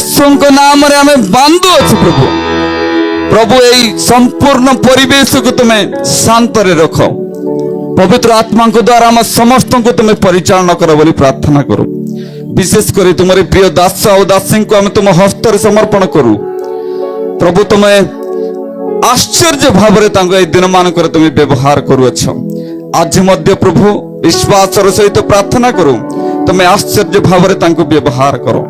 यीशु नाम रे आमे बांधु अच्छे प्रभु। प्रभु यही संपूर्ण परिवेश को तुम्हें शांत रे रखो। पवित्र आत्मा को द्वारा हम समस्त को तुम्हें परिचालन करो बोली प्रार्थना करो। विशेष कर तुम्हारे प्रिय दास और दासी को हम तुम हस्त समर्पण करूँ। प्रभु तुम्हें आश्चर्य भाव दिन मानक तुम्हें व्यवहार करुअछ। आज मध्य प्रभु विश्वास सहित प्रार्थना करूँ तुम्हें आश्चर्य भाव व्यवहार करो।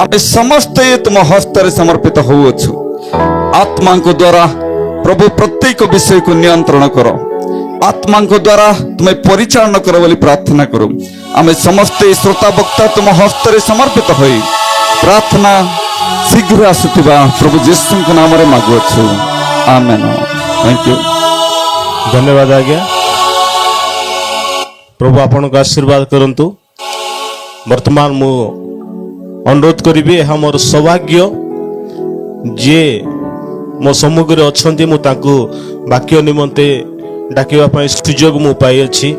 आम समस्त तुम हस्त समर्पित होउछु। आत्मा को द्वारा प्रभु प्रत्येक विषय को नियंत्रण करो। आत्मा को द्वारा तुम्हें परिचालन करो बोली प्रार्थना करूँ। आम समस्त श्रोता वक्ता तुम हस्त समर्पित हो प्रार्थना शीघ्र आसुवा प्रभु यीशु नाम रे मागुछु। आमेन। Thank you. धन्यवाद आज्ञा। प्रभु आपन को आशीर्वाद करंतु। वर्तमान मु अनुरोध करी यह मोर सौभाग्य जे मो सम्मुखें अच्छा मु वाक्य निमंते डाकिबा पई सुयोग मु पाई अछि।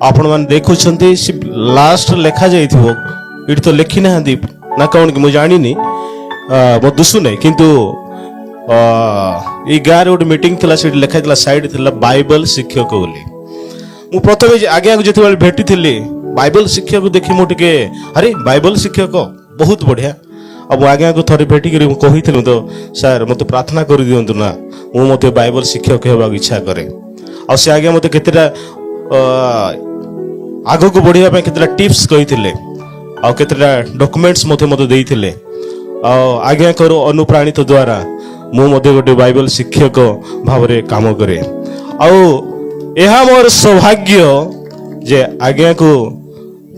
आपण मान देखुछंती लास्ट लेखा जाइथिबो इट तो लेखि ना ना कौन कि मु जानिनी मो दुसु नै किंतु ई गार गोटे मीटिंग थिला से लेखा थिला साइड थिला बाइबल शिक्षक बोली। मु प्रथमे आगे आगे जेते भेटी थिली बाइबल शिक्षक देखि मु टिके अरे बाइबल शिक्षक बहुत बढ़िया। अब आगे आगे थोड़े भेटी करी कही तो सर मत प्रार्थना कर दिंतु ना मु मत बाइबल शिक्षक होगा इच्छा करे। आ से आगे मत केतेटा आग को बढ़िया केतेटा टिप्स कही आ केतेटा डॉक्यूमेंट्स मते मते देइथिले। आ आगे करो अनुप्राणित द्वारा मु मते गोटे बाइबल शिक्षक भाव रे काम करे। आ यह मोर सौभाग्य जे आगे को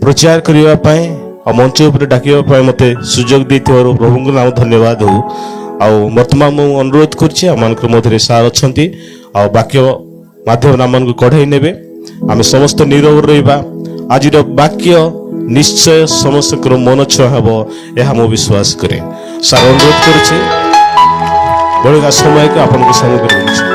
प्रचार करबा पई आ मंच ऊपर डाकिबा मते सुयोग देथिबारु प्रभु को नाम धन्यवाद हो। आ वर्तमान मु अनुरोध करछि आमानक मधरे सार अछंती आ वाक्य माध्यम नामन को कढाई नेबे। आमे समस्त निरव रहिबा। आज वाक्य निश्चय समस्त को मन छुआ हेबो यह मु विश्वास करे। सार अनुरोध करछि बड़का समय के आपन को संग करछि।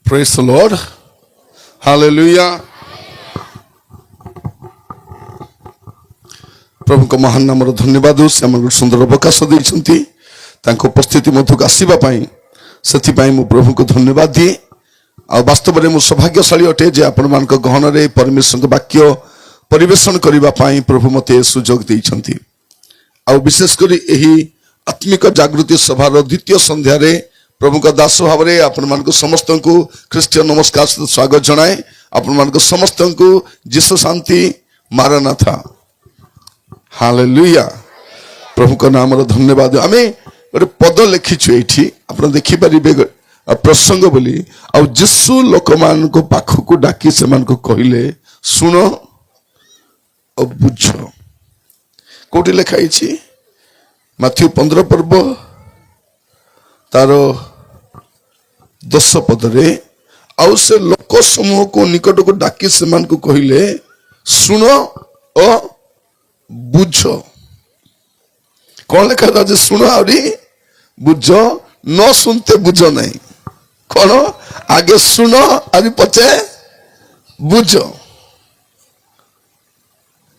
Praise the Lord. Hallelujah. प्रभु को महान नाम धन्यवाद से सुंदर अवकाश देइछंती तांको उपस्थिति मध्यक आसीबा पई सेति पई मु प्रभु को धन्यवाद दिए। आ वास्तव में मु सौभाग्यशाली अटे जे आपण मानक गहन रे परमेश्वर के वाक्य परिवेशन करबा पई प्रभु मते सुयोग देइछंती। आ विशेष करी एही आत्मिक जागृति सभा रो द्वितीय संध्या रे प्रभु का दास भाव में आपण मान समस्त को ख्रीष्टियन नमस्कार स्वागत जनाए। आपण मान समस्त को जीसु शांति मारनाथा। हालेलुया। प्रभु का नाम धन्यवाद। आमे गोटे पद लिखिछु एठी आपण देखि परिबे प्रसंग बोली आ जीसु लोक मान को पाख को डाकी से मान को कहिले सुन और बुझ। कोठी लिखाई छी माथ्यू 15 पर्व तारो 10 पदरे आउ से लोक समूह को निकट को डाकी से मान को कहिले सुन और बुझ। कौन लिखा था सुन और बुझ न सुनते बुझ नहीं। कौन आगे सुन और पचे बुझ।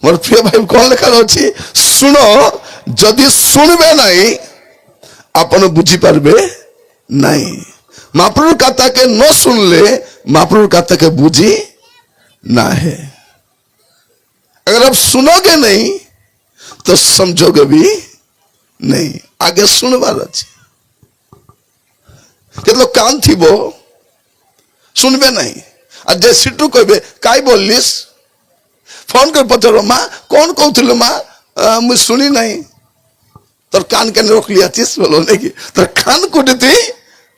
मोर प्रिय भाई कौन लिखा अच्छी सुन जदि सुनबे नहीं आपन बुझी पारबे नहीं। महाप्रभु कथा के न सुनले महाप्रभु कथा के बुझी ना है। अगर आप सुनोगे नहीं तो समझोगे भी नहीं। आगे सुनवार अच्छे केतलो कान थी वो सुनबे नहीं। आ जे सिटू कहबे काई बोलिस फोन कर पचारो माँ कौन कहथिलो माँ मुझे सुनी नहीं। तोर कान के रख लिया चीज बोलो नहीं कि तोर कान को देती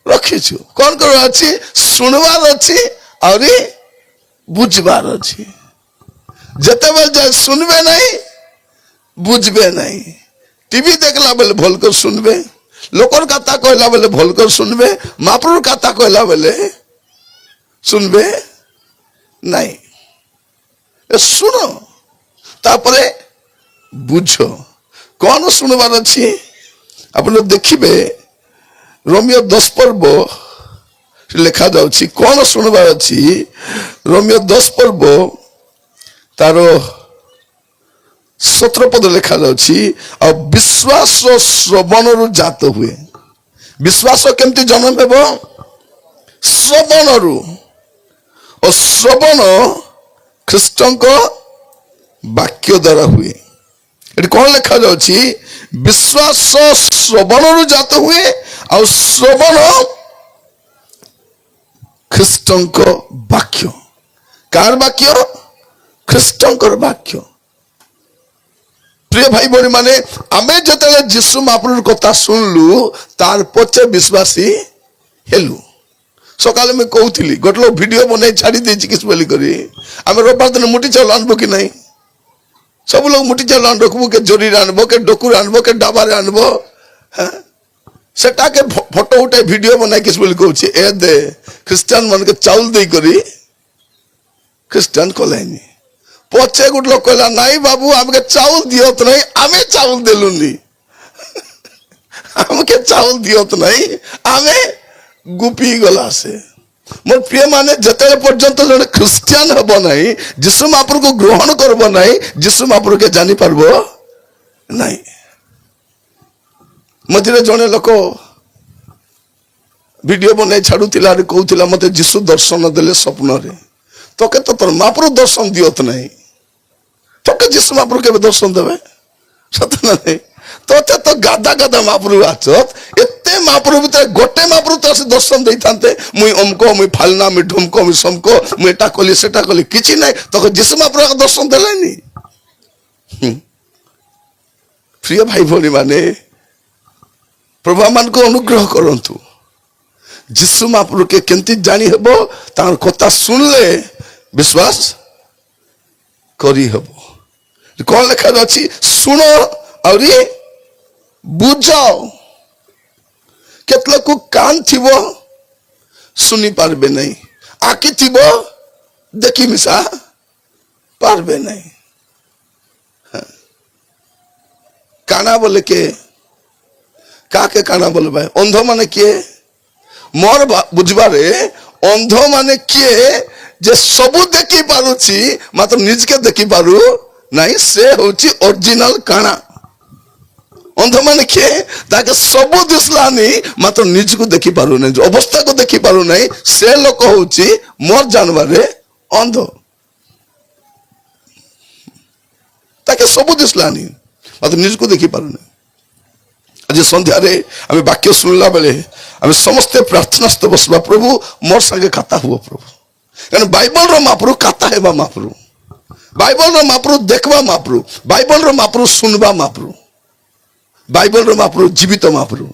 रखी छु। कौन करो अच्छी सुनवार अच्छी और बुझवार अच्छी। जते बेल जाए सुनबे नहीं बुझबे नहीं। टीवी देखला बेले भल कर सुनबे लोकर कथा कहला बेले भल कर सुनबे महाप्रभु कथा कहला बेले सुनबे नहीं। सुनो तापरे बुझ। कौन सुनवार अच्छी आप देखिए रोमियो 10 पर्व ଲେଖା ଯାଉଛି କଣ ଶୁଣିବାର ଅଛି ରୋମିଓ 10 ପର୍ବ ତାର 17 ପଦ ଲେଖା ଯାଉଛି ଆଉ ବିଶ୍ୱାସ ଶ୍ରବଣରୁ ଜାତ ହୁଏ। ବିଶ୍ୱାସ କେମିତି ଜନ୍ମ ହେବ? ଶ୍ରବଣରୁ। ଓ ଶ୍ରବଣ ଖ୍ରୀଷ୍ଟଙ୍କ ବାକ୍ୟ ଦ୍ୱାରା ହୁଏ। ଏଠି କଣ ଲେଖା ଯାଉଛି? ବିଶ୍ୱାସ ଶ୍ରବଣରୁ ଜାତ ହୁଏ ଆଉ ଶ୍ରବଣ ଖ୍ରୀଷ୍ଟଙ୍କ ବାକ୍ୟ। କାହାର ବାକ୍ୟ? ଖ୍ରୀଷ୍ଟଙ୍କର ବାକ୍ୟ। ପ୍ରିୟ ଭାଇ ଭଉଣୀ ମାନେ ଆମେ ଯେତେବେଳେ ଯୀଶୁ ମହାପ୍ରଭୁର କଥା ଶୁଣିଲୁ ତାର ପଛେ ବିଶ୍ୱାସୀ ହେଲୁ। ସକାଳେ ମୁଁ କହୁଥିଲି ଗୋଟେ ଲୋକ ଭିଡିଓ ବନେଇ ଛାଡି ଦେଇଛି କିଛି ବୋଲି କରି ଆମେ ରବିବାର ଦିନ ମୁଠି ଚାଉଳ ଆଣିବୁ କି ନାହିଁ? ସବୁ ଲୋକ ମୁଠି ଚାଉଳ ରଖିବୁ, କେ ଜରିରେ ଆଣିବ, କେ ଡକୁରେ ଆଣିବ, କେ ଡବାରେ ଆଣିବ। ସେଟାକେ ଫଟୋ ଉଠାଇ ଭିଡିଓ ବନାଇ କିଛି ବୋଲି କହୁଛି ଏ ଦେ ଖ୍ରୀଷ୍ଟିଆନ ମାନଙ୍କୁ ଚାଉଳ ଦେଇକରି ଖ୍ରୀଷ୍ଟିଆନ କଲେନି। ପଛେ ଗୋଟେ ଲୋକ କହିଲା ନାଇଁ ବାବୁ ଆମକେ ଚାଉଳ ଦିଅତ ନାହିଁ, ଆମେ ଚାଉଳ ଦେଲୁନି। ଆମକେ ଚାଉଳ ଦିଅତ ନାହିଁ, ଆମେ ଗୁପି ଗଲା ସେ। ମୋର ପ୍ରିୟ ମାନେ ଯେତେବେଳେ ପର୍ଯ୍ୟନ୍ତ ଜଣେ ଖ୍ରୀଷ୍ଟିଆନ ହେବ ନାହିଁ, ଯୀଶୁ ମହାପ୍ରଭୁକୁ ଗ୍ରହଣ କରିବ ନାହିଁ, ଯୀଶୁ ମହାପ୍ରଭୁକେ ଜାଣିପାରିବ ନାହିଁ। ମଝିରେ ଜଣେ ଲୋକ ଭିଡିଓ ବନେଇ ଛାଡୁଥିଲା କହୁଥିଲା ମତେ ଯୀଶୁ ଦର୍ଶନ ଦେଲେ ସ୍ୱପ୍ନରେ। তোকে তো তোর মহাপ্রভু দর্শন দিওত নাই, তোকে যিশু মহাপ্রভু কেবে দর্শন দেবে? সত না নাই? তোতে তো গাদা গাদা মহাপ্রভু আছত, এতে মহাপ্রভু ভিতরে গোটে মহাপ্রভু তো আসে দর্শন দেইথান্তে মুই অমক মুই ফালনা মুই ঢুমক মুই সমক মুই এটা কলি সেটা কলি কিছু নাই, তোকে যিশু মহাপ্রভু দর্শন দেলেনি। প্রিয় ভাই ভଉଣୀ ମାନେ প্রভু আমানକୁ অনুগ্রহ করন্তু। যিশু মহাপ্রভুকে কেমতি জানি হব? তার কথা শুনলে বিশ্বাস করি হব। কଣ লেখা ଅଛି? ଶୁଣ ଆହୁରି ବୁଝ। କେତେ ଲୋକ କାନ ଥିବ ଶୁଣି ପାରିବେ ନାହିଁ, ଆଖି ଥିବ ଦେଖି ମିଶା ପାରବେ ନାହିଁ। କାଣା ବୋଲେ କିଏ? କାକେ କାଣା ବୋଲେ ଭାଇ? ଅନ୍ଧ ମାନେ କିଏ? ମୋର ବୁଝିବାରେ ଅନ୍ଧ ମାନେ କିଏ? ଯେ ସବୁ ଦେଖି ପାରୁଛି ମାତ୍ର ନିଜକେ ଦେଖି ପାରୁ ନାହିଁ, ସେ ହଉଛି ଅରିଜିନାଲ କାଣା। ଅନ୍ଧ ମାନେ କିଏ? ତାକେ ସବୁ ଦିଶଲାନି ମାତ୍ର ନିଜକୁ ଦେଖି ପାରୁନାହିଁ, ଅବସ୍ଥାକୁ ଦେଖି ପାରୁନାହିଁ, ସେ ଲୋକ ହଉଛି ମୋର ଜାଣିବାରେ ଅନ୍ଧ। ତାକେ ସବୁ ଦିଶଲାନି ମାତ୍ର ନିଜକୁ ଦେଖି ପାରୁନାହିଁ। ଆଜି ସନ୍ଧ୍ୟାରେ ଆମେ ବାକ୍ୟ ଶୁଣିଲା ବେଳେ ଆମେ ସମସ୍ତେ ପ୍ରାର୍ଥନାସ୍ଥ ବସିବା, ପ୍ରଭୁ ମୋର ସାଙ୍ଗେ ଖାତା ହୁଅ ପ୍ରଭୁ। କାରଣ ବାଇବଲର ମହାପ୍ରଭୁ ଖାତା ହେବା ମହାପ୍ରଭୁ, ବାଇବଲର ମହାପ୍ରଭୁ ଦେଖବା ମହାପ୍ରଭୁ, ବାଇବଲର ମହାପ୍ରଭୁ ଶୁଣବା ମହାପ୍ରଭୁ, ବାଇବଲର ମହାପ୍ରଭୁ ଜୀବିତ ମହାପ୍ରଭୁ।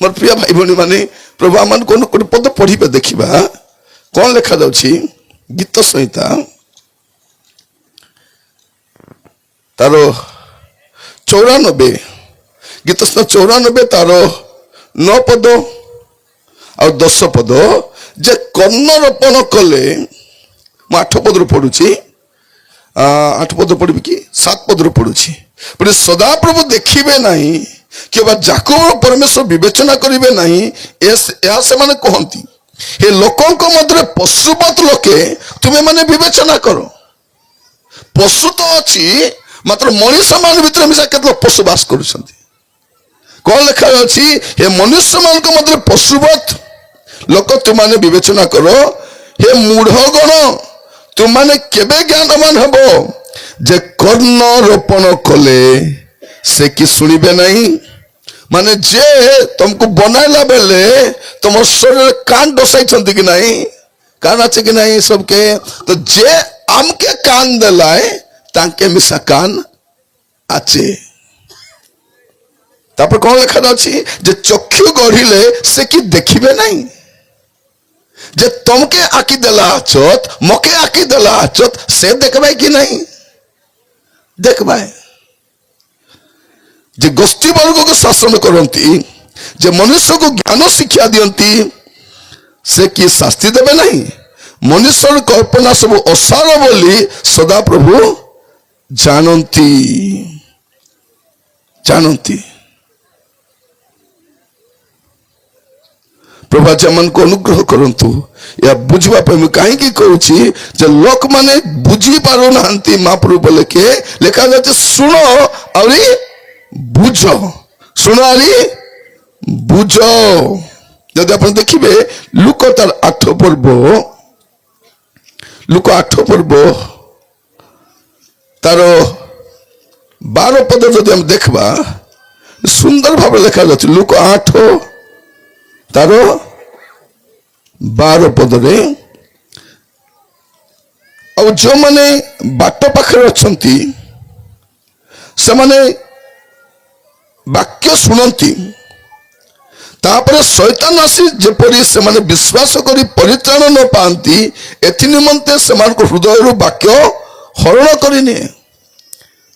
ମୋର ପ୍ରିୟ ଭାଇ ଭଉଣୀ ମାନେ ପ୍ରଭୁ ଆମମାନଙ୍କୁ ଗୋଟେ ପଦ ପଢିବେ, ଦେଖିବା କଣ ଲେଖା ଯାଉଛି। ଗୀତ ସଂହିତା ତାର 94, ଗୀତ ସଂହିତା 94 ତାର 9 ପଦ ଆଉ 10 ପଦ। ଯେ କର୍ଣ୍ଣ ରୋପଣ କଲେ, ମୁଁ 8 ପଦରୁ ପଢୁଛି, 8 ପଦ ପଢିବି କି 7 ପଦରୁ ପଢୁଛି। ସଦାପ୍ରଭୁ ଦେଖିବେ ନାହିଁ କିମ୍ବା ଯାକୋବର ପରମେଶ୍ୱର ବିବେଚନା କରିବେ ନାହିଁ, ଏହା ସେମାନେ କହନ୍ତି। ଏ ଲୋକଙ୍କ ମଧ୍ୟରେ ପଶୁବତ ଲୋକେ ତୁମେ ମାନେ ବିବେଚନା କର। ପଶୁ ତ ଅଛି ମାତ୍ର ମଣିଷ ମାନ ଭିତରେ ମିଶା କେତେ ପଶୁ ବାସ କରୁଛନ୍ତି। କଣ ଲେଖା ଅଛି? ଏ ମନୁଷ୍ୟ ମାନଙ୍କ ମଧ୍ୟରେ ପଶୁବତ ଲୋକ ତୁମାନେ ବିବେଚନା କର। ହେ ମୂଢ ଗଣ, ତୁମାନେ କେବେ ଜ୍ଞାନମାନ ହେବ? ଯେ କର୍ଣ୍ଣ ରୋପଣ କଲେ ସେ କି ଶୁଣିବେ ନାହିଁ? ମାନେ ଯେ ତମକୁ ବନାଇଲା ବେଲେ ତମ ଶରୀରରେ କାନ ଡସାଇଛନ୍ତି କି ନାହିଁ? କାନ ଅଛି କି ନାହିଁ ସବକେ? ତ ଯେ ଆମକେ କାନ ଦେଲାଏ ତାଙ୍କେ ମିଶା କାନ আছে। তারপর কোন লেখা আছে? যে চক্ষু গড়িলে সে কি দেখিবে নাই? যে তোমাকে আঁকি দেলা আচত, মকে আঁকি দেলা আচত, সে দেখবাই কি নাই? দেখবাই। যে গোষ্ঠী বর্গকে শাসন করନ୍ତି, যে মনুষ্যକୁ জ্ঞাନ শিକ୍ଷା দিଅନ୍ତି, সে কি শাস্তি দেবে নাই? মনুষ্যর কল্পনা সব অসার বলি সদাপ্রভু জানନ୍ତି। জানନ୍ତି। प्रभु आज को अनुग्रह करंतु या बुझवा पे कहीं कहूँ जे लोक माने बुझी पारु नांती महाप्रभु बोले के लेखा जाते सुनो और बुझ सुनो और बुझ जदि आप देखिए लुक तार 8 पर्व लुक 8 पर्व तार 12 पद जदि हम देखबा सुंदर भाव लिखा जाए लुक 8 तार 12 पदरे और जो माने बाट पाखे अच्छी से माने वाक्य शुणती तापर शैतान आसी जेपरी से माने विश्वास करी परित्राण न पाती एथि निमंते से हृदय वाक्य हरण करने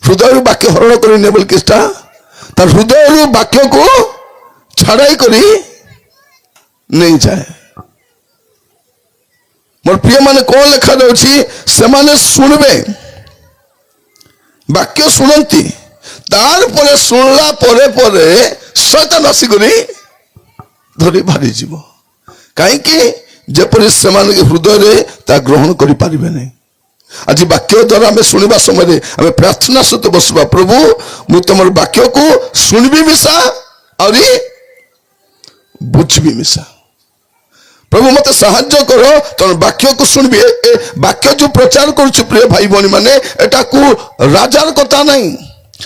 हृदय वाक्य हरण करने बोल किसटा तार हृदय वाक्य को छड़ाई करी नहीं जाए मोर प्रिय माने कौन लिखा जाए शुणवे वाक्य शुणती तार परे शुणला परे परे शैतान आसिक धरी भारी जीव कहीं जेपरी से हृदय रे ता ग्रहण करि पारिबे नहीं आज वाक्य द्वारा आम शुणा समय आम प्रार्थना सहित बसवा प्रभु मु तुम वाक्य को शुणबी मिशा और बुझबी मिशा प्रभु मत साहाय्य कर तुम वाक्य को शुणबी वाक्य जो प्रचार करुछु प्रिय भाई भौणी माने एटा को राजार कथा नहीं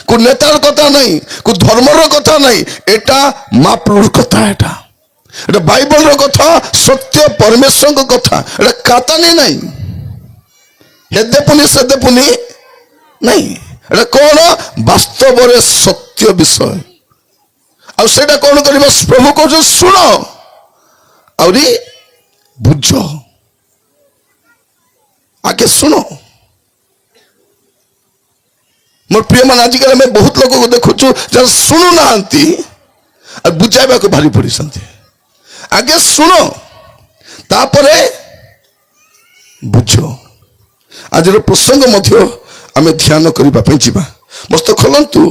को नेतार कथा नहीं को धर्मर कथा नहीं एटा महाप्रभुर कथा एटा एटा बाइबल रो कथा सत्य परमेश्वर को कथा एटा कातानी नहीं हेदे पुनी सदे पुनी नहीं एटा कौन वास्तव रे सत्य विषय और सेटा कौन करबा प्रभु को जो सुनो और बुझ आगे सुनो मोर प्रिय मान आजिकल मैं बहुत लोग को देखुचु जब शुणु ना और बुझाइबा को भारी पड़ी आगे शुणो तापरे बुझ आज प्रसंग मध्य आम ध्यान करने जा मस्त खोलतु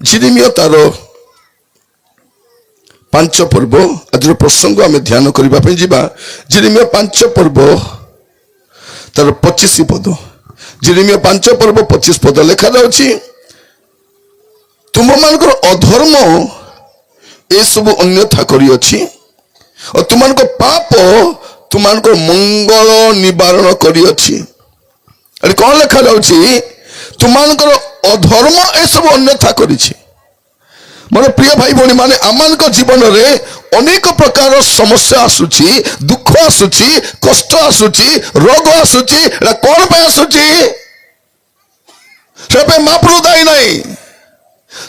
झिरिमिया तार 5 पर्व आज प्रसंग आम ध्यान करने जा झिरिमिया 5 पर्व तार 25 पद झिरिमिया 5 पर्व 25 पद लिखा जाउछि तुम मानकर अधर्म ए सब अन्यथा करियछि और तुमको पाप तुमको मंगल निवारण करियछि अरे कौन लिखा जाउछि तुमको अधर्म ए सब अन्यथा करिछि मोर प्रिय भाई भौणी माने आमान जीवन रे अनेक प्रकार समस्या आसुची दुख आसुची कष्ट आसुची रोग आसुची कौन पे आसुची से महाप्रभु दायी नहीं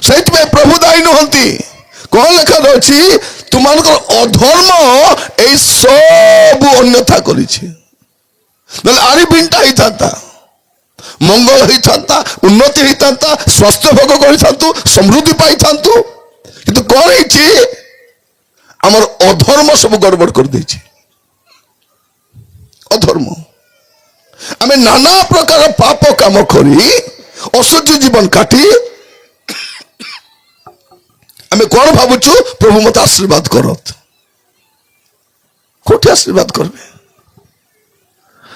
से प्रभु दायी नुहंती कौन लिखा जाउछि तुमको अधर्म ए सब अन्यथा करिछि नले आरी बिंटा ही था मंगल होता उन्नति होता स्वास्थ्य भोग कर समृद्धि पाई था किंतु कौन आमर अधर्म सब गड़बड़ कर दे अधर्म आम नाना प्रकार पाप काम करी असह्य जीवन काटी आम कौन भावुचु प्रभु मत आशीर्वाद करत कोठी आशीर्वाद करबे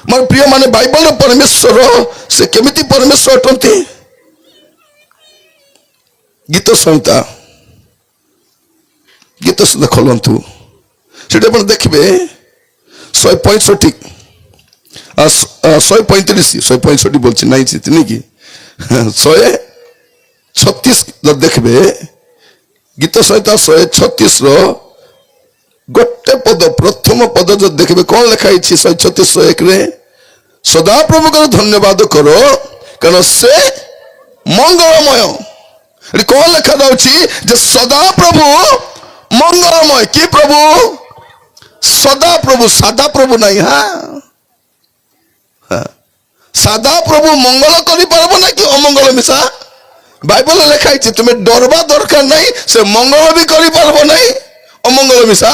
मोर प्रिय माने बाइबल परमेश्वर से केमिति परमेश्वर अटंती गीत संहिता खोलतु से देखिए 165 135 बोलছি नहीं नहीं कि 136 देखिए गीत संहिता 136 गोटे पद प्रथम पद जो देखिए कौन लिखाई 136 1 रे सदा प्रभु को धन्यवाद करो कारण से मंगलमय कौन लिखा जाउछि सदा प्रभु मंगलमय कि प्रभु सदा प्रभु सादा प्रभु नहीं हाँ सादा प्रभु मंगल करि पारबो ना कि अमंगल मिसा बाइबल लिखाई तुम्हें डरवा दरकार नहीं से मंगल भी करि पारबो नहीं अमंगल मिसा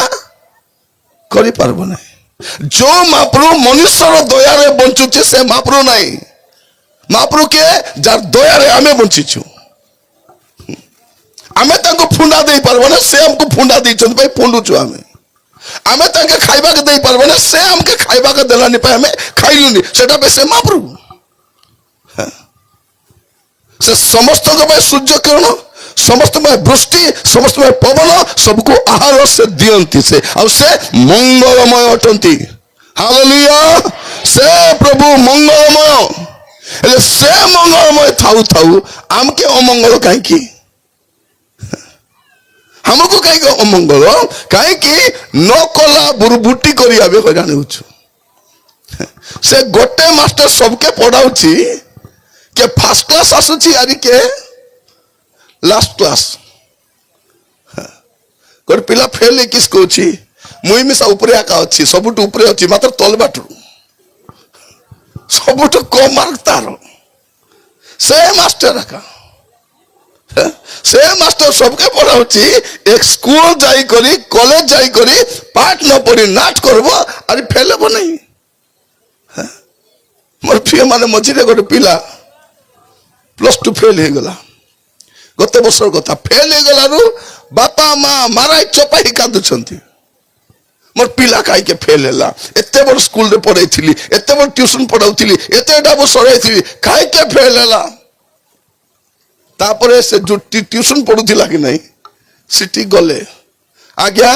करि पारबो नहीं जो महाप्रभु मनुष्यर दया रे बंचुचे से महाप्रभु नहीं महाप्रभु के जार दया रे आमे बंचिछु आमे ताको फुंडा दे पारबो ना से हमको फुंडा दैछन भाई फुंडुछु आमे आमे ताके खाइबा के देई परबे ना से हमके खाइबा के देलानी पे हमें खाइलुनी सेटा पे से महाप्रभु से समस्त को सूर्य किरण समस्त में वृष्टि समस्त में पवन सबको आहार से दियंती से और से मंगलमय अटंती हालेलुया से प्रभु मंगलमय हेले से मंगलमय थाउ थाउ आमके अमंगल काहे की हमको काहे की अमंगल काहे की न कला बुरबुटी करी आबे हो जाने उछु से गोटे मास्टर सबके पढ़ाउची के फर्स्ट क्लास आसुची आरी के लास्ट क्लास गोटे पिला फेल किस कहूची मुई मिसा उपरे आका अच्छी सबुठ उपरे अच्छी मात्र तल बाटू सबुठ कम मार्क तार से मास्टर आका से मास्टर सबके पढ़ाउची एक स्कूल जाई करी कॉलेज जाई करी पाठ न पढ़ी नाच करबो अरे फेल हो नहीं मोर प्रिय माने मझिरे गोटे पिला +2 फेल हो गला गत वर्षर कथा फेल हो गलारू बापा माँ मारा चपाई कांदुछंती मोर पिला काई के फेल हैला एते बड़ स्कूल रे पढ़ाइथिली एते बड़ ट्यूशन पढ़ाउथिली एतेटा वर्ष रहिथिली काई के फेल हैला तापरे से जो ट्यूशन पढ़ुथिला कि नहीं सिटी गले आज्ञा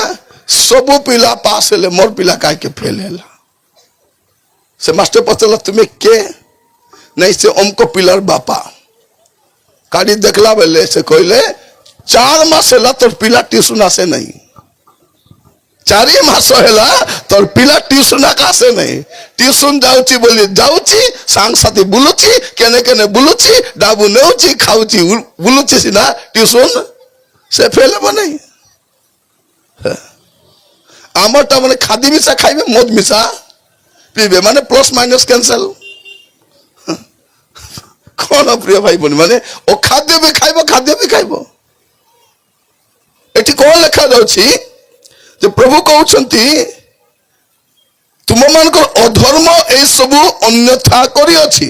सब पिला पास हेले मोर पिला काई के फेल हैला से मास्टर पचला तुम्हें के नहीं से हमको पिलार बापा काड़ी देखला बेले से कहले 4 मास हैला तोर पिला ट्यूशन आसे नहीं 4 मास हैला तोर पिला ट्यूशन आसे नहीं ट्यूशन जाउची बोली जाउची सांग साथी बुलुची केने केने बुलुची डाबू नेउची खाउची बुलुची सिना ट्यूशन से फेल हो नहीं आमरटा माने खादी मिसा खाइबे मद मिसा पीबे माने प्लस माइनस कैंसल कौन प्रिय भाई बनी माने ओ खाद्य भी खाइबो एठी कौन लिखा जाउची जे प्रभु कहउछंती तुम मानकर अधर्म ए सब अन्यथा करी अछि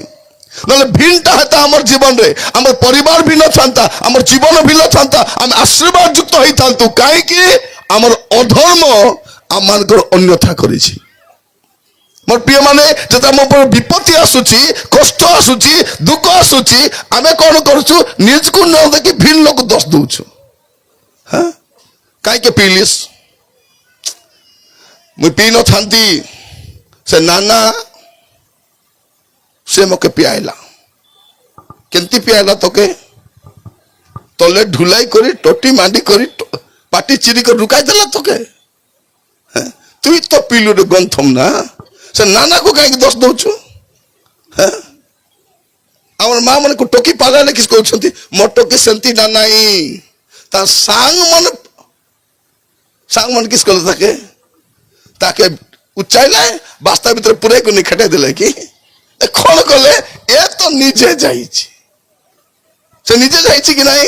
नले भिन्नता हेता हमर जीवन रे हमर परिवार भिन्न थांता हमर जीवन भिन्न थांता हम आशीर्वाद युक्त होई थांतु काहे कि हमर अधर्म हम मानकर अन्यथा करी छी मोर प्रिय माने जत हम ऊपर विपत्ति आसुची कष्ट आसुची दुख आसुची आमे कोन करछु निज को न देखि भिन्न लोक दोष दउछु हां काई के पीलिस मु पी न थांती से नाना से मके पियाइला केंती पियाइला तोके तले ढुलाई करी टोटी मांडी करी पाटी चिरी कर रुकाई देला तोके तुई तो पीलु रे गंथम ना से नाना को कहीं दोष दउछु हमर मां मन को टोकी पाला ने किस कहउछंती मोटो के संती नानाई ता सांग मन किस कहल ताके ताके उच्चाइला बास्ता भीतर पूरे को निखटे देले कि कोन कहले ए तो निजे जाईछि से निजे जाईछि कि नहीं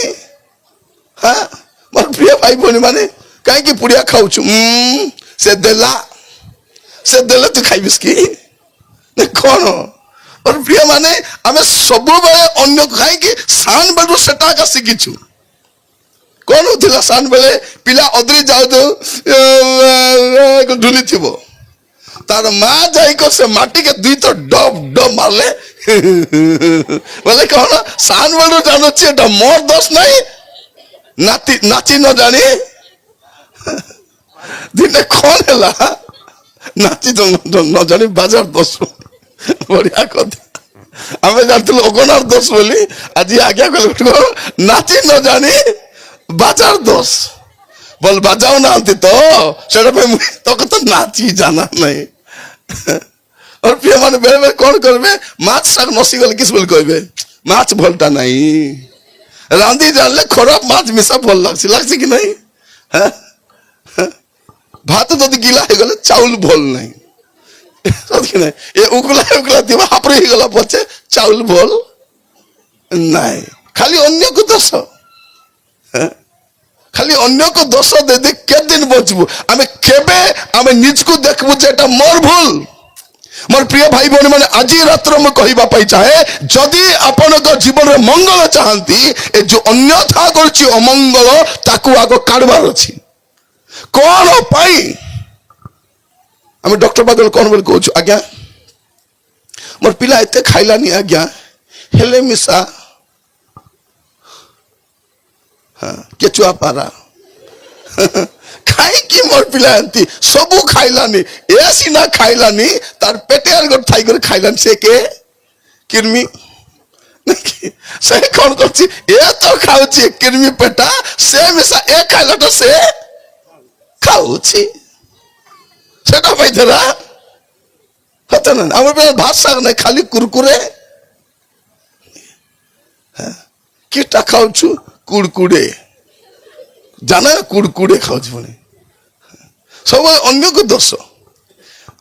हां मोर प्रिय भाई बनी माने काहे कि पुड़िया खाउछु से देला तू खाइबिस कि ने कौन और प्रिय माने आमे सब बेले अन्य खाई कि सान बेलु सेटा का सिखिछु कौन होतिला सान बेले पिला अदरी जाउ तो ढुली थिबो तार मां जाई को से माटी के दुई तो डब डब मारले बोले कौन सान बेलु जानो छी एटा मोर दोष नहीं नाची न जानी दिने कौन हैला नाची तो न जानी बाजार दोष बढ़िया कथा हमें जानते अगनार दोष बोली आज आज्ञा को नाची न जानी बाजार दोष बोल बाजाओ ना तो तो तो नाची जाना नहीं और प्रिय माने बेले बेले कौन करबे माछ साग नसी गले किस बोल कहबे माछ भलता नहीं रांधी जानले खराब माछ मिसा भल लागसी कि नहीं भात जदि गिला हो गले चाउल भल नहीं सत नहीं ये उगला दिवा हापरे ही गला पछे चाउल भल नहीं खाली अन्य को दोष खाली अन्य को दोष दे दे के दिन बचबू आमे केबे आमे निज को देखबू जे एटा मोर भूल मोर प्रिय भाई बहन माने आज रात्र में कहबा पाई चाहे जदि अपन को जीवन रे मंगल चाहंती ए जो अन्यथा करछि अमंगल ताकू आगो काढबार अछि कौन पाई আমি ডক্টর বাদল কোন বলে কହୁଛୁ আজ্ঞା মোর পিলা এতে খাইলানি আজ্ঞା হেলে মিশা কেচুଆ ପାରା ଖାଇକି ମୋର ପିଲା ଏମିତି ସବୁ ଖାଇଲାନି ଏ ସିନା ଖାଇଲାନି ତାର ପେଟେ ଆର ଗୋଟେ ଥାଇ କରି ଖାଇଲାନି ସେ କେ କିର୍ମି ସେ କଣ କରୁଛି ଏ ତ ଖାଉଛି କିର୍ମି ପେଟା ସେ ମିଶା ଏ ଖାଇଲାଟା ସେ ଖାଉଛି সেটা পাইছে না হতে না আমার পেয়ে ভাত শাক নাই খালি কুরকুরে কিটা খাওছু কুড়কুড়ে জানা কুড়কুড়ে খাওছি মানে সবাই অন্যকে দোষ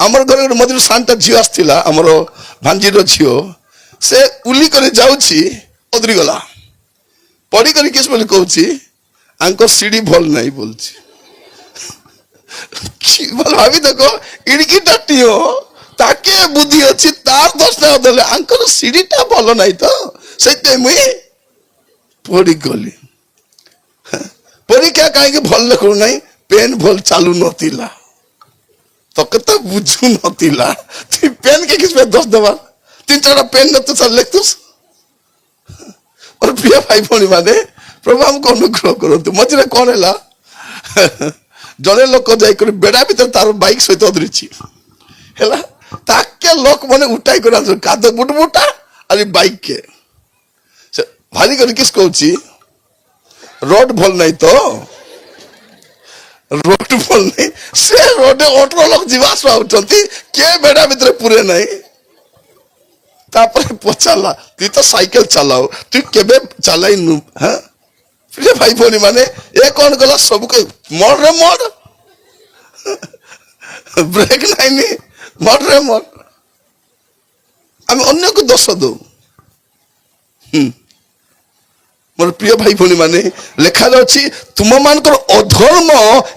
আমার ঘরে ଗୋଟେ ମଝିରେ ସାନଟା ଝିଅ ଆସିଥିଲା ଆମର ଭାଞ୍ଜିର ଝିଅ ସେ ଉଲି କରି ଯାଉଛି ଅଦରି ଗଲା ପଡି କରି କିସ୍ ବୋଲି କହୁଛି ଆଙ୍କ ସିଡି ଭଲ ନାହିଁ ବୋଲଛି ভাবি দেখো ইড়কিটা টিও তাকে বুদ্ধি ଅଛି তার দোষটা দেলে আঙ্কর সিডিটা ভালো নাই তো সেইটাই মুই পড়ি গলি পরীক্ষা কাইকে ভাল লেখু নাই পেন ভাল চালু নতিলা তোকে তো বুঝু নতিলা তুই পেন কে কিস দোষ দেবা তিন চারটা পেন নতো চাল লেখতুস ওর প্রিয় ভাই ভଉଣୀ ମାନେ প্রভু ଆମକୁ ଅନୁଗ୍ରହ କରନ୍ତୁ ମଝିରେ କଣ ହେଲା ଜଣେ ଲୋକ ଯାଇକରି ବେଡା ଭିତରେ ତାର ବାଇକ ସହିତ ଅଦରିଛି ହେଲା ତାକେ ଲୋକ ମାନେ ଉଠାଇ କରି ଆସ କାଦ ବୁଟବୁଟା ଆରେ ବାଇକ କେ ସେ ଭାରି କରି କିସ୍ କହୁଛି ରୋଡ ଭଲ ନାହିଁ ତ ରୋଡ ଭଲ ନାହିଁ ସେ ରୋଡେ ଅଟୋ ଲୋକ ଯିବା ଆସିବା ହଉଛନ୍ତି କିଏ ବେଡା ଭିତରେ ପୁରେ ନାହିଁ ତାପରେ ପଚାରିଲା ତୁଇ ତ ସାଇକେଲ ଚଲାଉ ତୁଇ କେବେ ଚଲାଇନୁ ହଁ ପ୍ରିୟ ଭାଇ ଭଉଣୀ ମାନେ ଏ କଣ କଲା ସବୁ ମୋଡ ରେ ମୋଡ ବ୍ରେକ୍ ନାଇନି ମୋଡ ରେ ମୋଡ ଆମେ ଅନ୍ୟକୁ ଦୋଷ ଦଉ ମୋର ପ୍ରିୟ ଭାଇ ଭଉଣୀ ମାନେ ଲେଖାଯାଉଛି ତୁମମାନଙ୍କର ଅଧର୍ମ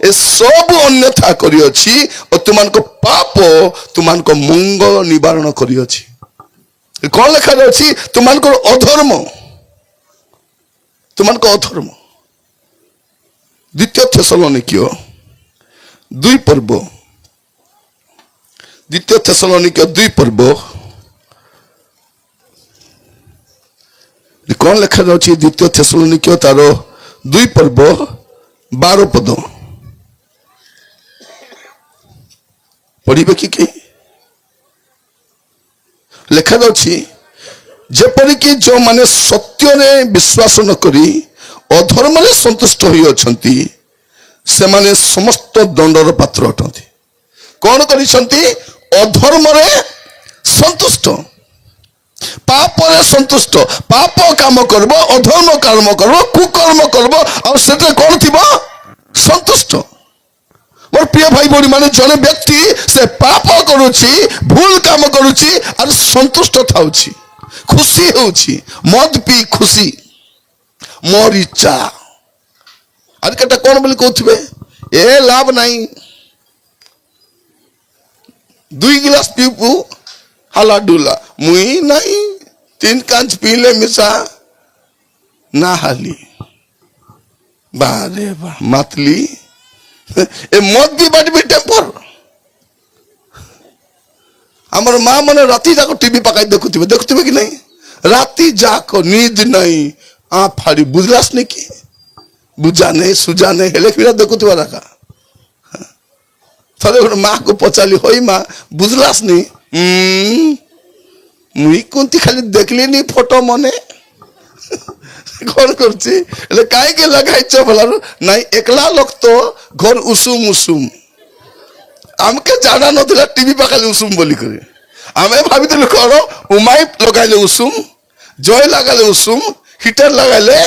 ଏ ସବୁ ଅନ୍ୟଥା କରିଅଛି ଓ ତୁମମାନଙ୍କ ପାପ ତୁମମାନଙ୍କ ମଙ୍ଗଳ ନିବାରଣ କରିଅଛି କଣ ଲେଖାଯାଉଛି ତୁମମାନଙ୍କର ଅଧର୍ମ ତୁମମାନଙ୍କ ଅଧର୍ମ ଦ୍ୱିତୀୟ ଥେସଲୋନିକୀୟ 2 ପର୍ବ ଦ୍ୱିତୀୟ ଥେସଲୋନିକୀୟ 2 ପର୍ବ କଣ ଲେଖାଯାଉଛି ଦ୍ୱିତୀୟ ଥେସଲୋନିକୀୟ ତାର 2 ପର୍ବ 12 ପଦ ପଢିବେ କି ଲେଖାଯାଉଛି ଯେପରିକି ଯେଉଁମାନେ ସତ୍ୟରେ ବିଶ୍ୱାସ ନ କରି ଅଧର୍ମରେ ସନ୍ତୁଷ୍ଟ ହୋଇଅଛନ୍ତି ସେମାନେ ସମସ୍ତ ଦଣ୍ଡର ପାତ୍ର ଅଟନ୍ତି କଣ କରିଛନ୍ତି ଅଧର୍ମରେ ସନ୍ତୁଷ୍ଟ ପାପରେ ସନ୍ତୁଷ୍ଟ ପାପ କାମ କରିବ ଅଧର୍ମ କର୍ମ କରିବ କୁକର୍ମ କରିବ ଆଉ ସେଥିରେ କଣ ଥିବ ସନ୍ତୁଷ୍ଟ ମୋର ପ୍ରିୟ ଭାଇ ଭଉଣୀ ମାନେ ଜଣେ ବ୍ୟକ୍ତି ସେ ପାପ କରୁଛି ଭୁଲ କାମ କରୁଛି ଆଉ ସନ୍ତୁଷ୍ଟ ଥାଉଛି ଖୁସି ହେଉଛି ମଦ ପିଇ ଖୁସି ମୋର ଇଚ୍ଛା ଆଜି କେଟା କଣ ବୋଲି କହୁଥିବେ ଏ ଲାଭ ନାହିଁ 2 ଗିଲାସ ପିଇବୁ ହାଲା ଡୁଲା ମୁଇ ନାହିଁ 3 କାଞ୍ଚ ପିଇଲେ ମିଶା ନା ହାଲି ବାରେ ବା ମାତଲି ଏ ମଦ ବି ବାଟ ବି টেম্পর আমার মা মানে রাতি যাক টিভি পাকাই দেখুথিবে কি নাই রাতি যাক নিদ নাই আ ফাড়ি বুঝলাস নাকি বুঝা নেই সুজা নেই হেলে ফিরা দেখুথিবা রাখা থরে ওর মা কো পচালি হই মা বুঝলাস নি মুই কোনটি খালি দেখলি নি ফটো মনে কোন করছি এলে কাইকে লাগাইছ বলার নাই একলা লোক তো ঘর উসুম উসুম আমাকে জানা নথিলা টিভি পাকালে উসুম বলি করে আমি ভাবিଥିଲି কଣ উমাই লগাইলে উসুম জয় লাগালে উসুম হিটার লাগাইলে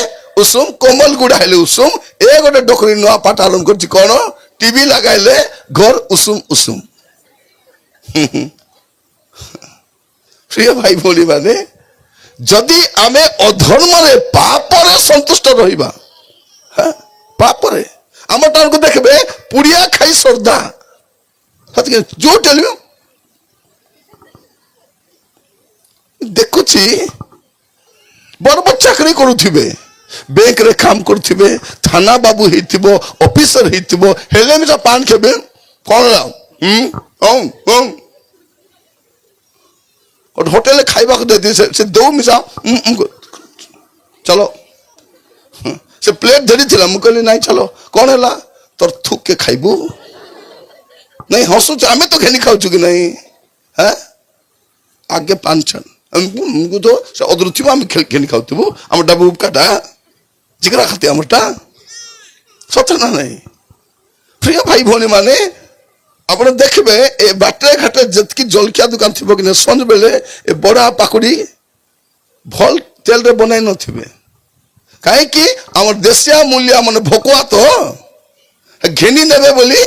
উসুম কোমল গুড়া হেলে উসুম এ গোটে ডকরি নয়া পাঠ আরম্ভ করছি কଣ টিভি লাগাইলে ঘর উসুম উসুম প্রিয় ভাই ভଉଣୀ ମାନେ যদি ଆମେ ଅଧର୍ମରେ ପାପରେ ସନ୍ତୁଷ୍ଟ ରହିବା ପାପରେ ଆମ ଟାକୁ ଦେଖିବେ ପୁଡ଼ିଆ ଖାଇ ଶ୍ରଦ୍ଧା ଯୋଉ ଟେଲିଭ ଦେଖୁଛି ବଡ ବଡ ଚାকরি କରୁଥିବେ ବ୍ୟାଙ୍କରେ କାମ କରୁଥିବେ ଥାନା ବାବୁ ହେଇଥିବ ଅଫିସର ହେଇଥିବ ହେଲେ ବି ପାନ କେବେ କଣ ଗୋଟେ ହୋଟେଲରେ ଖାଇବାକୁ ଦେଇଦିଏ ସେ ଦଉ ମିଶା ଚଲୋ ସେ ପ୍ଲେଟ ଧରିଥିଲା ମୁଁ କହିଲି ନାଇଁ ଚାଲ କଣ ହେଲା ତୋର ଥୁକେ ଖାଇବୁ ନାଇଁ ହସୁଛୁ ଆମେ ତ ଘେନି ଖାଉଛୁ କି ନାଇଁ হ্যাঁ ଆଗେ ପାଞ୍ଚ ଆମକୁ ତ ସେ ଅଦରୁ ଥିବ ଆମେ ଘେନି ଖାଉଥିବୁ ଆମ ଡାବୁ କାଟା ଜିଗରା ଖାତେ ଆମରଟା ସତ ନା ନାଇଁ ପ୍ରିୟ ଭାଇ ଭଉଣୀ ମାନେ ଆପଣ ଦେଖିବେ ଏ ବାଟରେ ଘାଟରେ ଯେତିକି ଜଳଖିଆ ଦୋକାନ ଥିବ କି ନା ସଞ୍ଜ ବେଳେ ଏ ବରା ପାକୁଡି ଭଲ ତେଲରେ ବନାଇ ନଥିବେ କାହିଁକି ଆମର ଦେଶିଆ ମୂଲ୍ୟ ମାନେ ଭକୁଆ ତ ଘେନି ନେବେ ବୋଲି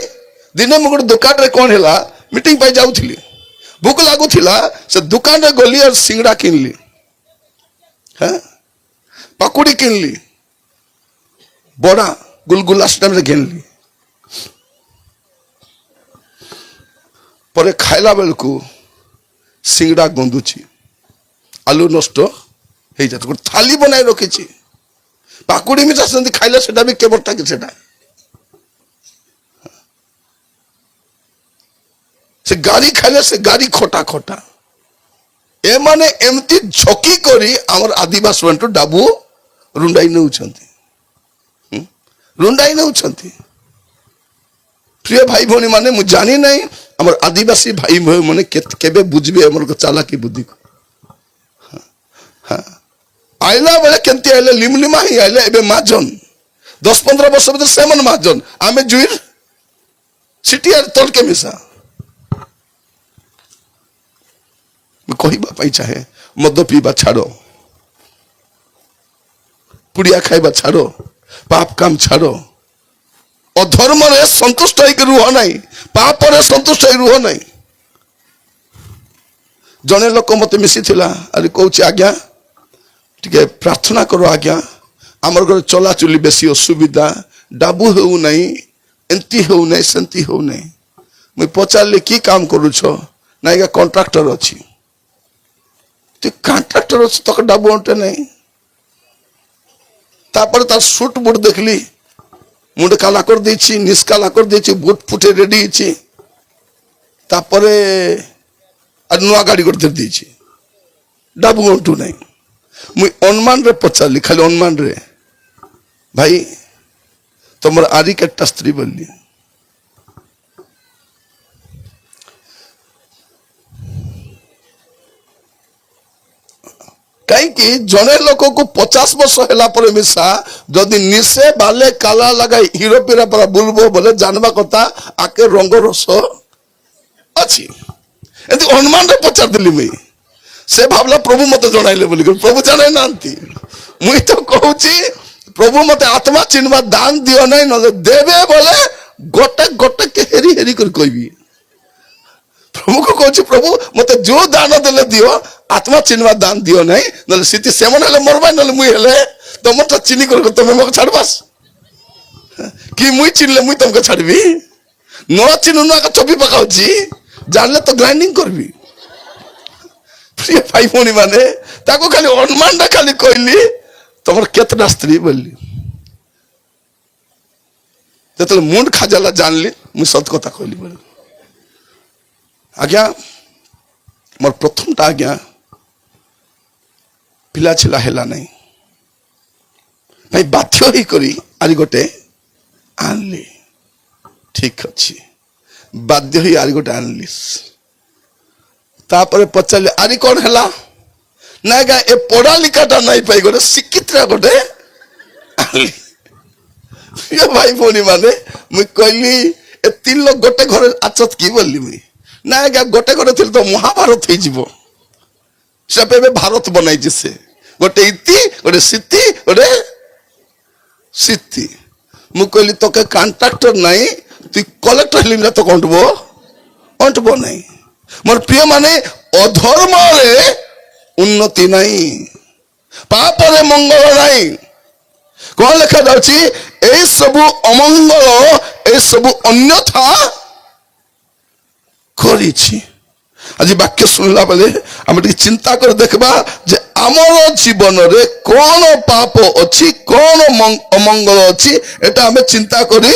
ଦିନେ ମୁଁ ଗୋଟେ ଦୋକାନରେ କଣ ହେଲା ମିଟିଂ ପାଇଁ ଯାଉଥିଲି ଭୋକ ଲାଗୁଥିଲା ସେ ଦୋକାନରେ ଗଲି ଆଉ ସିଙ୍ଗଡା କିଣିଲି ପାକୁଡି କିଣିଲି ବରା ଗୁଲଗୁଲା ଟାଇମରେ କିଣିଲି ପରେ ଖାଇଲା ବେଳକୁ ସିଙ୍ଗଡା ଗନ୍ଧୁଛି ଆଲୁ ନଷ୍ଟ ହେଇଯାଉଛି ଗୋଟେ ଥାଲି ବନାଇ ରଖିଛି ପାକୁଡି ମିଶା ସେମିତି ଖାଇଲେ ସେଟା ବି କେବଳଟା କି ସେଟା ସେ ଗାଡ଼ି ଖାଇଲେ ସେ ଗାଡ଼ି ଖଟା ଖଟା ଏମାନେ ଏମିତି ଝକି କରି ଆମର ଆଦିବାସୀ ମାନଙ୍କୁ ଡାବୁ ରୁଣ୍ଡାଇ ନେଉଛନ୍ତି ପ୍ରିୟ ଭାଇ ଭଉଣୀ ମାନେ ମୁଁ ଜାଣି ନାହିଁ ଆମର ଆଦିବାସୀ ଭାଇ ଭଉଣୀ ମାନେ କେବେ ବୁଝିବେ ଆମର ଚାଲାକି ବୁଦ୍ଧିକୁ ଆଇଲା ବେଳେ କେମିତି ଆଇଲେ ଲିମଲିମା ହିଁ ଆଇଲେ ଏବେ ମାଜନ 10-15 ବର୍ଷ ଭିତରେ ସେମାନେ ମାଜନ ଆମେ ଜୁଇର ସିଟିଆର ତଳକେ ମିଶା ମୁଁ କହିବା ପାଇଁ ଚାହେଁ ମଦ ପିଇବା ଛାଡ ପୁଡ଼ିଆ ଖାଇବା ଛାଡ ପାପ କାମ ଛାଡ ଅଧର୍ମରେ ସନ୍ତୁଷ୍ଟ ହେଇକି ରୁହ ନାହିଁ ପାପରେ ସନ୍ତୁଷ୍ଟ ହେଇ ରୁହ ନାହିଁ ଜଣେ ଲୋକ ମତେ ମିଶିଥିଲା ଆରେ କହୁଛି ଆଜ୍ଞା ଟିକେ ପ୍ରାର୍ଥନା କର ଆଜ୍ଞା ଆମର ଘରେ ଚଲାଚୁଲି ବେଶୀ ଅସୁବିଧା ଡାବୁ ହେଉନାହିଁ ଏମିତି ହେଉନାହିଁ ସେମିତି ହେଉନାହିଁ ମୁଁ ପଚାରିଲି କି କାମ କରୁଛ ନା ଆଜ୍ଞା କଣ୍ଟ୍ରାକ୍ଟର ଅଛି ତୁ କଣ୍ଟ୍ରାକ୍ଟର ଅଛି ତକ ଡାବୁ ଅଣ୍ଟେ ନାହିଁ ତାପରେ ତାର ସୁଟ ବୁଟ ଦେଖିଲି ମୁଣ୍ଡ କାଲା କରିଦେଇଛି ନିଷ୍କାଲା କରିଦେଇଛି ବୁଟ ଫୁଟେ ରେଡି ହେଇଛି ତାପରେ ନୂଆ ଗାଡ଼ି ଗୋଟେ ଧରି ଦେଇଛି ଡାବୁ ଅଣ୍ଟୁ ନାହିଁ ମୁଇଁ ଅନୁମାନରେ ପଚାରିଲି ଖାଲି ଅନୁମାନରେ ଭାଇ ତମର ଆରି କେତେଟା ସ୍ତ୍ରୀ ବୋଲି କାହିଁକି ଜଣେ ଲୋକକୁ 50 ବର୍ଷ ହେଲା ପରେ ମିଶା ଯଦି ନିଶେ ବାଲେ କାଲା ଲଗାଇ ହିରୋ ପିରା ପରା ବୁଲବ ବୋଲେ ଜାଣିବା କଥା ଆକେ ରଙ୍ଗ ରସ ଅଛି ଏମିତି ଅନୁମାନରେ ପଚାରିଦେଲି ମୁଇଁ ସେ ଭାବଲା ପ୍ରଭୁ ମତେ ଜଣାଇଲେ ବୋଲି ପ୍ରଭୁ ଜଣାଇ ନାହାନ୍ତି ମୁଇଁ ତ କହୁଛି ପ୍ରଭୁ ମତେ ଆତ୍ମା ଚିହ୍ନବା ଦାନ ଦିଅ ନାହିଁ ନହେଲେ ଦେବେ ବୋଲେ ଗୋଟେ ଗୋଟେ କେ ହେରି ହେରି କରି କହିବି ପ୍ରଭୁକୁ କହୁଛି ପ୍ରଭୁ ମତେ ଯୋଉ ଦାନ ଦେଲେ ଦିଅ ଆତ୍ମା ଚିହ୍ନବା ଦାନ ଦିଅ ନାହିଁ ନହେଲେ ସ୍ଥିତି ସେମାନେ ହେଲେ ମରବା ନହେଲେ ମୁଇଁ ହେଲେ ତମରଟା ଚିହ୍ନି କରି ତମେ ମତେ ଛାଡବାସ କି ମୁଇଁ ଚିହ୍ନିଲେ ମୁଇଁ ତମକୁ ଛାଡିବି ନ ଚିହ୍ନୁ ନା ଚବି ପକାଉଛି ଜାଣିଲେ ତ ଗ୍ରାଇଣ୍ଡିଂ କରିବି ପ୍ରିୟ ଭାଇ ଭଉଣୀ ମାନେ ତାକୁ ଖାଲି ଅନୁମାନଟା ଖାଲି କହିଲି ତମର କେତେଟା ସ୍ତ୍ରୀ ବୋଲି ଯେତେବେଳେ ମୁଣ୍ଡ ଖାଜାଲା ଜାଣିଲି ମୁଁ ସତ କଥା କହିଲି ବୋଲି ଆଜ୍ଞା ମୋର ପ୍ରଥମଟା ଆଜ୍ଞା ପିଲା ଛିଲା ହେଲା ନାହିଁ ଭାଇ ବାଧ୍ୟ ହେଇକରି ଆରି ଗୋଟେ ଆଣିଲି ଠିକ ଅଛି ବାଧ୍ୟ ହେଇ ଆରି ଗୋଟେ ଆଣିଲି ତାପରେ ପଚାରିଲି ଆରି କଣ ହେଲା ନା ଆଜ୍ଞା ଏ ପଢା ଲିଖାଟା ନାଇଁ ପାଇ ଗୋଟେ ଶିକ୍ଷିତ ଗୋଟେ ଆଣିଲି ଭାଇ ଭଉଣୀ ମାନେ ମୁଁ କହିଲି ଏ 3 ଲୋକ ଗୋଟେ ଘରେ ଆଚତ କି ବୋଲି ମୁଇଁ ନା ଆଜ୍ଞା ଗୋଟେ ଘରେ ଥିଲେ ତ ମହାଭାରତ ହେଇଯିବ ସେ ଏବେ ଭାରତ ବନାଇଛି ସେ ଗୋଟେ ଇତି ଗୋଟେ ସିତି ଗୋଟେ ସିତି ମୁଁ କହିଲି তোকে কন্ট্রাক্টর নাই তুই কলেক্টর হলি না তো অন্টব নাই মোর প্রিয় মানে অধর্মরে উন্নতি নাই পাপরে মঙ্গল নাই কোন লেখা যাচ্ছে এই সবু অমঙ্গল এই সবু অন্যথা করেছি আজি বাক্য শুনলা বেলে আমি টিকে চিন্তা করে দেখবা যে আমার জীবନରେ কোন পাপ ଅଛି কোন অমঙ্গল ଅଛି এটা আমি চিন্তা করি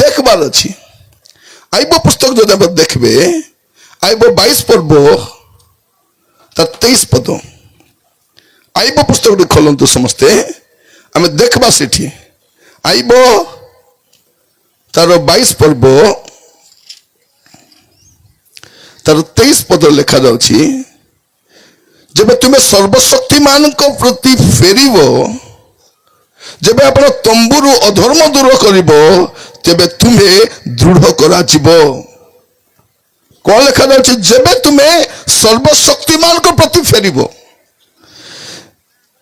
দেখবার ଅଛି आईब पुस्तक जो आप देखबे आईब 22 पर्व तार 23 पद आईब पुस्तक खोलतु समस्ते आम देखा सेठी आईब तार 22 पर्व तार 23 पद लिखा जाउछि जब तुम्हें सर्वशक्तिमान को प्रति फेरिब जब आप तंबुरु अधर्म दूर करिब तेबे तुम्हें दृढ़ करा जीवो कौन लिखा जाउछि जब तुम्हें सर्वशक्तिमान को प्रति फेरिब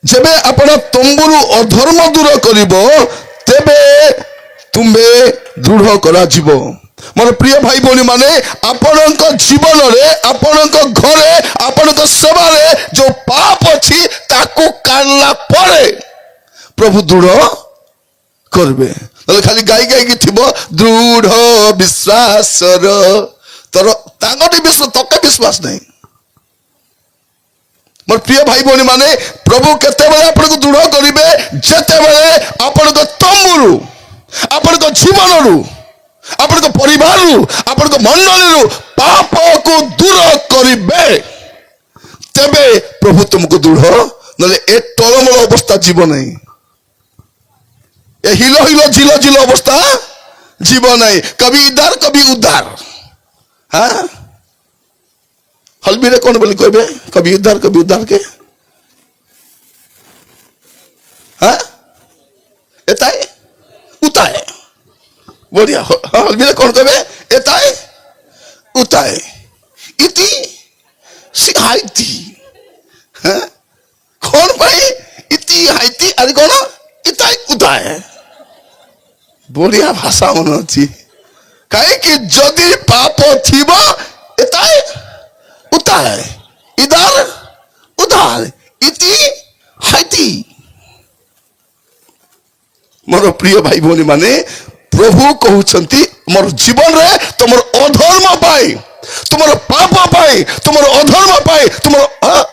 जब आप तंबुरु अधर्म दूर करिब तेबे तुम्हें दृढ़ करा जीवो मोर प्रिय भाई भौणी माने आपणक जीवन रे आपणक घरे आपणक सेवा रे जो पाप अछि ताको काढला परे प्रभु दृढ़ करबे नले खाली गाई गाई की थिबो दृढ़ विश्वास रो तर तांगटी विश्वास तक विश्वास नहीं मोर प्रिय भाई भौणी माने प्रभु केते बेले आपनको दृढ़ करिवे जेते बेले आपणक तंबुरु आपणक जीवन रु आपन परिवार आपन मंडली पाप को दूर करिबे तेबे प्रभु तुमको दृढ़ नले ए टलमल अवस्था जीव नहीं ए हिलो हिलो झिलो झिलो अवस्था जीव नहीं कभी इधर कभी उधर हाँ हलबी रे कौन बोली कहबे कभी इधर के हाँ एताए उताए बढ़िया हलबीरे कौन कहे एताए उताए इति सिहाइती कौन भाई इति हाइती अरे कौन इताए उताए बढ़िया भाषा मन अच्छी कहे कि जदि पाप थिबा एताए उताए इधर उधार इति हाइती मोर प्रिय भाई भौणी माने प्रभु कहउछंती मोर जीवन रे तुमर अधर्म पाई तुमर पाप पाई तुमर अधर्म पाई तुमर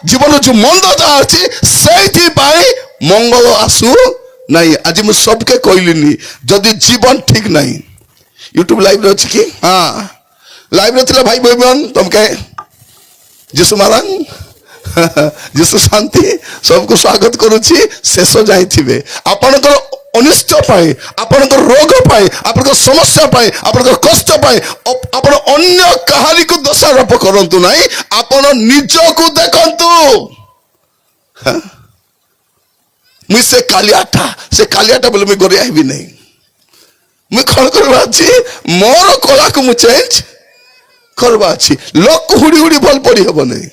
जीवन जो मंद जा अछि सेथि पाई मंगल आसु नहीं आज मु सबके कहलिनी जदि जीवन ठीक नहीं यूट्यूब लाइव रे अछि कि हां लाइव रे थिला भाई बहन तुमके जिसु मारन जिसु शांति सबको स्वागत करूची शेष जाई थिबे आपनकर अनिष्ट पाए आपनकर रोग पाए आपनकर समस्या पाए आपनकर कष्ट पाए आपण अन्य कहानी को दोषारोप करंतु नहीं आपण निज को देखंतु मुझे से कालियाटा बोले मुझे गोरिया भी नहीं मुझे कौन करवा छी मोर कला को मुझे चेंज करवा छी लोक हुड़ी हुड़ी भल पड़ी हबो नहीं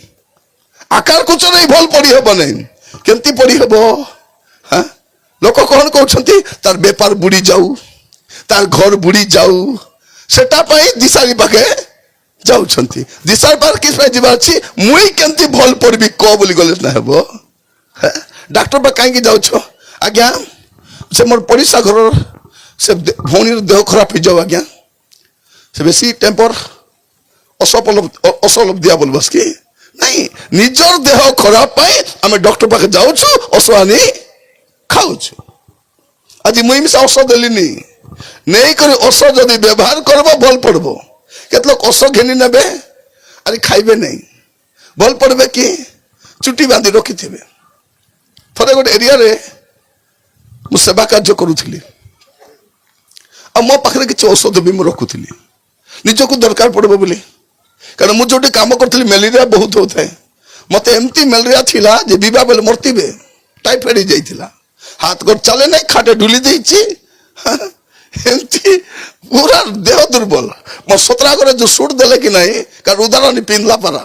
आकार कुछ नहीं भल पड़ी हबो नहीं केंती पड़ी हबो हां लोक कौन कहते तार बेपार बुड़ी जाऊ तार घर बुड़ी जाऊ सेटा पाई दिशारी पाखे जाउछंती दिशारी पार किस पाई जीवा अछि मुई केंती भल पड़बी को बोली गले ना हेबो डॉक्टर बा काहे की जाउछो आज्ञा से मोर पड़िसा घर से भौणी देह खराब हो जाऊ आज्ञा से बेसी टेम्पर असलभ दिया बोल बस की नहीं निजर देह खराब पाई आमे डॉक्टर पाखे जाउछु असवानी खाऊछु आज मुई मिसा औषध देलिनी नहीं करे औषध जदि व्यवहार करबो भल पड़बो केत लोग औषध घेनी नेबे अरे खाइबे नहीं भल पड़बे कि चुटी बांधी रखी थिबे थरे गोटे एरिया रे मु सेवा कार्य करूथिली आ मो पाखरे किछ औषध भी मु रखुथिली निजको दरकार पड़बो बोली कारण मु जोटी काम करथिली मलेरिया बहुत होता है मते एमती मलेरिया थिला जे बिबा बोले मरतीबे टाइफाइड ही जाइथिला हाथ गोड़ चले नहीं खाटे ढुली देछि पूरा देह दुर्बल मो सतरा करे जो सूट देले कि नहीं कार उदारा नहीं पिनला परा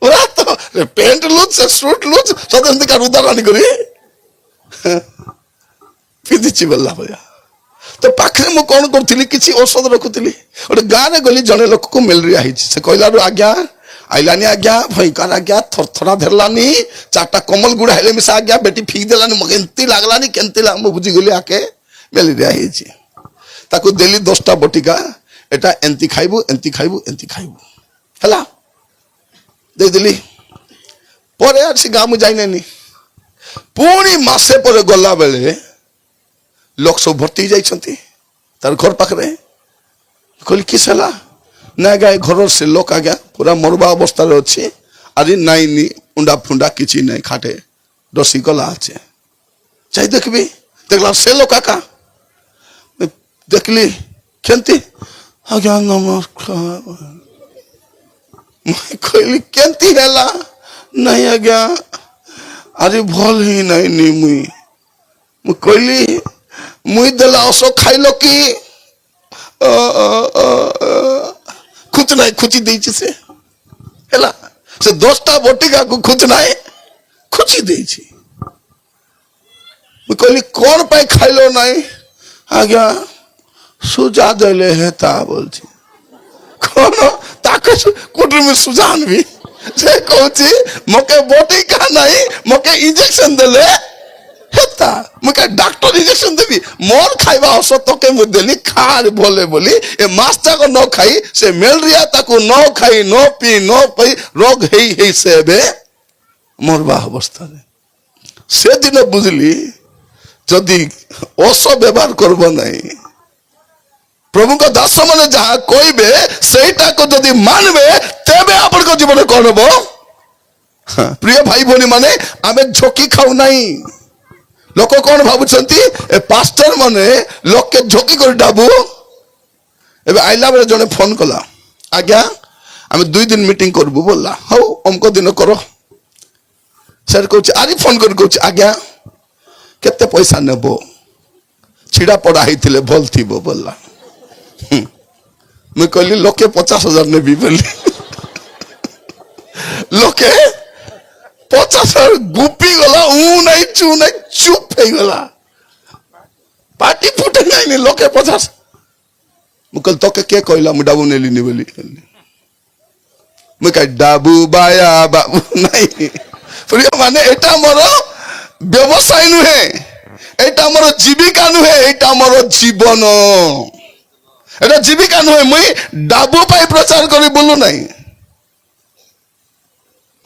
पूरा तो पेंट लूज से सूट लूज सदन कार उदारा नहीं करी पिदिछि बल्ला भया तो पाखरे मु कोन करथिली किछि औषध रखुथिली ओटे गां रे गली जने लोक को मलेरिया हिछि से कहलारु आज्ञा आइलानी आज्ञा भयंकर आज्ञा थरथरा धरलानी चारटा कमल गुड़ा हेले मिसा आज्ञा बेटी फीक देलानी मगे एंती लागलानी केंती ला मु बुझी गली आके मलेरिया हिछि ताको देली 10टा बटिका एटा एंती खाइबु हला दे देली परे आसी गाम जाइनेनी पुणी मासे पर गला बेले लोक सब भर्ती जाइछंती तार घर पाखरे କହିଲି କିସ ହେଲା ନା ଆଜ୍ଞା ଏ ଘରର ସେ ଲୋକ ଆଜ୍ଞା ପୁରା ମରବା ଅବସ୍ଥାରେ ଅଛି ଆରେ ନାଇନି ଉଣ୍ଡା ଫୁଣ୍ଡା କିଛି ନାହିଁ ଖାଟେ ଡସି ଗଲା আছে যাই দেখবি দেখলাম সে লোক আকা দেখলি কেমতি আজ্ঞା নমস্କାର ମୁଁ କହିଲି କେମିତି ହେଲା ନାଇଁ ଆଜ୍ଞା ଆରେ ଭଲ ହିଁ ନାଇଁନି ମୁଁ କହିଲି ମୁଇଁ ଦେଲା ଅସ ଖାଇଲ କି ଖୁଚ ନାହିଁ ଖୁଚି ଦେଇଛି ସେ ହେଲା ସେ 10ଟା ବଟିକାକୁ ଖୁଚ ନାହିଁ ଖୁଚି ଦେଇଛି ମୁଁ କହିଲି କଣ ପାଇଁ ଖାଇଲ ନାହିଁ ଆଜ୍ଞା ସୁଜା ଦେଲେ ହେତା ବୋଲଛି କଣ ତାকে কোটি মে সুজানবি সে কହୁଛି মকে বটিকা নাই মকে ইনজেকশন দেলে হেতা মকে ডাক্তার ইনজেকশন দেবি মোর খাইবা ঔষধ তোকে মু দেলি খার বলে বলি এ মাছটাক ন খাই সে ম্যালেরিয়া তাকু ন খাই ন পি ন পাই রোগ হেই হেই সেবে মরবা অবস্থায় সেদিন বুঝলি যদি ঔষধ ব্যবহার করব নাই प्रभु को दास मैंने जहाँ कहबे सेटा को जदि मानबे तेबे आपण को जीवन कौन हम प्रिय भाई भौणी माने आमे झोंकी खाऊ नहीं लोक कौन भावुंट ए पास्टर माने लोक के झोंकी कर डाबू एबे आइला बेले जने फोन कला आज्ञा आमे 2 दिन मीटिंग करबू बोलला हौ हमको दिन करो सर कहूँ आरी फोन कर कहूँ आज्ञा केते पैसा नेबो छिड़ा पड़ा ही भल थी बोलला मैं कहली लोके 50,000 नेबी बोली लोके 50,000 गुपी गला नहीं चू नहीं चुप हो गला पार्टी फुटे नहीं लोके 50 मैं कहल तो के कहला मैं डाबू नेली नहीं बोली मैं कह डाबू बाया बाबू नहीं प्रिय माने एटा मोर व्यवसाय नुहे एटा मोर जीविका नुहे एटा मोर जीवन এটা জীবিকা নয় মুই ডাবু পাই প্রচার করি বলু নাই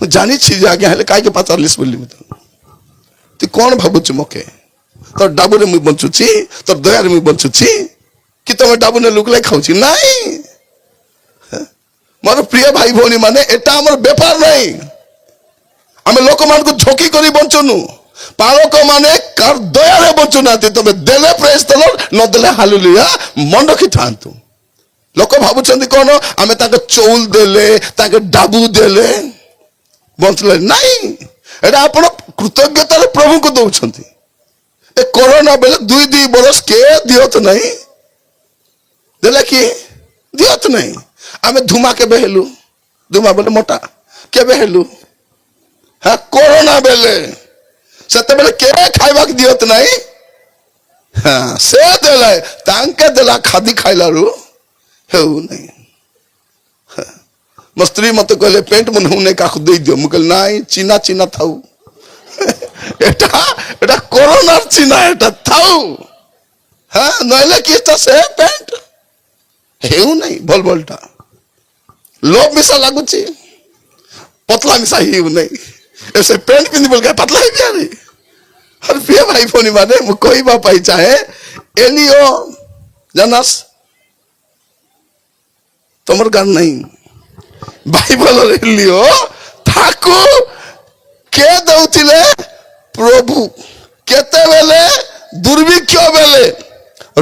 ମୁଁ ଜାଣିଛି ଯେ ଆଜ୍ଞା ହେଲେ କାହିଁକି ପଚାରିଲିସ୍ ବୋଲି ତୁ କଣ ଭାବୁଛୁ ମକେ ତୋର ଡାବୁରେ ମୁଁ ବଞ୍ଚୁଛି ତୋର ଦୟାରେ ମୁଁ ବଞ୍ଚୁଛି କି ତମେ ଡାବୁରେ ଲୁକଲାଇ ଖାଉଛି ନାଇଁ ମୋର ପ୍ରିୟ ଭାଇ ଭଉଣୀ ମାନେ ଏଟା ଆମର ବେପାର ନାହିଁ ଆମେ ଲୋକମାନଙ୍କୁ ଝୋକି କରି ବଞ୍ଚୁନୁ पालक माने कार दया बचु ना तबे देले प्रेज द लॉर्ड न देले हालेलुया मन रखी थांतु लोक भाबुचंदी कोन आमे ताके चौल देले ताके डाबू देले बंचले नहीं एटा आपण कृतज्ञता प्रभु को दउछंती ए कोरोना बेले 2 बरस के दियत नहीं देले कि दियत नहीं आमे धुमा के बेहेलु धुमा बेले मोटा के बेहेलु हां कोरोना बेले सेते बेले के खाइबा दियत नहीं हाँ से देला तांके देला खादी खाइलारु हेउ नहीं मस्त्री मत कहले पेंट मन हुने का दे दियो मुकल नहीं चीना चीना थाउ एटा एटा कोरोना चीना एटा थाउ हाँ नइले किस्ता से पेंट हेउ नहीं भल भलटा लोभ मिसा लागुची पतला मिसा हिउ नहीं ऐसे पेंट पिंदी बोल के पतला ही गया नहीं और प्रिय भाई फोनी माने मु कोई बा पाई चाहे एलियो जानस तमर गान नहीं बाइबल एलियो थाकू के दउतिले प्रभु केते बेले दुर्भिक्ष बेले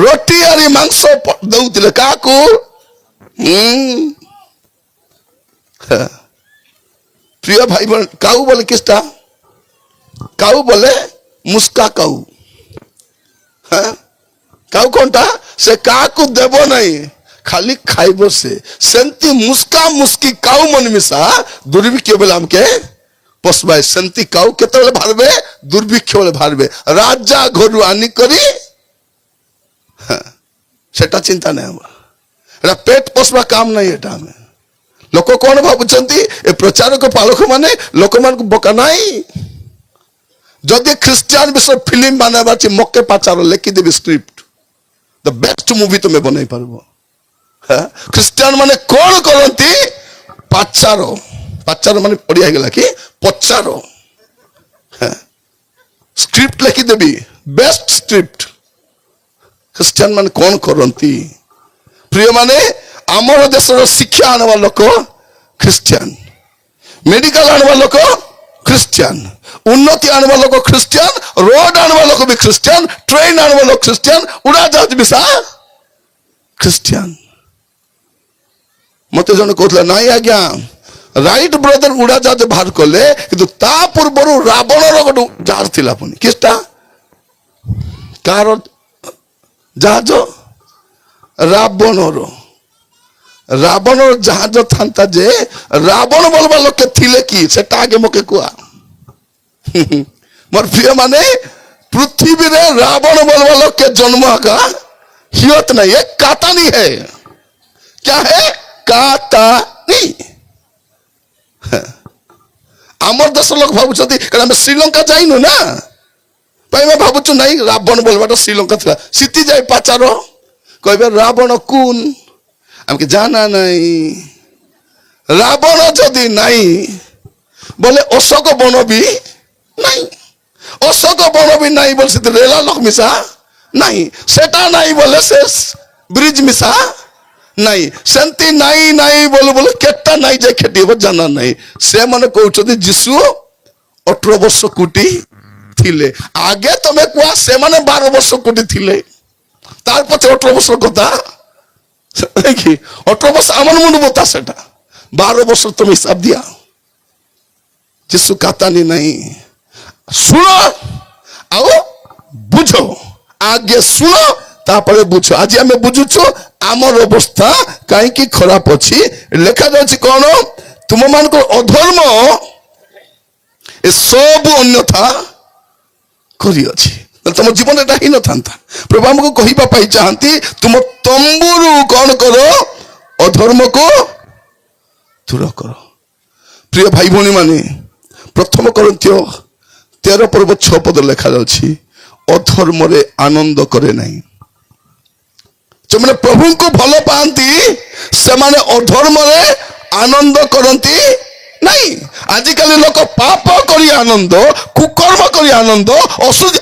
रोटी आरी मांस दउतिले काकू प्रिय भाई बहन काऊ बोले किसटा काऊ बोले मुस्का काऊ हाँ काऊ कौनटा से काकू देव नहीं खाली खाइबो से सेंती मुस्का मुस्की काऊ मन मिसा दुर्भिक्ष बेले हमके पसबाय सेंती काऊ केते बेले भारबे दुर्भिक्ष बेले भारबे राजा घरु आनी करी हाँ सेटा चिंता नहीं हम एटा पेट पसबा काम नहीं एटा हमें लोक कौन भावुंट ए प्रचारक पालक माने लोक मान बोका नहीं जदि ख्रिस्टियन विषय फिल्म बनाबा छि मके पाचार लिखि देबी स्क्रिप्ट द बेस्ट मूवी तुम बनई पारबो ख्रिस्टियन माने कौन करंती पाचार पाचार माने पड़िया गेला कि पचार स्क्रिप्ट लिखि देबी बेस्ट स्क्रिप्ट ख्रिस्टियन माने कौन करंती प्रिय माने आमर देशर शिक्षा आनवा लोक ख्रिस्टियान, मेडिकल आनवा लोक ख्रिस्टियान, उन्नति आनवा लोक ख्रिस्टियान, रोड आनवा लोक भी ख्रिस्टियान, ट्रेन आनवा लोक ख्रिस्टियान, उड़ाजाहाज भी सा ख्रिस्टियान। मत जन कहला नाई आज्ञा राइट ब्रदर उड़ाजाहाज बाहर कले किंतु ता पूर्व रावणर गोटे जहाज थिला पुनी किसटा कार जहाज रावणर रावणर जहाज था जे रावण बोलवा लोक थिले कि सेटा आगे मके कुआ मोर प्रिय माने पृथ्वी रे रावण बोलवा लोक के जन्म का हियत नहीं है, कातानी है। क्या है? कातानी। आमर देश लोक भावुछथि कारण हम श्रीलंका जाइनु ना भाई मैं भावुछु नहीं रावण बोलवाटा श्रीलंका थिला सीति जाय पाचारो कहबे रावण कुन हमके जाना नहीं। रावण जदि नहीं बोले अशोक बन भी नहीं, अशोक बन भी नहीं बोले से रेला लोक मिसा नहीं, सेटा नहीं बोले से ब्रिज मिसा नहीं, सेंती नहीं नहीं बोले बोले केटा नहीं जाए खेती जाना नहीं। से माने कहउछथि जीशु 18 वर्ष कोटी थिले आगे तमे कुआ से माने 12 वर्ष कोटी थिले तार पछे 18 वर्ष कथा 18 वर्ष आमन मुंड बता सेटा 12 वर्ष तुम हिसाब दिया। जीशु कातानी नहीं। सुनो आओ बुझो आगे सुनो तापर बुझो। आज आम बुझुछु आमर अवस्था कहीं खराब अच्छी लेखा जाए कौन तुम मान अधर्म ए सब अन्यथा करी तुम जीवन एटा ही न था। प्रभु आमको कहवाई चाहती तुम तंबुरु कौन करो अधर्म को दूर करो। प्रिय भाई भौणी माने प्रथम कोरिन्थियो 13 पर्व 6 पद लेखा जाउछि अधर्म रे आनंद करे नहीं। जो मैंने प्रभु को भल पाती से माने अधर्म रे आनंद करती नहीं। आजिकल लोक पाप करी आनंद कुकर्म करी आनंद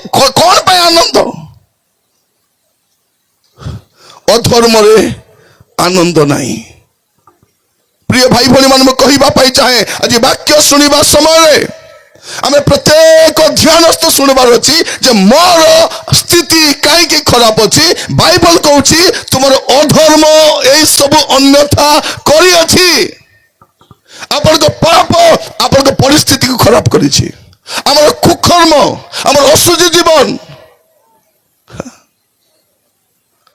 कौन पाए आनंद अधर्म रे आनंद नहीं। प्रिय भाई भौणी मान कहवाई चाहे आज वाक्य शुणा समय आम प्रत्येक ध्यानस्थ शुणवार अच्छी जे मोर स्थिति कहीं खराब अच्छी बाइबल कहूँ तुम अधर्म यही सब अन्यथा करी अच्छी आपण पाप आपण परिस्थिति को खराब करी आमर कुकर्म आमर असुजी जीवन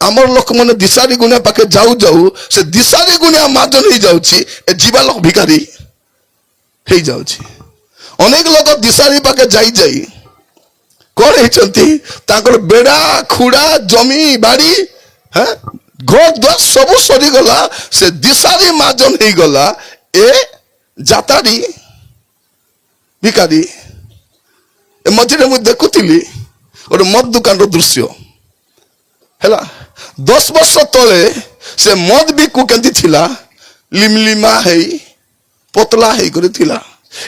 आमर लोक मैंने दिशारी गुणिया पाखे जाऊ जाऊ से दिशारी गुणिया मार्जन हो जाऊँगी जीवा लोक भिखारी हो जाऊँगी। अनेक लोग दिशारी पाखे जाई जाई कौन होती बेड़ा खुड़ा जमी बाड़ी घर द्वार सब सरीगला से दिशारी मार्जन हो गला ए जातारी भिखारी। मझे मुझे देखुली गोटे मद दुकान दृश्य है 10 वर्ष तले से मद बिकु केंती थिला लिमलिमा है पतला है करी थिला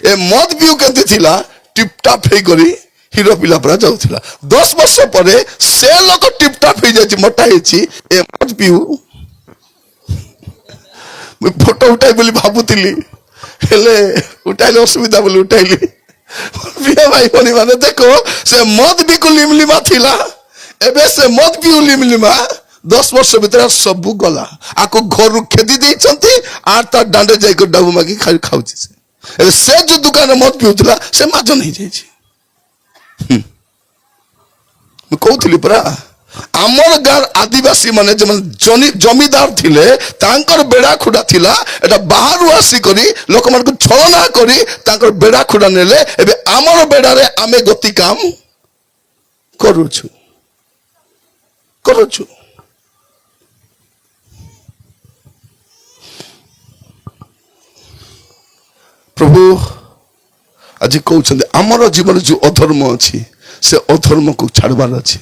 ए मद पिउ केंती थिला टिपटाप हे करी हीरो पिला परा जाउथिला 10 वर्ष परे से लोक टिपटाप हे जाछि मोटा हेछि ए मद पिउ मैं फोटो उठाई बोली भाबुतिली हेले उठाइले असुविधा बोली उठाइली। प्रिय भाई भौणी माने देखो से मद बिकु लिमलिमा थिला एबे से मद पिउ लिमलिमा 10 वर्ष भीतर सब गला आको घर खेदी देइछंती आर ता डांडे जाई को डाबू मागी खाउछि से जो दुकान मत पिउला से माजन नहीं जाइए। कहूली परा आमर गाँव आदिवासी माने जमीदार थिले तांकर बेड़ा खुड़ा थिला एटा बाहर आसी करी लोक मान को छलना करी तांकर बेड़ा खुड़ा नेले एबे आमर बेड़ा रे आमे गति काम करूछु करूछु। प्रभु आज कहते आमर जीवन जो अधर्म अच्छी से अधर्म को छाड़बार अच्छी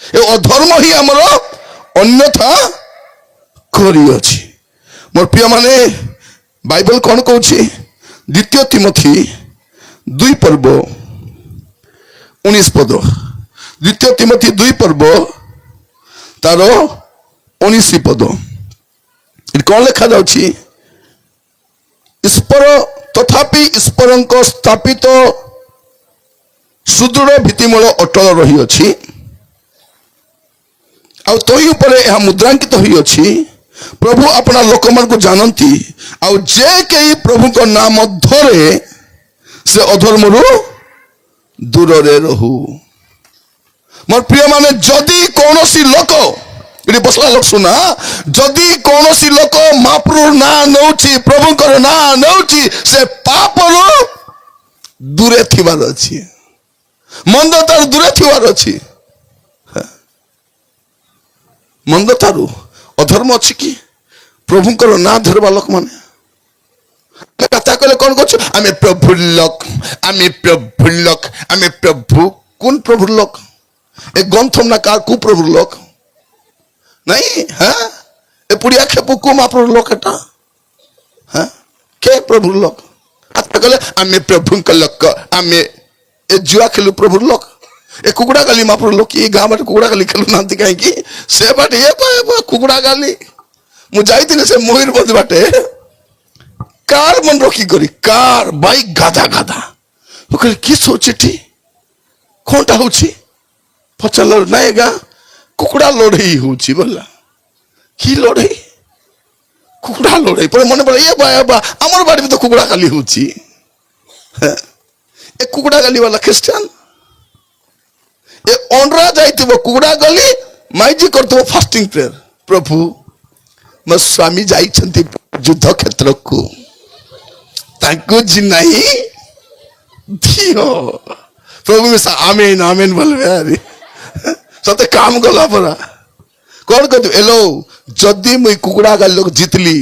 ये अधर्म ही आमर अन्यथा करी अच्छी। मोर प्रिय माने बाइबल कौन कहूँ 2 तिमोथी 2 पर्व 19 पद 2 तिमोथी 2 पर्व तार 19 पद ଏଠି କଣ ଲେଖାଯାଉଛି? ଈଶ୍ୱର ତଥାପି ଈଶ୍ୱରଙ୍କ ସ୍ଥାପିତ ସୁଦୃଢ଼ ଭିତ୍ତିମୂଳ ଅଟଳ ରହିଅଛି, ଆଉ ତହି ଉପରେ ଏହା ମୁଦ୍ରାଙ୍କିତ ହୋଇଅଛି, ପ୍ରଭୁ ଆପଣା ଲୋକମାନଙ୍କୁ ଜାଣନ୍ତି, ଆଉ ଯେ କେହି ପ୍ରଭୁଙ୍କ ନାଁ ମଧ୍ୟରେ ସେ ଅଧର୍ମରୁ ଦୂରରେ ରହୁ। ମୋର ପ୍ରିୟ ମାନେ, ଯଦି କୌଣସି ଲୋକ, ଏଠି ବସିଲା ଲୋକ ଶୁଣା, ଯଦି କୌଣସି ଲୋକ ମହାପ୍ରଭୁ ନାଁ ନେଉଛି, ପ୍ରଭୁଙ୍କର ନାଁ ନେଉଛି, ସେ ପାପରୁ ଦୂରେ ଥିବାର ଅଛି, ମନ୍ଦ ତାରୁ ଦୂରେ ଥିବାର ଅଛି। ମନ୍ଦ ତାରୁ ଅଧର୍ମ ଅଛି କି? ପ୍ରଭୁଙ୍କର ନାଁ ଧରିବା ଲୋକମାନେ କଥା କହିଲେ କଣ କରୁଛୁ? ଆମେ ପ୍ରଭୁ ଲୋକ, ଆମେ ପ୍ରଭୁ ଲୋକ, ଆମେ ପ୍ରଭୁ। কোন প্রভুর লোক? এ গন্থম না কার কু প্রভুর লোক নাই? হ্যাঁ, এ পুড়িয়া খেপু কু মহাপ্রভুর লোক এটা? হ্যাঁ, কে প্রভুর লোক? আত্মা কলে আমি প্রভুঙ্ক লোক, আমি এ জুয়া খেলু প্রভুর লোক। এ কুকুড়া গালি মহাপ্রভুর লোক। এই গাঁ বাটে কুকুড়া গালি খেলু নাহাନ୍ତି কাହିଁକି? ସେ ବାଟେ ଏ କୁକୁଡ଼ା ଗାଲି। ମୁଁ ଯାଇଥିଲି ସେ ମୟୂରଭଞ୍ଜ ବାଟେ, କାର ମନ ରଖି କରି କାର ବାଇକ୍ ଗାଧା ଗାଧା। ମୁଁ କହିଲି କି ଶୋଉଛି ଏଠି, କଣଟା ହଉଛି? ପଚାରିଲା ନାଇଁ ଆଜ୍ଞା, କୁକୁଡ଼ା ଲଢ଼େଇ ହଉଛି ବୋଲା। କି ଲଢ଼େଇ? କୁକୁଡ଼ା ଲଢ଼େଇ। ପରେ ମନେ ପଡେ, ଏ ବା ଆମର ବାଡି ବି ତ କୁକୁଡ଼ା ଗାଲି ହଉଛି। ଏ କୁକୁଡ଼ା ଗାଲି ବାଲା ଖ୍ରୀଷ୍ଟିଆନ। ଏ ଅଣ୍ଡରା ଯାଇଥିବ କୁକୁଡ଼ା ଗାଲି, ମାଇଜି କରୁଥିବ ଫାଷ୍ଟିଂ ପ୍ରେୟର। ପ୍ରଭୁ ମୋ ସ୍ୱାମୀ ଯାଇଛନ୍ତି ଯୁଦ୍ଧ କ୍ଷେତ୍ରକୁ, ତାଙ୍କୁ ନାହିଁ ଦିଅ। ପ୍ରଭୁ ଆମେନ୍ ଆମେନ୍ ବୋଲବେ। ଆରେ ସତେ କାମ ଗଲା ପରା। କଣ କହିବୁ? ଏଲୋ, ଯଦି ମୁଁ କୁକୁଡ଼ା ଗାଲି ଲୋକ ଜିତଲି,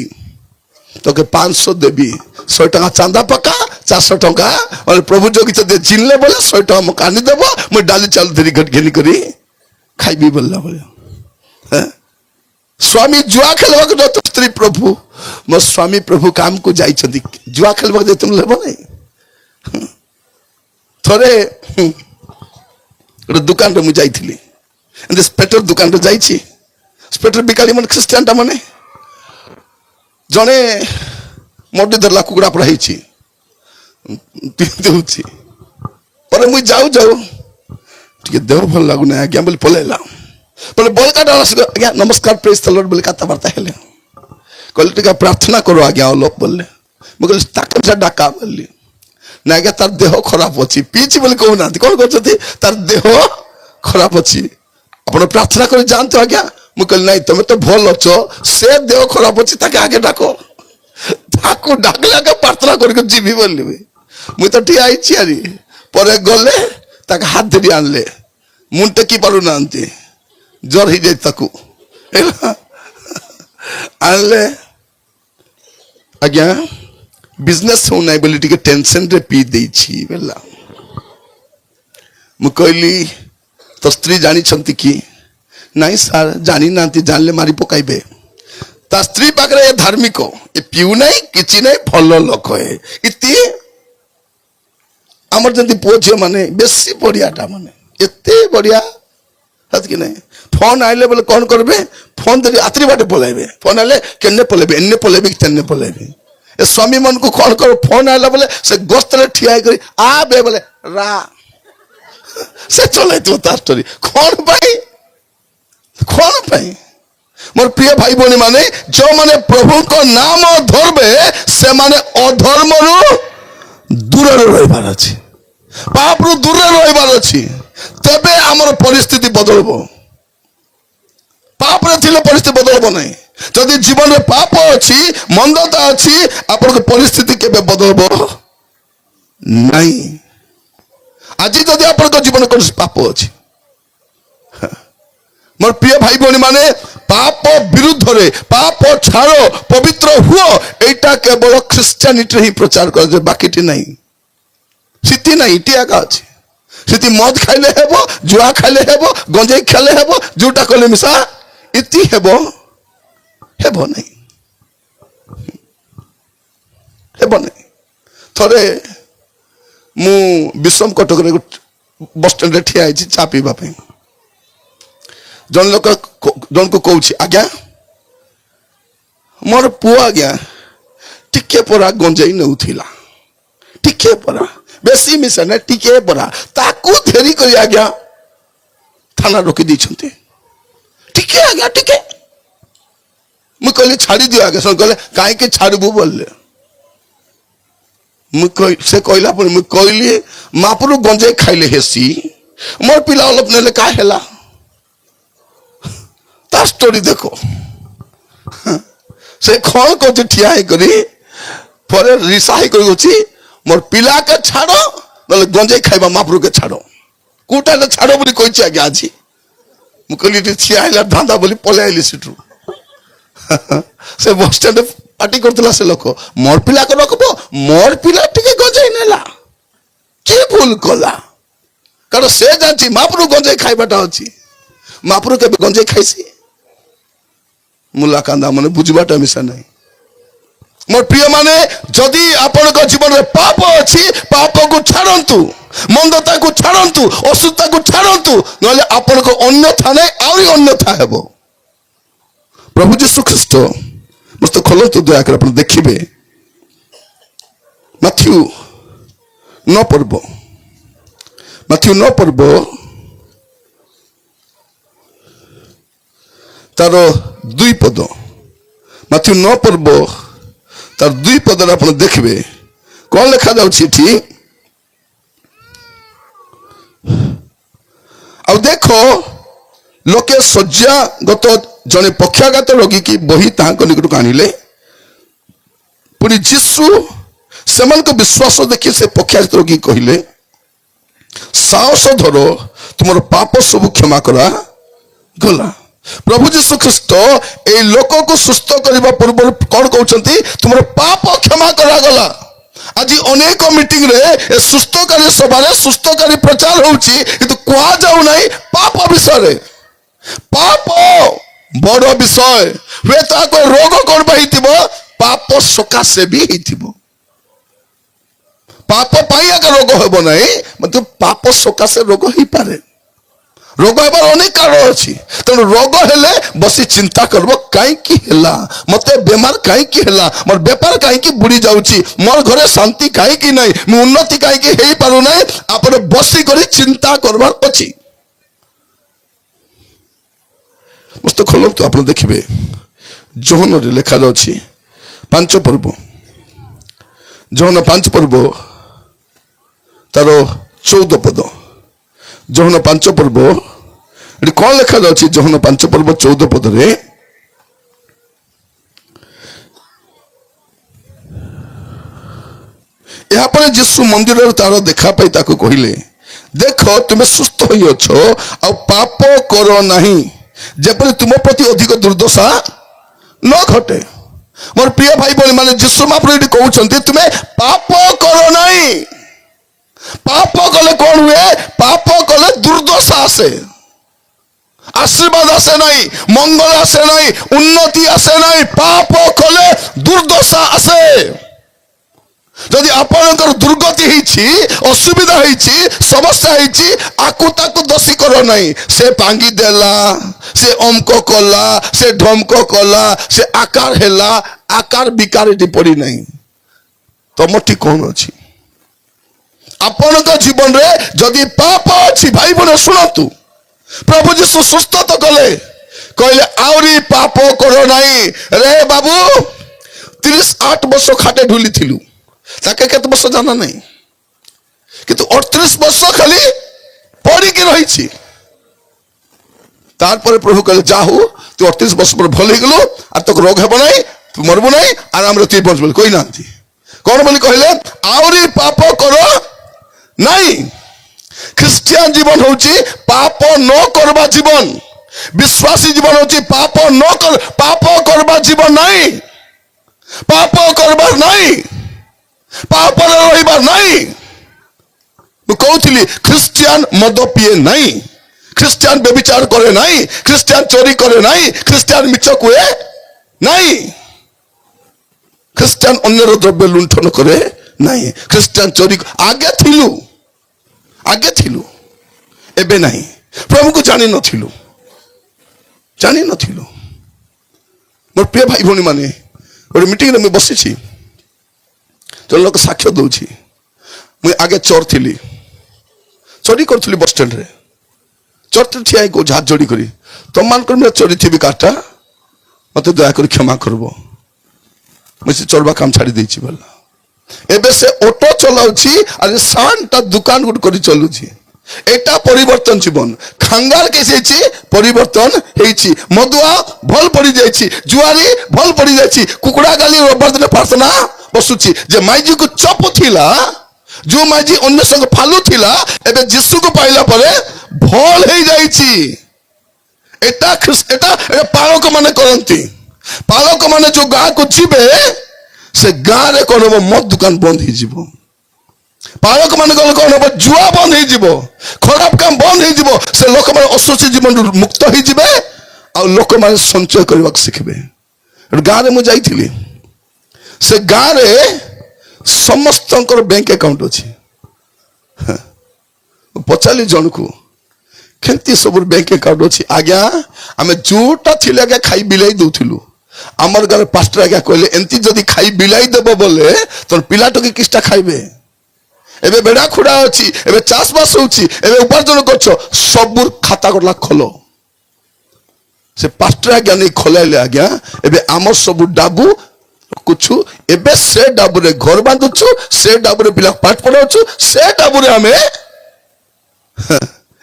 তোকে 500 দেবি, 100 টাকা চাঁদা পাকা, 400 টাকা প্রভু যোগিত দিয়ে চিনলে বলে 100 টাকা মোক আনি দেব, ମୁଁ ডালি চাল ধরি ঘেনি করি খাইবি বললা বলে। হ্যাঁ, স্বামী জুয়া খেলবাকে যত স্ত্রী প্রভু, ମୋ ସ୍ୱାମୀ ପ୍ରଭୁ କାମକୁ ଯାଇଛନ୍ତି, ଜୁଆ ଖେଳିବାକୁ ଯେତେବେଳେ ହେବ ନାହିଁ। ଥରେ ଗୋଟେ ଦୋକାନରେ ମୁଁ ଯାଇଥିଲି, ଏମିତି ସ୍ପେଟର ଦୋକାନରେ ଯାଇଛି। ସ୍ପେଟର ବିକାଳି ମାନେ ଖ୍ରୀଷ୍ଟିଆନଟା ମାନେ ଜଣେ ମଡି ଧରିଲା, କୁକୁଡ଼ା ପରା ହେଇଛି ଦେଉଛି। ପରେ ମୁଁ ଯାଉ ଯାଉ ଟିକେ ଦେହ ଭଲ ଲାଗୁନି ଆଜ୍ଞା ବୋଲି ପଳେଇଲା। ବୋଲେ ବଳକାଟା ଆସିଲେ, ଆଜ୍ଞା ନମସ୍କାର, ପ୍ରେଜ୍ ଦ ଲର୍ଡ ବୋଲି କଥାବାର୍ତ୍ତା ହେଲେ। କହିଲେ ଟିକେ ପ୍ରାର୍ଥନା କର ଆଜ୍ଞା ଅଲୋକ ବୋଲେ। ମୁଁ କହିଲି ତାକୁ ଡାକା ବୋଲି। ନା ଆଜ୍ଞା ତାର ଦେହ ଖରାପ ଅଛି, ପିଇଛି ବୋଲି କହୁନାହାନ୍ତି, କଣ କରୁଛନ୍ତି? ତାର ଦେହ ଖରାପ ଅଛି, ଆପଣ ପ୍ରାର୍ଥନା କରି ଯାଆନ୍ତୁ ଆଜ୍ଞା। ମୁଁ କହିଲି ନାଇଁ, ତମେ ତ ଭଲ ଅଛ, ସେ ଦେହ ଖରାପ ଅଛି, ତାকে ଆଗେ ଡାକ। ତାକୁ ଡାକିଲେ ଆଗେ ପ୍ରାର୍ଥନା କରିକି ଯିବି ବୋଲି। ମୁଁ ତ ଠିଆ ହେଇଛି ଆରି। ପରେ ଗଲେ ତାকে ହାତ ଧରି ଆଣିଲେ, ମୁଁ ଟେକି ପାରୁନାହାନ୍ତି, ଜ୍ୱର ହେଇଯାଇଛି ତାକୁ। ଆଣିଲେ, ଆଜ୍ଞା ବିଜନେସ୍ ହଉନାହିଁ ବୋଲି ଟିକେ ଟେନସନରେ ପିଇ ଦେଇଛି ବେଲା। ମୁଁ କହିଲି ତ ସ୍ତ୍ରୀ ଜାଣିଛନ୍ତି କି? ନାଇଁ ସାର୍, ଜାଣିନାହାନ୍ତି, ଜାଣିଲେ ମାରି ପକାଇବେ। ତା ସ୍ତ୍ରୀ ପାଖରେ ଏ ଧାର୍ମିକ, ଏ ପିଉ ନାହିଁ, କିଛି ନାହିଁ, ଭଲ ଲୋକ। ଇତି ଆମର ଯେମିତି ପୁଅ ଝିଅ ମାନେ ବେଶୀ ବଢିଆଟା, ମାନେ ଏତେ ବଢିଆ କି ନାହିଁ। ଫୋନ ଆଇଲେ ବୋଲେ କଣ କରିବେ? ଫୋନ ଧରି ଆତ୍ରି ବାଟେ ପଳାଇବେ। ଫୋନ ଆଇଲେ କେନେ ପଳାଇବେ, ଏନେ ପଳାଇବେ କି ତେନେ ପଳାଇବେ। ଏ ସ୍ୱାମୀ ମାନଙ୍କୁ କଣ କର? ଫୋନ ଆଇଲା ବୋଲେ ସେ ଗସ୍ତରେ ଠିଆ ହେଇକରି ଆ ବେ ବୋଲେ ରା, ସେ ଚଲାଇଥିବ ତା ଷ୍ଟୋରି। କଣ ପାଇଁ? କଣ ପାଇଁ? ମୋର ପ୍ରିୟ ଭାଇ ଭଉଣୀ ମାନେ, ଯୋଉମାନେ ପ୍ରଭୁଙ୍କ ନାମ ଧରବେ, ସେମାନେ ଅଧର୍ମରୁ ଦୂରରେ ରହିବାର ଅଛି, ପାପରୁ ଦୂରରେ ରହିବାର ଅଛି। ତେବେ ଆମର ପରିସ୍ଥିତି ବଦଳିବ। ପାପରେ ଥିଲେ ପରିସ୍ଥିତି ବଦଳିବ ନାହିଁ। ଯଦି ଜୀବନରେ ପାପ ଅଛି, ମନ୍ଦତା ଅଛି, ଆପଣଙ୍କ ପରିସ୍ଥିତି କେବେ ବଦଳିବ ନାହିଁ। ଆଜି ଯଦି ଆପଣଙ୍କ ଜୀବନରେ କୌଣସି ପାପ ଅଛି, ମୋର ପ୍ରିୟ ଭାଇ ଭଉଣୀ ମାନେ, ପାପ ବିରୁଦ୍ଧରେ ପାପ ଛାଡ଼, ପବିତ୍ର ହୁଅ, ଏଇଟା କେବଳ ଖ୍ରୀଷ୍ଟିଆନିଟିରେ ହିଁ ପ୍ରଚାର କରାଯାଏ, ବାକିଟି ନାହିଁ। ସ୍ଥିତି ନାହିଁ, ଇଟି ଏକା ଅଛି। ସ୍ଥିତି ମଦ ଖାଇଲେ ହେବ, ଜୁଆ ଖାଇଲେ ହେବ, ଗଞ୍ଜେଇ ଖାଇଲେ ହେବ, ଯୋଉଟା କଲେ ମିଶା, ଇତି ହେବ ନାହିଁ, ହେବ ନାହିଁ। ଥରେ ମୁଁ ବିଷମ କଟକରେ ବସଷ୍ଟାଣ୍ଡରେ ଠିଆ ହେଇଛି ଚା ପିଇବା ପାଇଁ। ଜଣେ ଲୋକ ଜଣକୁ କହୁଛି, ଆଜ୍ଞା ମୋର ପୁଅ ଆଜ୍ଞା ଟିକେ ପରା ଗଞ୍ଜେଇ ନେଉଥିଲା, ଟିକେ ପରା, ବେଶୀ ମିଶା ନାହିଁ, ଟିକେ ପରା, ତାକୁ ଧରି କରି ଆଜ୍ଞା ଥାନା ରଖି ଦେଇଛନ୍ତି। ଟିକେ ଆଜ୍ଞା ଟିକେ, ମୁଁ କହିଲି ଛାଡ଼ି ଦିଅ ଆଜ୍ଞା। ସେ କହିଲେ କାହିଁକି ଛାଡ଼ିବୁ ବୋଲିଲେ। ସେ କହିଲା ପରେ ମୁଁ କହିଲି ମାପୁରୁ ଗଞ୍ଜେଇ ଖାଇଲେ ହେସି, ମୋର ପିଲା ଅଲପ ନେଲେ କାହା ହେଲା। ତା ଷ୍ଟୋରି ଦେଖ। ସେ କ'ଣ କରୁଛି ଠିଆ ହେଇକରି, ପରେ ରିସା ହେଇକରି ଅଛି ମୋର ପିଲାକେ ଛାଡ଼ ନହେଲେ ଗଞ୍ଜେଇ ଖାଇବା ମାପୁରୁକେ ଛାଡ଼, କୋଉଟା ହେଲେ ଛାଡ଼ ବୋଲି କହିଛି ଆଜ୍ଞା ଆଜି। ମୁଁ କହିଲି ଏଠି ଠିଆ ହେଇଲା ଧାନ୍ଦା ବୋଲି ପଳେଇ ଆଇଲି ସେଠୁ। ସେ ବସଷ୍ଟାଣ୍ଡ ପାର୍ଟି କରୁଥିଲା ସେ ଲୋକ, ମୋର ପିଲାକୁ ରଖବ, ମୋର ପିଲା ଟିକେ ଗଞ୍ଜେଇ ନେଲା, କି ଭୁଲ କଲା? କାରଣ ସେ ଜାଣିଛି ମାପୁରୁ ଗଞ୍ଜେଇ ଖାଇବାଟା ଅଛି। ମାପୁରୁ କେବେ ଗଞ୍ଜେଇ ଖାଇସି? ମୁଲାକାନ୍ଦା ମାନେ ବୁଝିବାଟା ମିଶା ନାହିଁ। ମୋର ପ୍ରିୟ ମାନେ, ଯଦି ଆପଣଙ୍କ ଜୀବନରେ ପାପ ଅଛି, ପାପକୁ ଛାଡ଼ନ୍ତୁ, ମନ୍ଦତାକୁ ଛାଡ଼ନ୍ତୁ, ଅସୁସ୍ଥତାକୁ ଛାଡ଼ନ୍ତୁ, ନହେଲେ ଆପଣଙ୍କ ଅନ୍ୟଥା ନାହିଁ, ଆହୁରି ଅନ୍ୟଥା ହେବ। ପ୍ରଭୁ ଯୀଶୁ ଖ୍ରୀଷ୍ଟ ମସ୍ତ ଖୋଲନ୍ତୁ ଦୟାକରି, ଆପଣ ଦେଖିବେ ମାଥ୍ୟୁ 9 ପର୍ବ, ମାଥ୍ୟୁ 9 ପର୍ବ ତାର 2 ପଦ, ମାଥ୍ୟୁ 9 ପର୍ବ ତାର 2 ପଦରେ ଆପଣ ଦେଖିବେ କ'ଣ ଲେଖା ଯାଉଛି ଏଠି। ଆଉ ଦେଖ, ଲୋକେ ଶଯ୍ୟାଗତ ଜଣେ ପକ୍ଷାଘାତ ରୋଗୀକି ବହି ତାହାଙ୍କ ନିକଟକୁ ଆଣିଲେ। ପୁଣି ଯୀଶୁ ସେମାନଙ୍କ ବିଶ୍ୱାସ ଦେଖି ସେ ପକ୍ଷାଘାତ ରୋଗୀ କହିଲେ, ସାହସ ଧର, ତୁମର ପାପ ସବୁ କ୍ଷମା କରାଗଲା। ପ୍ରଭୁ ଯୀଶୁ ଖ୍ରୀଷ୍ଟ ଏଇ ଲୋକକୁ ସୁସ୍ଥ କରିବା ପୂର୍ବରୁ କ'ଣ କହୁଛନ୍ତି? ତୁମର ପାପ କ୍ଷମା କରାଗଲା। ଆଜି ଅନେକ ମିଟିଂରେ ଏ ସୁସ୍ଥକାରୀ ସଭାରେ ସୁସ୍ଥକାରୀ ପ୍ରଚାର ହଉଛି, କିନ୍ତୁ କୁହାଯାଉ ନାହିଁ ପାପ ବିଷୟରେ। ପାପ ବଡ଼ ବିଷୟ। ହୁଏ ତାକୁ ରୋଗ କ'ଣ ପାଇଁ ହେଇଥିବ? ପାପ ସକାଶେ ବି ହେଇଥିବ। ପାପ ପାଇଁ ଆଗ ରୋଗ ହେବ ନାହିଁ, କିନ୍ତୁ ପାପ ସକାଶେ ରୋଗ ହେଇପାରେ। ରୋଗ ହେବାର ଅନେକ କାରଣ ଅଛି। ତେଣୁ ରୋଗ ହେଲେ ବସି ଚିନ୍ତା କରିବ, କାହିଁକି ହେଲା, ମତେ ବେମାର କାହିଁକି ହେଲା, ମୋର ବେପାର କାହିଁକି ବୁଡ଼ି ଯାଉଛି, ମୋର ଘରେ ଶାନ୍ତି କାହିଁକି ନାହିଁ, ମୁଁ ଉନ୍ନତି କାହିଁକି ହେଇପାରୁନାହିଁ। ଆପଣ ବସିକରି ଚିନ୍ତା କରବାର ଅଛି। ମସ୍ତ ଖୋଲନ୍ତୁ, ଆପଣ ଦେଖିବେ ଯୋହନରେ ଲେଖାଯାଉଛି 5 ପର୍ବ, ଯୋହନ 5 ପର୍ବ ତାର 14 ପଦ। ଯୋହନ 5 ପର୍ବ ଏଠି କ'ଣ ଲେଖାଯାଉଛି? ଯୋହନ 5 ପର୍ବ 14 ପଦରେ, ଏହାପରେ ଯୀଶୁ ମନ୍ଦିରରେ ତାର ଦେଖା ପାଇ ତାକୁ କହିଲେ, ଦେଖ ତୁମେ ସୁସ୍ଥ ହୋଇଅଛ, ଆଉ ପାପ କର ନାହିଁ, ଯେପରି ତୁମ ପ୍ରତି ଅଧିକ ଦୁର୍ଦ୍ଦଶା ନ ଘଟେ। ମୋର ପ୍ରିୟ ଭାଇ ଭଉଣୀ ମାନେ, ଯୀଶୁ ମହାପ୍ରଭୁ ଏଠି କହୁଛନ୍ତି ତୁମେ ପାପ କର ନାହିଁ। ପାପ କଲେ କ'ଣ ହୁଏ? ପାପ କଲେ ଦୁର୍ଦ୍ଦଶା ଆସେ, ଆଶୀର୍ବାଦ ଆସେ ନାହିଁ, ମଙ୍ଗଳ ଆସେ ନାହିଁ, ଉନ୍ନତି ଆସେ ନାହିଁ। ପାପ କଲେ ଦୁର୍ଦ୍ଦଶା ଆସେ। ଯଦି ଆପଣଙ୍କର ଦୁର୍ଗତି ହେଇଛି, ଅସୁବିଧା ହେଇଛି, ସମସ୍ୟା ହେଇଛି, ଆକୁ ତାକୁ ଦୋଷୀ କର ନାହିଁ। ସେ ଭାଙ୍ଗି ଦେଲା, ସେ ଅମକ କଲା, ସେ ଢମକ କଲା, ସେ ଆକାର ହେଲା, ଆକାର ବିକାର ଏଠି ପଡି ନାହିଁ। ତମଠି କ'ଣ ଅଛି? ଆପଣଙ୍କ ଜୀବନରେ ଯଦି ପାପ ଅଛି, ଭାଇ ଭଉଣୀ ଶୁଣନ୍ତୁ, ପ୍ରଭୁ ଯୀଶୁ ସୁସ୍ଥ ତ କଲେ, କହିଲେ ଆହୁରି ପାପ କର ନାହିଁ। ରେ ବାବୁ, 38 ବର୍ଷ ଖାଟେ ଢୁଲିଥିଲୁ, ତାକେ କେତେ ବର୍ଷ ଜାନା ନାହିଁ, କିନ୍ତୁ 38 ବର୍ଷ ଖାଲି ପଡ଼ିକି ରହିଛି। ତାরপরে প্রভু কহিলে যা হো তুই 38 বছর পরে ভাল হয়ে গেল, আর তোকে রোগ হব নাই, তুই মরবু নাই, আরামরে তুই বঞ্চবু কই না। কোন বলি কহিলে আউরি পাপ কর নাই। খ্রিস্টিয়ান জীবন হচ্ছে পাপ ন করবা জীবন, বিশ্বাসী জীবন হচ্ছে পাপ ন কর, পাপ করবা জীবন নাই, পাপ করবার নাই, পাপরে রহিবার নাই। ମୁଁ କହୁଥିଲି ଖ୍ରୀଷ୍ଟିଆନ ମଦ ପିଏ ନାହିଁ, ଖ୍ରୀଷ୍ଟିଆନ ବ୍ୟଭିଚାର କରେ ନାହିଁ, ଖ୍ରୀଷ୍ଟିଆନ ଚୋରି କରେ ନାହିଁ, ଖ୍ରୀଷ୍ଟିଆନ ମିଛ କୁହେ ନାହିଁ, ଖ୍ରୀଷ୍ଟିଆନ ଅନ୍ୟର ଦ୍ରବ୍ୟ ଲୁଣ୍ଠନ କରେ ନାହିଁ, ଖ୍ରୀଷ୍ଟିଆନ ଚୋରି ଆଗେ ଥିଲୁ ଏବେ ନାହିଁ। ପ୍ରଭୁଙ୍କୁ ଜାଣିନଥିଲୁ। ମୋର ପ୍ରିୟ ଭାଇ ଭଉଣୀ ମାନେ, ଗୋଟେ ମିଟିଂରେ ମୁଁ ବସିଛି, ଜଣେ ଲୋକ ସାକ୍ଷ୍ୟ ଦଉଛି, ମୁଁ ଆଗେ ଚୋର ଥିଲି, ଚୋରି କରୁଥିଲି ବସଷ୍ଟାଣ୍ଡରେ, ଚୋରଟେ ଠିଆ ହେଇ କହୁଛି ହାତ ଯୋଡ଼ି କରି, ତମମାନଙ୍କର ମୁଁ ଚୋରି ଥିବି କାରଟା, ମତେ ଦୟାକରି କ୍ଷମା କରିବ। ମୁଁ ସେ ଚୋରବା କାମ ଛାଡ଼ି ଦେଇଛି ବୋଲା। ଏବେ ସେ ଅଟୋ ଚଲାଉଛି আর সানটা দোকান গুড করে চলুছি। এটা পরিবর্তন জীবন। খাঙ্গার কেসে হয়েছি পরিবর্তন হয়েছি। মদুয়া ভাল পড়ি যাইছি, জুয়ারি ভাল পড়ি যাইছি। কুকুড়া গালি রবিবার দিন প্রার্থনা বসুছি যে মাইজি কু চপ থিলা, যে মাইজি অন্য সঙ্গে ফালু থিলা, এবে যিশু কু পাইলা পরে ভাল হয়ে যাইছি। এটা এটা পালক মানে করନ୍ତି। পালক মানে যে গাঁ কু ଯିବେ ସେ ଗାଁରେ କଣ ହବ, ମଦ ଦୋକାନ ବନ୍ଦ ହେଇଯିବ। ପାଳକ ମାନେ ଗଲେ କଣ ହବ, ଜୁଆ ବନ୍ଦ ହେଇଯିବ, ଖରାପ କାମ ବନ୍ଦ ହେଇଯିବ। ସେ ଲୋକମାନେ ଅସୁସ୍ଥ ଜୀବନରୁ ମୁକ୍ତ ହେଇଯିବେ, ଆଉ ଲୋକମାନେ ସଞ୍ଚୟ କରିବାକୁ ଶିଖିବେ। ଗାଁରେ ମୁଁ ଯାଇଥିଲି, ସେ ଗାଁରେ ସମସ୍ତଙ୍କର ବ୍ୟାଙ୍କ ଆକାଉଣ୍ଟ ଅଛି। ପଚାରିଲି ଜଣକୁ, କେମିତି ସବୁ ବ୍ୟାଙ୍କ ଆକାଉଣ୍ଟ ଅଛି? ଆଜ୍ଞା ଆମେ ଯୋଉଟା ଥିଲେ ଆଜ୍ଞା ଖାଇ ବିଲେଇ ଦଉଥିଲୁ। আমার গাঁর পাস্টার আজ্ঞা কহিলে এমতি যদি খাই বিলাই দেব বলে তোর পিলাটকে কিসটা খাইবে। এবে বেড়া খুড়া অছি, এবে চাষবাস হচ্ছে, এবে উপার্জন করছ, সবুর খাতা গলা খোলো। সে পাস্টার আজ্ঞা নেই খোলাইলে আজ্ঞা এবে আমার সবু ডাবু কুছু, এবে সে ডাবুরে ঘর বাঁধুছু, সে ডাবুরে পিলা পাঠ পড়াউছু, সে ডাবুরে আমি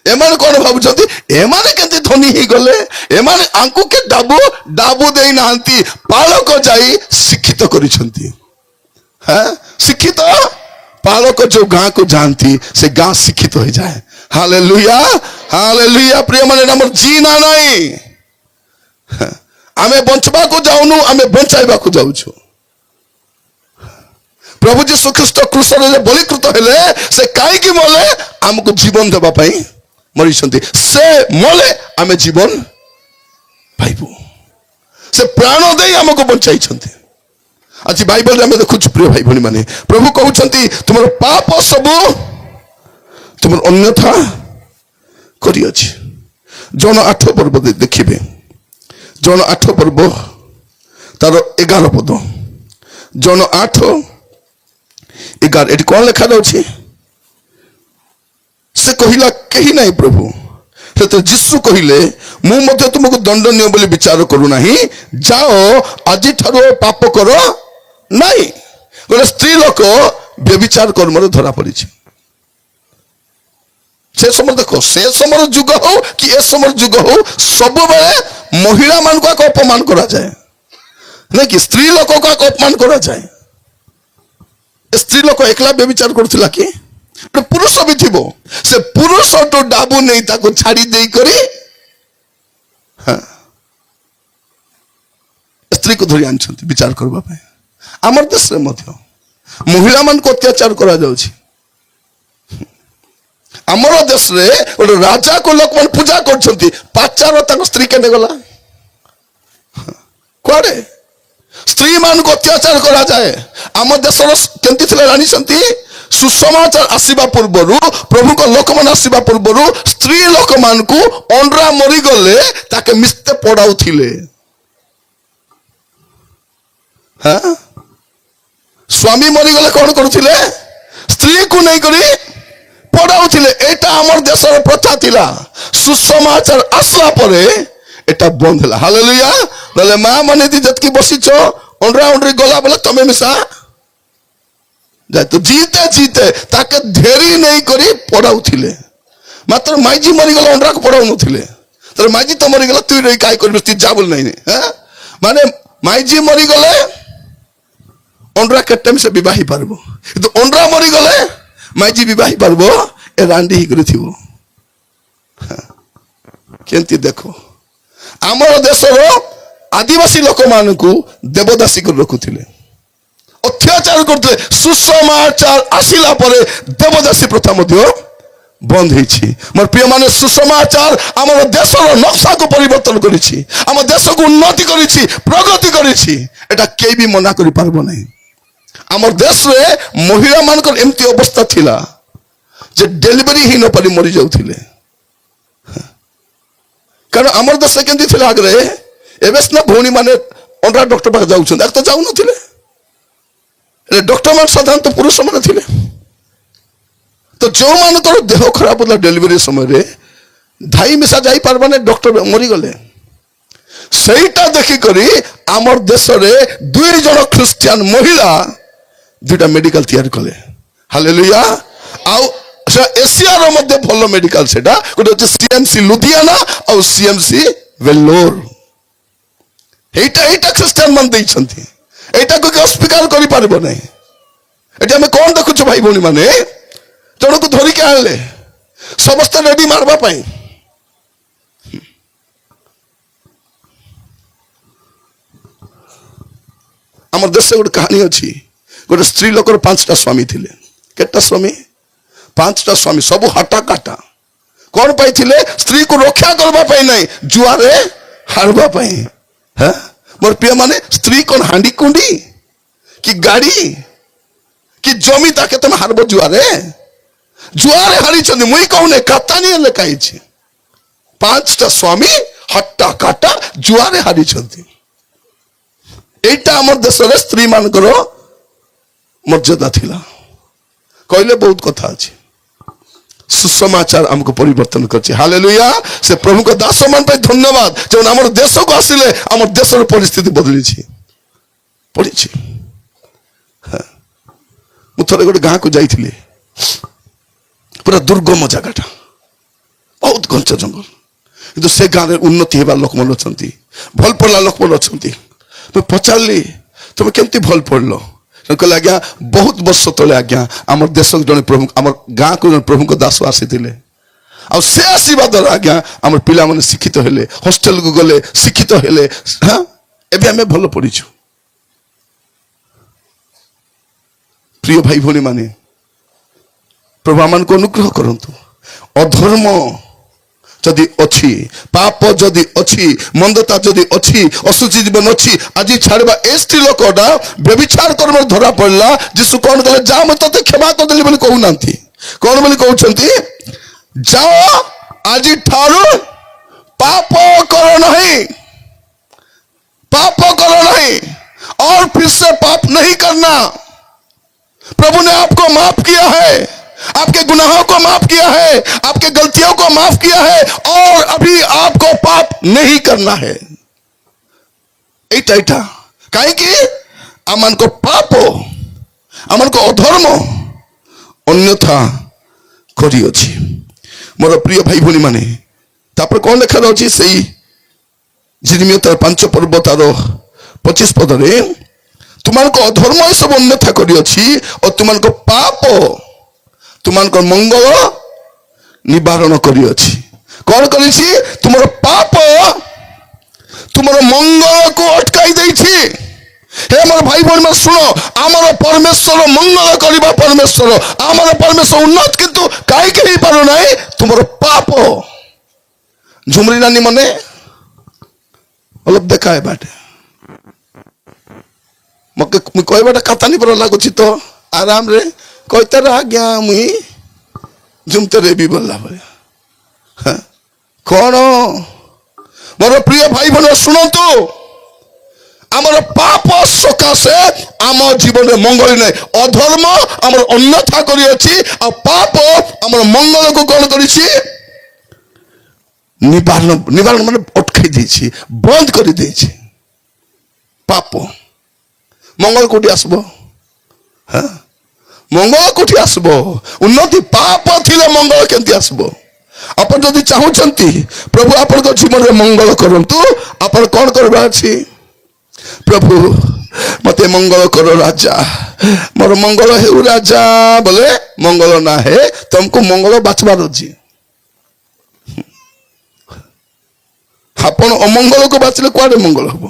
এমানে কোন ভাবুଛନ୍ତି এমানে কেমতি ধনী ହେଇଗଲେ? এমানে আঙ্কু কে ডাবু ডাবু দেই নাহাନ୍ତି, পালক যাই শিক্ষিত କରିଛନ୍ତି। হ্যাঁ, শিক্ষিত পালক যে গাঁ কু যাଆନ୍ତି সে গাঁ শিক্ষিত হয়ে যায়। Hallelujah, hallelujah. প্রিয় মানে আমার জিনা নাই, আমি বঞ্চবাকু যাউনু, আমি বঞ্চাইবাকু যাଉଛୁ। প্রভু যীশু খ্রিস্ট ক্রুশরে বলিকৃত হেলে সে কাইকি মলে আমাকে জীবন দেবা পাই মরিଛନ୍ତି। সে মলে আমি জীবন পাইবু, সে প্রাণ দেই আমাকে বঞ্চাইଛନ୍ତି। আজ বাইবেল আমি দেখুଛୁ প্রিয় ভাই ভনী মানে, প্রভু কହୁଛନ୍ତି তোমার পাপ সবু তোমার অন্যথা করিଅଛି। জন 8 পর্ব দেখিবে, জন 8 পর্ব তার 11 পদ, জন 8:11 এটি কোন লেখা আছে? ସେ କହିଲା କେହି ନାହିଁ ପ୍ରଭୁ। ସେତେବେଳେ ଯୀଶୁ କହିଲେ ମୁଁ ମଧ୍ୟ ତୁମକୁ ଦଣ୍ଡନୀୟ ବୋଲି ବିଚାର କରୁନାହିଁ, ଯାଅ ଆଜିଠାରୁ ପାପ କର ନାହିଁ। ଗୋଟେ ସ୍ତ୍ରୀ ଲୋକ ବ୍ୟଭିଚାର କର୍ମରେ ଧରା ପଡ଼ିଛି। ସେ ସମୟ ଦେଖ, ସେ ସମୟର ଯୁଗ ହଉ କି ଏ ସମୟର ଯୁଗ ହଉ, ସବୁବେଳେ ମହିଳା ମାନଙ୍କୁ ଆଗ ଅପମାନ କରାଯାଏ, ନାଇଁ କି ସ୍ତ୍ରୀ ଲୋକକୁ ଆଗ ଅପମାନ କରାଯାଏ। ସ୍ତ୍ରୀ ଲୋକ ଏକଲା ବ୍ୟଭିଚାର କରୁଥିଲା କି? ପୁରୁଷ ବି ଥିବ, ସେ ପୁରୁଷଠୁ ଡାବୁ ନେଇ ତାକୁ ଛାଡି ଦେଇକରି ସ୍ତ୍ରୀକୁ ଧରି ଆଣିଛନ୍ତି ବିଚାର କରିବା ପାଇଁ। ଆମର ଦେଶରେ ମଧ୍ୟ ମହିଳାମାନଙ୍କୁ ଅତ୍ୟାଚାର କରାଯାଉଛି। ଆମର ଦେଶରେ ଗୋଟେ ରାଜାକୁ ଲୋକମାନେ ପୂଜା କରୁଛନ୍ତି, ପାଚାର ତାଙ୍କ ସ୍ତ୍ରୀ କେନେ ଗଲା କୁଆଡେ? ସ୍ତ୍ରୀ ମାନଙ୍କୁ ଅତ୍ୟାଚାର କରାଯାଏ। ଆମ ଦେଶର କେମିତି ଥିଲା ଜାଣିଛନ୍ତି? ସୁସମାଚାର ଆସିବା ପୂର୍ବରୁ, ପ୍ରଭୁଙ୍କ ଲୋକମାନେ ଆସିବା ପୂର୍ବରୁ ସ୍ତ୍ରୀ ଲୋକମାନଙ୍କୁ ଅଣ୍ଡରା ମରିଗଲେ ତାକେ ମିସ୍ତେ ପଡାଉଥିଲେ। ସ୍ୱାମୀ ମରିଗଲେ କଣ କରୁଥିଲେ? ସ୍ତ୍ରୀକୁ ନେଇକରି ପଡାଉଥିଲେ। ଏଇଟା ଆମର ଦେଶର ପ୍ରଥା ଥିଲା। ସୁସମାଚାର ଆସିଲା ପରେ এটা বন্ধ ହେଲା। ହାଲେଲୁୟା। ନହେଲେ ମା ମାନେ ଯେତିକି ବସିଛ ଅଣ୍ଡରା ଅଣ୍ଡରି ଗଲା ବେଲେ ତମେ ମିଶା ଯାଏ ତ ଜିତେ ଜିତେ ତାକେ ଧେରି ନେଇ କରି ପଢାଉଥିଲେ। ମାତ୍ର ମାଇଜି ମରିଗଲେ ଅଣ୍ଡରାକୁ ପଢାଉନଥିଲେ। ତାର ମାଇଜି ତ ମରିଗଲା, ତୁଇ ରହି କାଇ କରିବୁ, ତୁଇ ଯା ବୋଲି ନାହିଁ। ମାନେ ମାଇଜି ମରିଗଲେ ଅଣ୍ଡରା କେତେ ଟାଇମ ସେ ବିବାହ ହେଇପାରିବ, କିନ୍ତୁ ଅଣ୍ଡରା ମରିଗଲେ ମାଇଜି ବିବାହ ହେଇପାରିବ। ଏ ରାଣ୍ଡି ହେଇକରି ଥିବ। କେମିତି ଦେଖ, ଆମର ଦେଶର ଆଦିବାସୀ ଲୋକମାନଙ୍କୁ ଦେବଦାସୀ କରି ରଖୁଥିଲେ, ଅତ୍ୟାଚାର କରୁଥିଲେ। ସୁସମାଚାର ଆସିଲା ପରେ ଦେବଦାସୀ ପ୍ରଥା ମଧ୍ୟ ବନ୍ଦ ହେଇଛି। ମୋର ପ୍ରିୟ ମାନେ, ସୁସମାଚାର ଆମର ଦେଶର ନକ୍ସାକୁ ପରିବର୍ତ୍ତନ କରିଛି, ଆମ ଦେଶକୁ ଉନ୍ନତି କରିଛି, ପ୍ରଗତି କରିଛି। ଏଟା କେହି ବି ମନା କରିପାରିବ ନାହିଁ। ଆମର ଦେଶରେ ମହିଳା ମାନଙ୍କର ଏମିତି ଅବସ୍ଥା ଥିଲା ଯେ ଡେଲିଭରି ହେଇ ନ ପାରି ମରି ଯାଉଥିଲେ। କାରଣ ଆମର ଦେଶ କେମିତି ଥିଲା ଆଗରେ, ଏବେ ସିନା ଭଉଣୀ ମାନେ ଅଣ୍ଡା ଡକ୍ଟର ପାଖେ ଯାଉଛନ୍ତି, ଆଗ ତ ଯାଉନଥିଲେ। ହେଲେ ଡକ୍ଟର ମାନେ ସାଧାରଣତଃ ପୁରୁଷ ମାନେ ଥିଲେ। ତ ଯେଉଁମାନଙ୍କର ଦେହ ଖରାପ ହେଲା ଡେଲିଭରି ସମୟରେ ଧାଇ ମିଶା ଯାଇପାରିବା ନାହିଁ, ଡକ୍ଟର ମରିଗଲେ। ସେଇଟା ଦେଖିକରି ଆମର ଦେଶରେ 2 ଜଣ ଖ୍ରୀଷ୍ଟିଆନ ମହିଳା 2ଟା ମେଡିକାଲ ତିଆରି କଲେ। ହାଲେଲୁୟା। ଆଉ ଏସିଆର ମଧ୍ୟ ଭଲ ମେଡିକାଲ, ସେଟା ଗୋଟେ ହচ্ছে ସିଏମସି ଲୁଧିଆନା ଆଉ ସିଏମସି ଭେଲୋର। এইটা ଖ୍ରୀଷ୍ଟିଆନ ମାନେ ଦେଇଛନ୍ତି। এইଟାକୁ କି ଅସ୍ୱୀକାର କରିପାରିବ ନାହିଁ। ଏଠି ଆମେ କଣ ଦେଖୁଛୁ ଭାଇ ଭଉଣୀ ମାନେ, ଜଣକୁ ଧରିକି ଆଣିଲେ ସମସ୍ତେ ରେଡି ମାରିବା ପାଇଁ। আমার দেশে ଗୋଟେ କାହାଣୀ ଅଛି। ଗୋଟେ ସ୍ତ୍ରୀ ଲୋକର 5ଟା ସ୍ୱାମୀ ଥିଲେ। କେତେଟା ସ୍ୱାମୀ? 5ଟା ସ୍ୱାମୀ, ସବୁ ହାଟା କାଟା। କଣ ପାଇଁ ଥିଲେ? ସ୍ତ୍ରୀକୁ ରକ୍ଷା କରିବା ପାଇଁ ନାହିଁ, ଜୁଆରେ ହାରବା ପାଇଁ। হ্যাঁ ମୋର ପ୍ରିୟ ମାନେ, ସ୍ତ୍ରୀ କଣ ହାଣ୍ଡି କୁଣ୍ଡି କି ଗାଡି କି ଜମି ତାକେ ତମେ ହାରବ ଜୁଆରେ? ଜୁଆରେ ହାରିଛନ୍ତି। ମୁଇଁ କହୁନି, କାତାନି ଲେଖା ହେଇଛି। 5ଟା ସ୍ୱାମୀ ହାଟା କାଟା ଜୁଆରେ ହାରିଛନ୍ତି। এইটা আমার দেশের স্ত্রী মানকর মর্যাদা ଥିଲା। কইলে বহুত কথা আছে। সুসমাচার আমাকে পরিবর্তন করছে। হালেলুয়া। সে প্রভুকে দাস মান পাই ধন্যবাদ, যেমন আমার দেশকে আসলে আমার দেশের পরিস্থিতি বদলিছি পড়িছি। ମୁଁ ଥରେ ଗୋଟେ ଗାଁକୁ ଯାଇଥିଲି, ପୁରା ଦୁର୍ଗମ ଜାଗାଟା, ବହୁତ ଘଞ୍ଚ ଜଙ୍ଗଲ, କିନ୍ତୁ ସେ ଗାଁରେ ଉନ୍ନତି ହେବା ଲୋକମାନେ ଅଛନ୍ତି, ଭଲ ପଡ଼ିଲା ଲୋକମାନେ ଅଛନ୍ତି। ମୁଁ ପଚାରିଲି, ତମେ କେମିତି ଭଲ ପଡ଼ିଲ? କହିଲେ, ଆଜ୍ଞା ବହୁତ ବର୍ଷ ତଳେ ଆଜ୍ଞା ଆମର ଦେଶକୁ ଜଣେ ପ୍ରଭୁ, ଆମର ଗାଁକୁ ଜଣେ ପ୍ରଭୁଙ୍କ ଦାସ ଆସିଥିଲେ, ଆଉ ସେ ଆସିବା ଦ୍ୱାରା ଆଜ୍ଞା ଆମର ପିଲାମାନେ ଶିକ୍ଷିତ ହେଲେ, ହଷ୍ଟେଲକୁ ଗଲେ ଶିକ୍ଷିତ ହେଲେ। ହଁ, ଏବେ ଆମେ ଭଲ ପଡ଼ିଛୁ। প্রিয় ভাই ভଉଣୀ ମାନେ, ପ୍ରଭୁ ଆମମାନଙ୍କୁ ଅନୁଗ୍ରହ କରନ୍ତୁ। ଅଧର୍ମ ଯଦି ଅଛି, ପାପ ଯଦି ଅଛି, ମନ୍ଦତା ଯଦି ଅଛି, ଅଶୁଚି ଜୀବନ ଅଛି, ଆଜି ଛାଡ଼ିବା। ଏ ସ୍ତ୍ରୀ ଲୋକଟା ବ୍ୟଭିଚାର କର୍ମରେ ଧରା ପଡ଼ିଲା। ଯୀଶୁ କଣ କଲେ? ଯା, ମୁଁ ତତେ କ୍ଷମା କରିଦେଲି ବୋଲି କହୁନାହାନ୍ତି। କଣ ବୋଲି କହୁଛନ୍ତି? ଯାଅ, ଆଜି ଠାରୁ ପାପ କର ନାହିଁ, ପାପ କର ନାହିଁ, और फिर से पाप नहीं करना। प्रभु ने आपको माफ किया है, आपके गुनाहों को माफ किया है, आपके गलतियों को माफ किया है, और अभी आपको पाप नहीं करना है। এইটা কাই কি আমানকো পাপ, আমানকো অধর্ম অন্যথা করিଅଛି। ମୋର প্রিয় ভাই ভଉଣୀ ମାନେ, তারপরে কোন লেখা রয়েছে সেই জিরমিয়া তার 5 পর্ব তার 25 পদরে, ତୁମମାନଙ୍କ ଅଧର୍ମ ଏସବୁ ଅନ୍ୟଥା କରିଅଛି ଓ ତୁମମାନଙ୍କ ପାପ ତୁମମାନଙ୍କ ମଙ୍ଗଳ ନିବାରଣ କରିଅଛି। କଣ କରିଛି? ତୁମର ପାପ ତୁମର ମଙ୍ଗଳକୁ ଅଟକାଇ ଦେଇଛି। ହେ ମୋର ଭାଇ ଭଉଣୀ ଶୁଣ, ଆମର ପରମେଶ୍ୱର ମଙ୍ଗଳ କରିବା ପରମେଶ୍ୱର, ଆମର ପରମେଶ୍ୱର ଉନ୍ନତ, କିନ୍ତୁ କାହିଁକି ହେଇପାରୁନାହିଁ? ତୁମର ପାପ। ଝୁମରି ନାନୀ ମନେ অলপ দেখায় বাটে, ମତେ ମୁଁ କହିବାଟା କାତାନି ପର ଲାଗୁଛି ତ ଆରାମରେ କହିତାର ଆଜ୍ଞା ମୁଇଁ ଝୁମତେରେ ବି ବୋଲଲା ଭଳିଆ। କଣ ମୋର ପ୍ରିୟ ଭାଇ ଭଉଣୀ ଶୁଣନ୍ତୁ, ଆମର ପାପ ସକାଶେ ଆମ ଜୀବନରେ ମଙ୍ଗଳ ନାହିଁ। ଅଧର୍ମ ଆମର ଅନ୍ୟଥା କରିଅଛି, ଆଉ ପାପ ଆମର ମଙ୍ଗଳକୁ କଣ କରିଛି? ନିବାରଣ ମାନେ ଅଟକାଇ ଦେଇଛି, ବନ୍ଦ କରିଦେଇଛି। ପାପ ମଙ୍ଗଳ କୋଉଠି ଆସିବ? ମଙ୍ଗଳ କୋଉଠି ଆସିବ? ଉନ୍ନତି ପାପ ଥିଲେ ମଙ୍ଗଳ କେମିତି ଆସିବ? ଆପଣ ଯଦି ଚାହୁଁଛନ୍ତି ପ୍ରଭୁ ଆପଣଙ୍କ ଜୀବନରେ ମଙ୍ଗଳ କରନ୍ତୁ, ଆପଣ କଣ କରିବା ଅଛି? ପ୍ରଭୁ ମତେ ମଙ୍ଗଳ କର ରାଜା, ମୋର ମଙ୍ଗଳ ହେଉ ରାଜା ବୋଲେ ମଙ୍ଗଳ ନା ହେ, ତମକୁ ମଙ୍ଗଳ ବାଛବାର ଅଛି। ଆପଣ ଅମଙ୍ଗଳକୁ ବାଛିଲେ କୁଆଡେ ମଙ୍ଗଳ ହବ?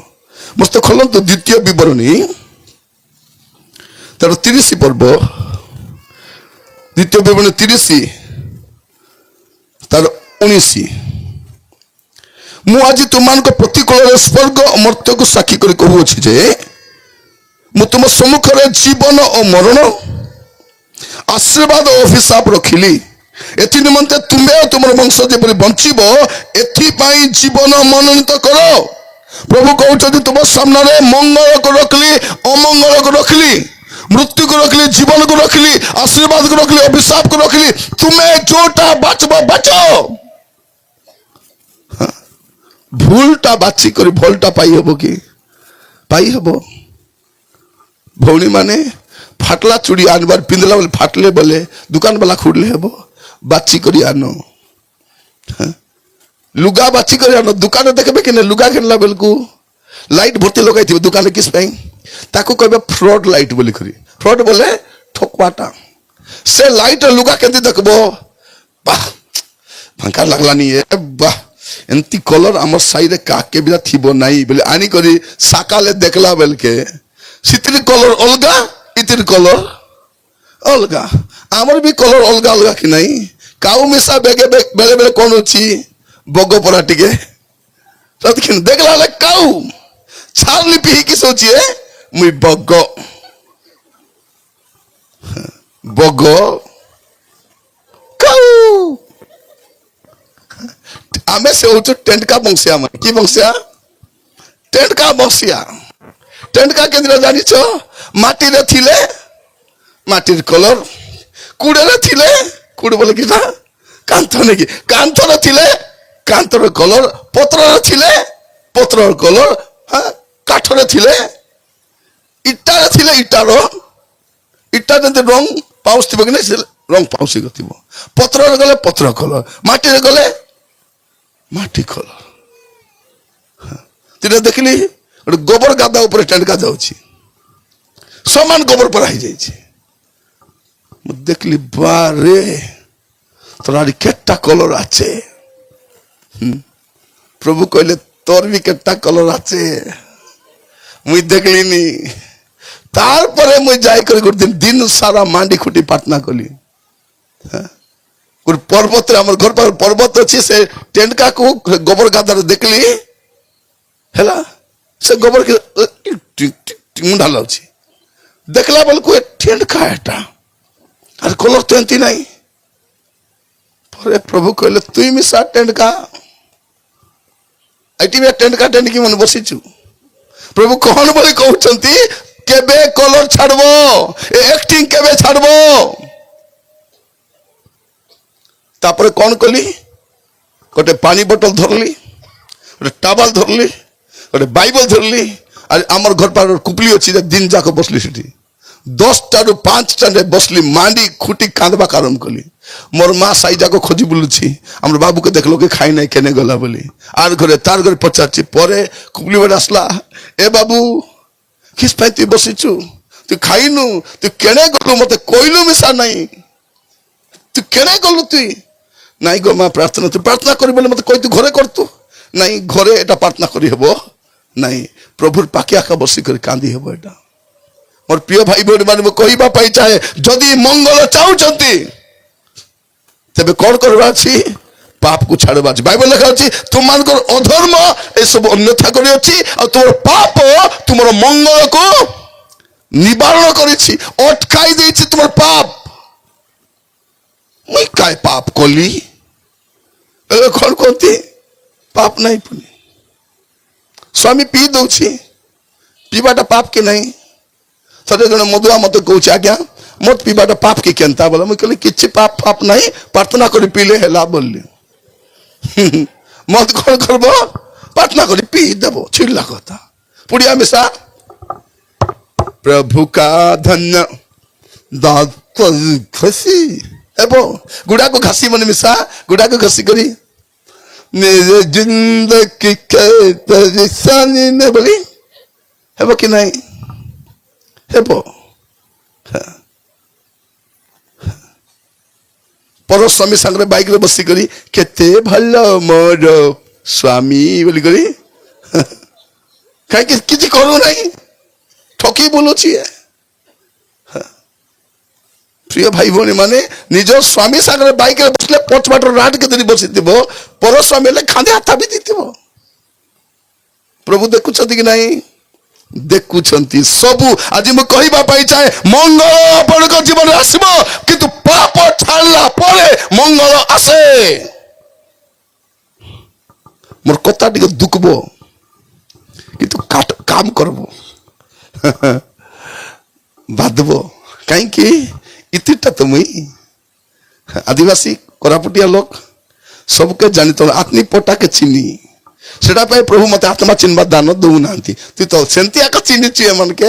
ମସ୍ତେ ଖୋଲନ୍ତୁ ଦ୍ୱିତୀୟ ବିବରଣୀ ତାର 30 ପର୍ବ, ଦ୍ୱିତୀୟ ବିବରଣୀ 30 ତାର 19। ମୁଁ ଆଜି ତୁମମାନଙ୍କ ପ୍ରତିକୂଳରେ ସ୍ୱର୍ଗ ଅମର୍ତ୍ୟକୁ ସାକ୍ଷୀ କରି କହୁଅଛି ଯେ, ମୁଁ ତୁମ ସମ୍ମୁଖରେ ଜୀବନ ଓ ମରଣ, ଆଶୀର୍ବାଦ ଓ ଅଭିଶାପ ରଖିଲି। ଏଥି ନିମନ୍ତେ ତୁମେ ଓ ତୁମର ବଂଶ ଯେପରି ବଞ୍ଚିବ, ଏଥିପାଇଁ ଜୀବନ ମନୋନୀତ କର। प्रभु कहते तुम सामने मंगल को रखली अमंगल को रखली मृत्यु को रखली जीवन को रखली आशीर्वाद को रखली अभिशाप को रखली तुम्हें जोटा बाचब बाचो भूलटा बाची कर भलटा पाई हब कि पाई हब भौणी माने फाटला चूड़ी आनबार पिंधला बोले फाटले बोले दुकान वाला खुड़ले हब बाची कर आनो लुगा बाची कर आनो दुकान देखबे कि लुगा किनला बेलकू लाइट भर्ती लगाई थी दुकान किस पाई ताको कहबे फ्रॉड लाइट बोली करी फ्रॉड बोले ठोकवाटा से लाइट लुगा केंती देखबो वाह भंका लागला नहीं है वाह एंती कलर आमर साइड काके बिना थिबो नाही बोले आनी करी साकाले देखला बेलके सितिर कलर अलगा इतिर कलर अलगा आमर भी कलर अलगा अलगा कि नहीं काउ मिसा बेगे बेले बेले कौन अछि बगो परा टिके ततखिन देखला ले काउ छारली पी कि सोचिए मुई बगो बगो काउ आमे से हो टेंट का बंसिया मन की बंसिया टेंट का बंसिया टेंट का केंद्र जानी छो माटी रे थिले माटीर कलर कुड़े रे थिले कुड़ बोले किता कांथ ने की कांथ रे थिले कांथ रे कलर पत्र रे थिले पत्र रे कलर हां काठ रे थिले इटा रे थिले इटारो इटा ने रंग पाउस थिबो कि नै रंग पाउसी गतिबो पत्र रे गले पत्र कलर माटी रे गले माटी कलर तिने देखली गोबर गादा ऊपर टेंट का जाउची समान गोबर पर आई जाइछे देखली बारे तोरारी केटा कलर आछे प्रभु कहले तोर भी केटा कलर आछे मुई देखली नी तार परे मुई जाई कर गुड दिन सारा मांडी खुटी पाटना कली गुड पर्वत रे हमर घर पर पर्वत अछि से टेंट का को गोबर गादा देखली हैला से गोबर के मुंडा लाउची देखला बोल को टेंट का एटा अरे कलर तो एंती नहीं परे प्रभु कहले तुई मिसा टेंट का आईटी में टेंट का टेंट की मन बसिछु प्रभु कौन बोले कहउचंती केबे कलर छाड़बो एक्टिंग केबे छाड़बो तापर कौन कली गोटे पानी बोतल धरली गोटे टावल धरली गोटे बाइबल धरली अरे आमर घर पर कुपली अच्छी दिन जाक बसली सेठी 10टा रु 5टा रे बसली मांडी खुटी कांदबा आरंभ कली मोर माँ साई जाक खोजी बुलुची हमर बाबू के देखलो के खाई नहीं केने गला बोली आर घरे तार घरे पचाची परे कुपली बेटा आसला ए बाबू किस पाई तू बसिचु तू खाइनु तू केने गलु मते कोइलु मिसा नहीं तू केने गलु तू नहीं गो माँ प्रार्थना तू प्रार्थना करी बोले मते कोई तू घरे कर तू नहीं घरे एटा प्रार्थना करी हेबो नहीं प्रभुर पाके आका बसी कर कांदी हेबो एटा मोर प्रिय भाई बहन माने कहबा पाई चाहे जदि मंगल चाहुचंती तबे कोन करबा छी पाप को छाड़बा छी बाइबल लिखा अछि तुम मानकर अधर्म ए सब अन्यथा करी अछि और तोर पाप तुमर मंगल को निवारण करी छी अटकाई देई छी तुमर पाप मुई काय पाप कली ए कोन कोंती पाप नहीं पुनी स्वामी पी दउछि पीबाटा पाप के नहीं थरे जने मधुआ मते कहउछि आज्ञा मत पीबाटा पाप के केनता बोला मुई कहली किछि पाप पाप नहीं प्रार्थना करी पीले हेला बोलली मत कोन करबो प्रार्थना करी पी देबो छिड़ला कथा पुड़िया मिसा प्रभु का धन्य दात खुशी एबो गुड़ा को घासी मन मिसा गुड़ा को घासी करी मेरे जिंदगी के परेशानी ने बोली हेबो कि नहीं हेबो पर स्वामी संगे बाइक रे बसी करी केते भलो मोर स्वामी बोली करी कहीं किसी करू नहीं ठकी बोलो छी प्रिय भाई भौणी माने निज स्वामी सागर बाइक रे बसले पछ बाटर राड के धरी बसी दिबो पर स्वामी ले खांदे हाथा भी दितिबो प्रभु देखुछंती कि नहीं देखुछंती सबु आज म कहिबा पाई चाहे मंगल आपण को जीवन आसीबो किंतु पाप छाड़ला परे मंगल आसे मोर कथा टिके दुखबो কাম করব বাঁধব কাইকি ইতিটা তুমি আদিবাসী কোরাপুটিয়া লোক সবকে জানি তো আত্মী পটাকে চিনি সেটা পাই প্রভু মতে আত্মা চিনবার দান দৌ না তুই তো সেমতি একা চিনিছু এমনকে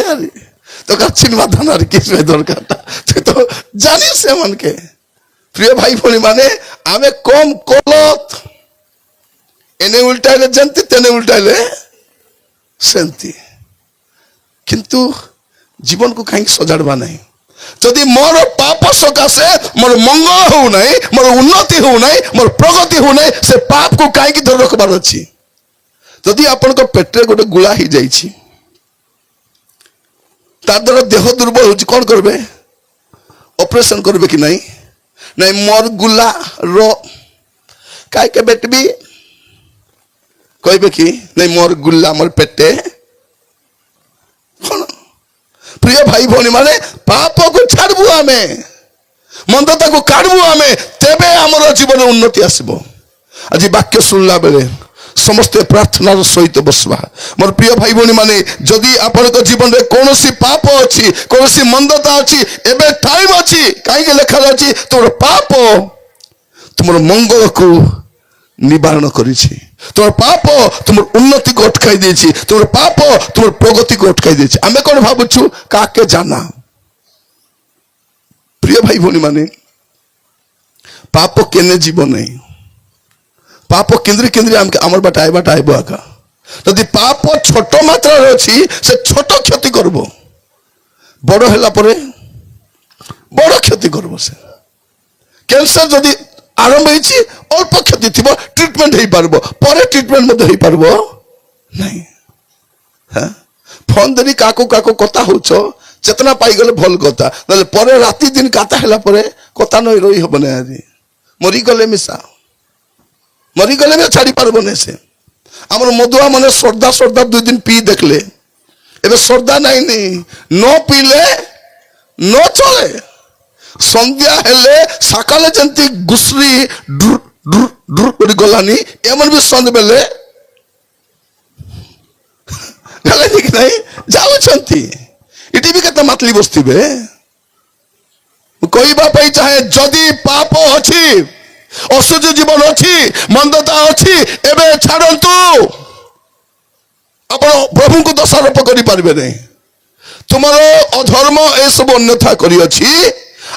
তোকে চিনবার দান আর কি দরকারটা তুই তো জানিস এমনকে প্রিয় ভাই ভনী মানে আমি কম কলত এনে উল্টাইলে জানতি তেনে উল্টাইলে সেমতি কিন্তু জীবনକୁ କାହିଁକି ସଜାଡବା ନାହିଁ ଯଦି ମୋର ପାପ ସକାଶେ ମୋର ମଙ୍ଗଳ ହଉ ନାହିଁ ମୋର ଉନ୍ନତି ହଉ ନାହିଁ ମୋର ପ୍ରଗତି ହଉ ନାହିଁ ସେ ପାପକୁ କାହିଁକି ଧରି ରଖିବାର ଅଛି ଯଦି ଆପଣଙ୍କ ପେଟରେ ଗୋଟେ ଗୁଳା ହେଇଯାଇଛି ତା ଦ୍ୱାରା ଦେହ ଦୁର୍ବଳ ହେଉଛି କ'ଣ କରିବେ ଅପରେସନ କରିବେ କି ନାହିଁ ନାଇଁ ମୋର ଗୁଲା ର କାହିଁକି ବେଟବି କହିବେ କି ନାଇଁ ମୋର ଗୁଲା ମୋର ପେଟେ କ'ଣ প্রিয় ভাই ভনী মানে পাপକୁ ছাড়বু ଆମେ মন্দতাକୁ কাড়বু ଆମେ তেবে আমার জীবনে উন্নতি আসিব আজি বাক্য শুনলা বেলে ସମସ୍ତେ ପ୍ରାର୍ଥନାର ସହିତ ବସିବା ମୋର ପ୍ରିୟ ଭାଇ ଭଉଣୀ ମାନେ ଯଦି ଆପଣଙ୍କ ଜୀବନରେ କୌଣସି ପାପ ଅଛି କୌଣସି ମନ୍ଦତା ଅଛି ଏବେ ଟାଇମ ଅଛି କାହିଁକି ଲେଖା ଅଛି ତୁମର ପାପ ତୁମର ମଙ୍ଗଳକୁ ନିବାରଣ କରିଛି তোমার পাপ তোমার উন্নতিকে অটকাই দিয়েছি তোমার পাপ তোমার প্রগতিকে অটকাই দিয়েছি আমি কোন ভাবুছু কাকে জানা প্রিয় ভাই ভনী মানে পাপ কেনে জীবন নেই পাপ কেন্দ্রে কেন্দ্রে আমাকে আমার বাটা আইব আকা যদি পাপ ছোট মাত্রার আছে সে ছোট ক্ষতি করব বড় হেলা পরে বড় ক্ষতি করব সে ক্যান্সার যদি আরম্ভ হয়েছি অল্প ক্ষতি থিব ট্রিটমেন্ট হয়ে পারব পরে ট্রিটমেন্ট মধ্যে হয়ে পারব নাই হ্যাঁ ফোন ধরি কাকু কাকু কথা হচ্ছ চেতনা পাই গেলে ভাল কথা নাহলে পরে রাতি দিন কাতা হেলা পরে কথা নই রই হব না আজ মরিগলে মিশা মরিগলে আমি ছাড়ি পারব না সে আমার মধুয়া মনে শ্রদ্ধা শ্রদ্ধা 2 দিন পি দেখলে এবার শ্রদ্ধা নাই নি ন পিলে ন চলে সন্ধ্যা হেলে সকালে যেমতি গুসরি ডুর ডুর ডুর করে গলানি এমন বি সন্ধ্যা বেলে গলানি কি নাই যাওছন্তি এটি বি কেতে মাতলি বসতিবে কইবা পাই চাহে যদি পাপ ଅଛି অসুস্থ জীবন ଅଛି মন্দতা ଅଛି এবে ছাড়ন্তু ଆପଣ ପ୍ରଭୁଙ୍କୁ ଦୋଷାରୋପ କରି ପାରିବେ ନାହିଁ ତୁମର ଅଧର୍ମ ଏସବୁ ଅନ୍ୟଥା କରିଅଛି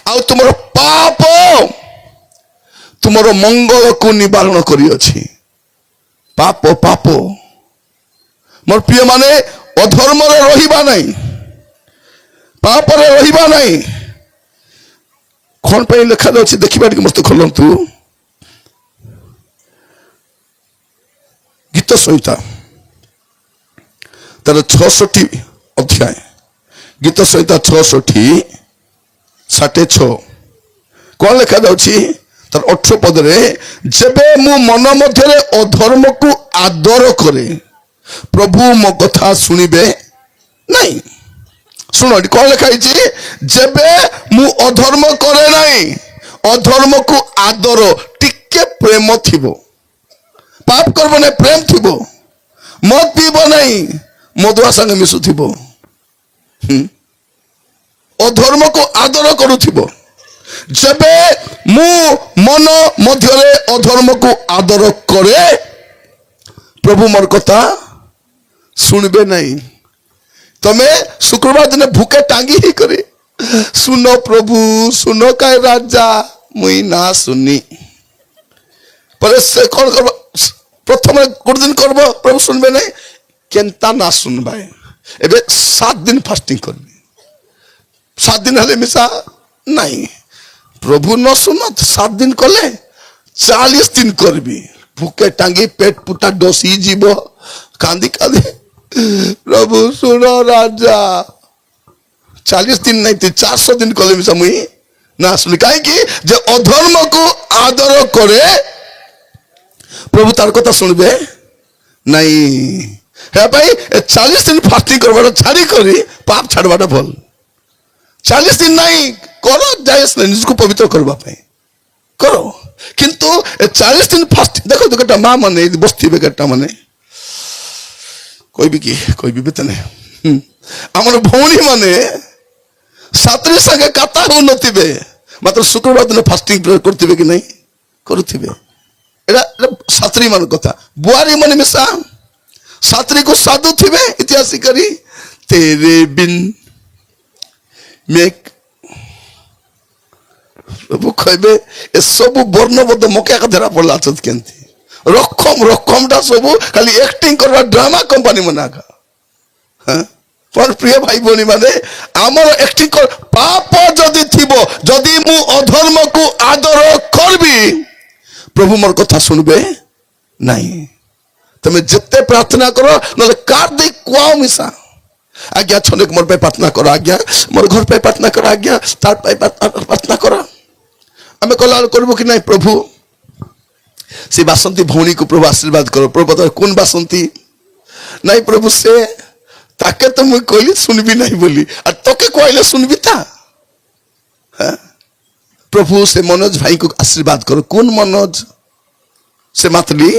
ଆଉ ତୁମର ପାପ ତୁମର ମଙ୍ଗଳକୁ ନିବାରଣ କରିଅଛି ପାପ ପାପ ମୋର ପ୍ରିୟ ମାନେ ଅଧର୍ମରେ ରହିବା ନାହିଁ ପାପରେ ରହିବା ନାହିଁ କ'ଣ ପାଇଁ ଲେଖା ଅଛି ଦେଖିବା ଟିକେ ମସ୍ତ ଖୋଲନ୍ତୁ ଗୀତ ସଂହିତା ତାର 66 ଅଧ୍ୟାୟ ଗୀତ ସଂହିତା 66 କଣ ଲେଖା ଯାଉଛି ତାର 18 ପଦରେ ଯେବେ ମୁଁ ମନ ମଧ୍ୟରେ ଅଧର୍ମକୁ ଆଦର କରେ ପ୍ରଭୁ ମୋ କଥା ଶୁଣିବେ ନାହିଁ ଶୁଣ ଏଠି କଣ ଲେଖା ହେଇଛି ଯେବେ ମୁଁ ଅଧର୍ମ କରେ ନାହିଁ ଅଧର୍ମକୁ ଆଦର ଟିକେ ପ୍ରେମ ଥିବ ପାପ করব না প্রেম থিব মদ পিব নাই মদুয়া সঙ্গে মিশুথিব অধর্মକୁ আদর করুথিব যেবে মু মন মধ্যরে অধর্মକୁ আদর করে প্রভু মোর কথা শুনবে নাই তুমি শুক্রবার দিনে ভুকে টাঙ্গি হি করে শুনো প্রভু শুনো কায় রাজা মুই না শুনি পরে সে কোন করব প্রথমে গোটে দিন করব প্রভু শুনবে নাই কেনতা না শুনবাই এবে 7 দিন ফাস্টিং করবি 7 দিন হলে মিশা নাই প্রভু ন শুন 7 দিন করলে 40 দিন করবি ভুকে টাঙ্গি পেট পুটা ডসি জীব কান্দি কাঁদি প্রভু শুনো রাজা 40 দিন নাই 400 দিন করলে মিশা মুই না শুনি কাইকি যে অধর্মକୁ আদর করে প্রভু তার কথা শুনবে নাই হ্যাঁ ভাই 40 দিন ফাস্টিং করবাটা ছাড়ি করি পাপ ছাড়বাটা ভাল 40 দিন নাই করো যাইস না নিজকে পবিত্র করবা পাই করো কিন্তু 40 দিন ফাস্টিং দেখো দুটা মা মানে বসতিবে একটা মানে କହିବି କି କହିବି ବେତନେ ଆମର ଭଉଣୀ ମାନେ ସାତ୍ରୀ ସାଙ୍ଗେ କାତା ହଉନଥିବେ ମାତ୍ର ଶୁକ୍ରବାର ଦିନ ଫାଷ୍ଟିଂ ପ୍ରେୟର କରୁଥିବେ କି ନାହିଁ? କରୁଥିବେ। ଏଟା ସାତ୍ରୀ ମାନଙ୍କ କଥା। ବୁଆରୀ ମାନେ ମିଶା ସାତ୍ରୀକୁ ସାଧୁଥିବେ ଇତିହାସ କରି ତେରେ ବିନ୍ ମେକ୍ ପ୍ରଭୁ କହିବେ ଏସବୁ ବର୍ଣ୍ଣବଦ୍ଧ ମକା ଧରା ପଡିଲା ଅଛନ୍ତି କେମିତି ରକମଟା ସବୁ ଖାଲି ଆକ୍ଟିଂ କରିବା ଡ୍ରାମା କମ୍ପାନୀ ମାନେ ଆକା। ମୋର ପ୍ରିୟ ଭାଇ ଭଉଣୀ ମାନେ ଆମର ଆକ୍ଟିଂ ପାପ ଯଦି ଥିବ ଯଦି ମୁଁ ଅଧର୍ମକୁ ଆଦର କରିବି ପ୍ରଭୁ ମୋର କଥା ଶୁଣିବେ ନାହିଁ। ତମେ ଯେତେ ପ୍ରାର୍ଥନା କର ନହେଲେ କାର୍ ଦେଇ କୁଆও ମିଶା ଆଜ୍ଞା ଛନେକ ମୋର ପାଇଁ ପ୍ରାର୍ଥନା କର ଆଜ୍ଞା ମୋର ଘର ପାଇଁ ପ୍ରାର୍ଥନା କର ଆଜ୍ଞା ତାର ପାଇଁ ପ୍ରାର୍ଥନା କର। ଆମେ କଲା କରିବୁ କି ନାହିଁ? ପ୍ରଭୁ ସେ ବାସନ୍ତୀ ଭଉଣୀକୁ ପ୍ରଭୁ ଆଶୀର୍ବାଦ କର। ପ୍ରଭୁ কোন ବାସନ୍ତୀ? ନାଇଁ ପ୍ରଭୁ ସେ ତାକେ ତ ମୁଁ କହିଲି ଶୁଣିବି ନାହିଁ ବୋଲି আর তোকে କହିଲେ ଶୁଣିବି ତା? ପ୍ରଭୁ ସେ ମନୋଜ ଭାଇକୁ ଆଶୀର୍ବାଦ କର। কোন ମନୋଜ? ସେ ମାତଲି।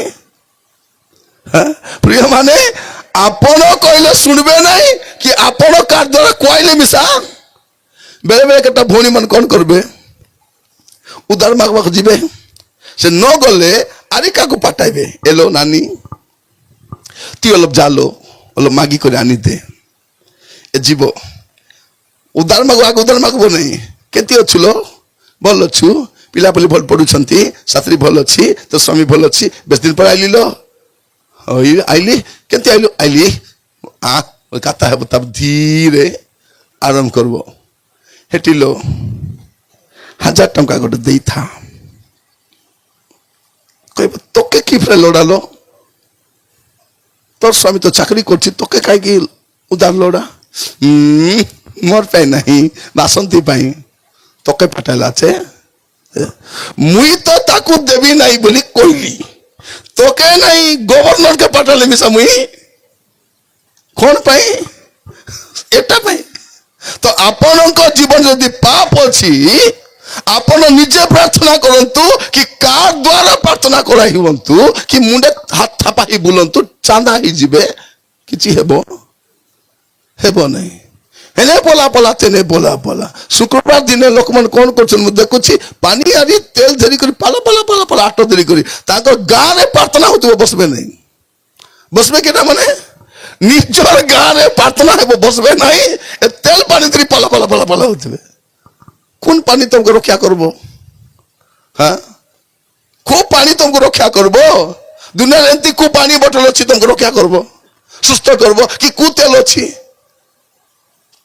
ପ୍ରିୟ ମାନେ ଆପଣ କହିଲେ ଶୁଣିବେ ନାହିଁ କି ଆପଣ କାর ଦ୍ୱାରା କହିଲେ ମିଶା? ବେଳେ ବେଳେ କେତେ ଭଉଣୀ ମାନେ କଣ করবে উদার মাগବାକୁ ଯିବେ ସେ ନ ଗଲେ আরিকাକୁ পাঠাইবে এলো নানি তুই অলপ জালো অলপ মাগি করে আনি দে এ জীব উদার মাগব ନାହିଁ। କେମିତି ଅଛୁଲ? ଭଲ ଅଛୁ? ପିଲାପିଲି ଭଲ ପଢୁଛନ୍ତି? ସାଥୀ ଭଲ ଅଛି? ତୋ ସ୍ୱାମୀ ଭଲ ଅଛି? ବେଶ ଦିନ ପରେ ଆଇଲି ଲ ଆଇଲି କେମିତି ଆଇଲୁ? ଆଇଲି କଥା ହେବ ତା ଧୀରେ ଆରମ୍ଭ করব। ହେଟିଲ 1000 ଟଙ୍କା ଗୋଟେ ଦେଇଥା। କହିବ তোকে কি ফেলে লোড়ালো? তোর স্বামী তো চাকরি করছি তোকে কাইকি উদার লোড়া? মোর পাই নাই বাসন্তী পাই তোকে পাঠাইলা আছে। মুই তো তাকু দেবি নাই বলি কইলি তোকে নাই গভর্নর কে পাঠালে মিশা মুই কোন পাই? এটা পাই। তো ଆପଣଙ୍କ ଜୀବନ ଯଦି ପାପ ଅଛି ଆପଣ ନିଜେ ପ୍ରାର୍ଥନା କରନ୍ତୁ କି କାହା ଦ୍ୱାରା ପ୍ରାର୍ଥନା କରାଇ ହୁଅନ୍ତୁ କି ମୁଣ୍ଡେ ହାତ ଥାପା ହେଇ ବୁଲନ୍ତୁ ଚାନ୍ଦା ହେଇଯିବେ କିଛି ହେବ ନାହିଁ। ହେଲେ ପଲା ତେନେ ପଲା ଶୁକ୍ରବାର ଦିନେ ଲୋକମାନେ କଣ କରୁଛନ୍ତି ମୁଁ ଦେଖୁଛି ପାଣି ଆରି ତେଲ ଧରି କରି ପାଲା ଆଟ ଧରି କରି ତାଙ୍କର ଗାଁରେ ପ୍ରାର୍ଥନା ହଉଥିବ ବସବେ ନାହିଁ। ବସବେ କେଟା ମାନେ ନିଜର ଗାଁରେ ପ୍ରାର୍ଥନା ହେବ ବସବେ ନାହିଁ। ଏ ତେଲ ପାଣି ଧରି ପାଲା ହଉଥିବେ। কোন পানি তোমাকে রক্ষা করবো? কোন পানি তোমাকে রক্ষা করবো? দুনিয়ার এমতি কু পানি বটল ଅଛି তোমাকে রক্ষা করবো সুস্থ করবো কি কু তেল ଅଛି?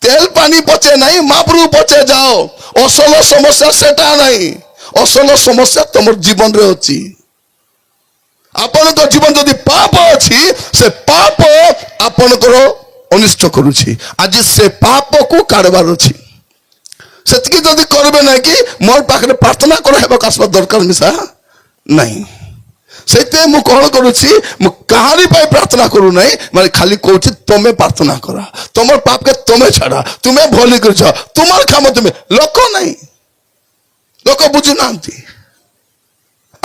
তেল পানি পচে নাই মাপরু পচে যাও। অসল সমস্যা সেটা নাই। অসল সমস্যা তোমার জীবନରେ ଅଛି। ଆପଣଙ୍କ ଜୀବନ ଯଦି ପାପ ଅଛି ସେ ପାପ ଆପଣଙ୍କର ଅନିଷ୍ଟ କରୁଛି। ଆଜି ସେ ପାପକୁ କାଢବାର ଅଛି। ସେତିକି ଯଦି କରିବେ ନାହିଁ କି ମୋର ପାଖରେ ପ୍ରାର୍ଥନା କରା ହେବାକୁ ଆସିବା ଦରକାର ମିଶା ନାହିଁ। ସେଇଥିପାଇଁ ମୁଁ କଣ କରୁଛି ମୁଁ କାହାରି ପାଇଁ ପ୍ରାର୍ଥନା କରୁନାହିଁ ମାନେ ଖାଲି କହୁଛି ତମେ ପ୍ରାର୍ଥନା କର ତମର ପାପକେ ତମେ ଛାଡା ତୁମେ ଭଲି କରିଛ ତୁମର କାମ ତୁମେ ଲୋକ ନାହିଁ ଲୋକ ବୁଝୁନାହାନ୍ତି।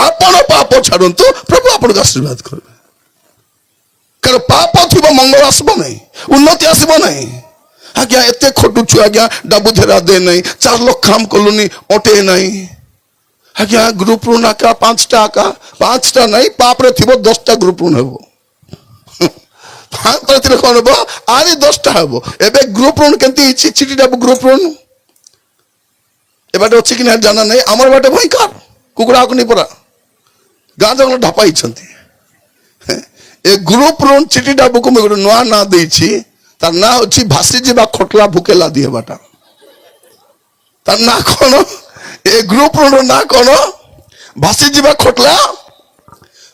ଆପଣ ପାପ ଛାଡନ୍ତୁ ପ୍ରଭୁ ଆପଣଙ୍କୁ ଆଶୀର୍ବାଦ କରିବେ। କାରଣ ପାପ ଥିବ ମଙ୍ଗଳ ଆସିବ ନାହିଁ ଉନ୍ନତି ଆସିବ ନାହିଁ। ଆଜ୍ଞା ଏତେ ଖଟୁଛୁ ଆଜ୍ଞା ଡାବୁ ଧେରା ଦେ ନାହିଁ 4 ଲକ୍ଷ କାମ କଲୁନି ଅଟେ ନାହିଁ। ଆଜ୍ଞା ଗ୍ରୁପ ଋଣ ଆକା 5ଟା ଆକା 5ଟା ନାହିଁ ପାପରେ ଥିବ 10ଟା ଗ୍ରୁପ ଋଣ ହେବ। 5ଟା ଥିଲେ କଣ ହେବ ଆରି 10ଟା ହେବ। ଏବେ ଗ୍ରୁପ ଋଣ କେମିତି ହେଇଛି ଚିଠି ଡାବୁ ଗ୍ରୁପ ଋଣ ଏବାଟେ ଅଛି କି ନା ଜାଣା ନାହିଁ। ଆମର ବାଟେ ଭୟଙ୍କର କୁକୁଡ଼ା ହକୁନି ପରା ଗାଁ ଜଙ୍ଗଲ ଢାପା ହେଇଛନ୍ତି। ଏ ଗ୍ରୁପ ଋଣ ଚିଠି ଡାବୁକୁ ମୁଁ ଗୋଟେ ନୂଆ ନାଁ ଦେଇଛି। ତାର ନାଁ ଅଛି ଭାସି ଯିବା ଖଟଲା ଭୁକେ ଲାଦି ହେବାଟା। ତାର ନାଁ କଣ? ଏ ଗ୍ରୁପ ର ନାଁ କଣ? ଭାସି ଯିବା ଖଟଲା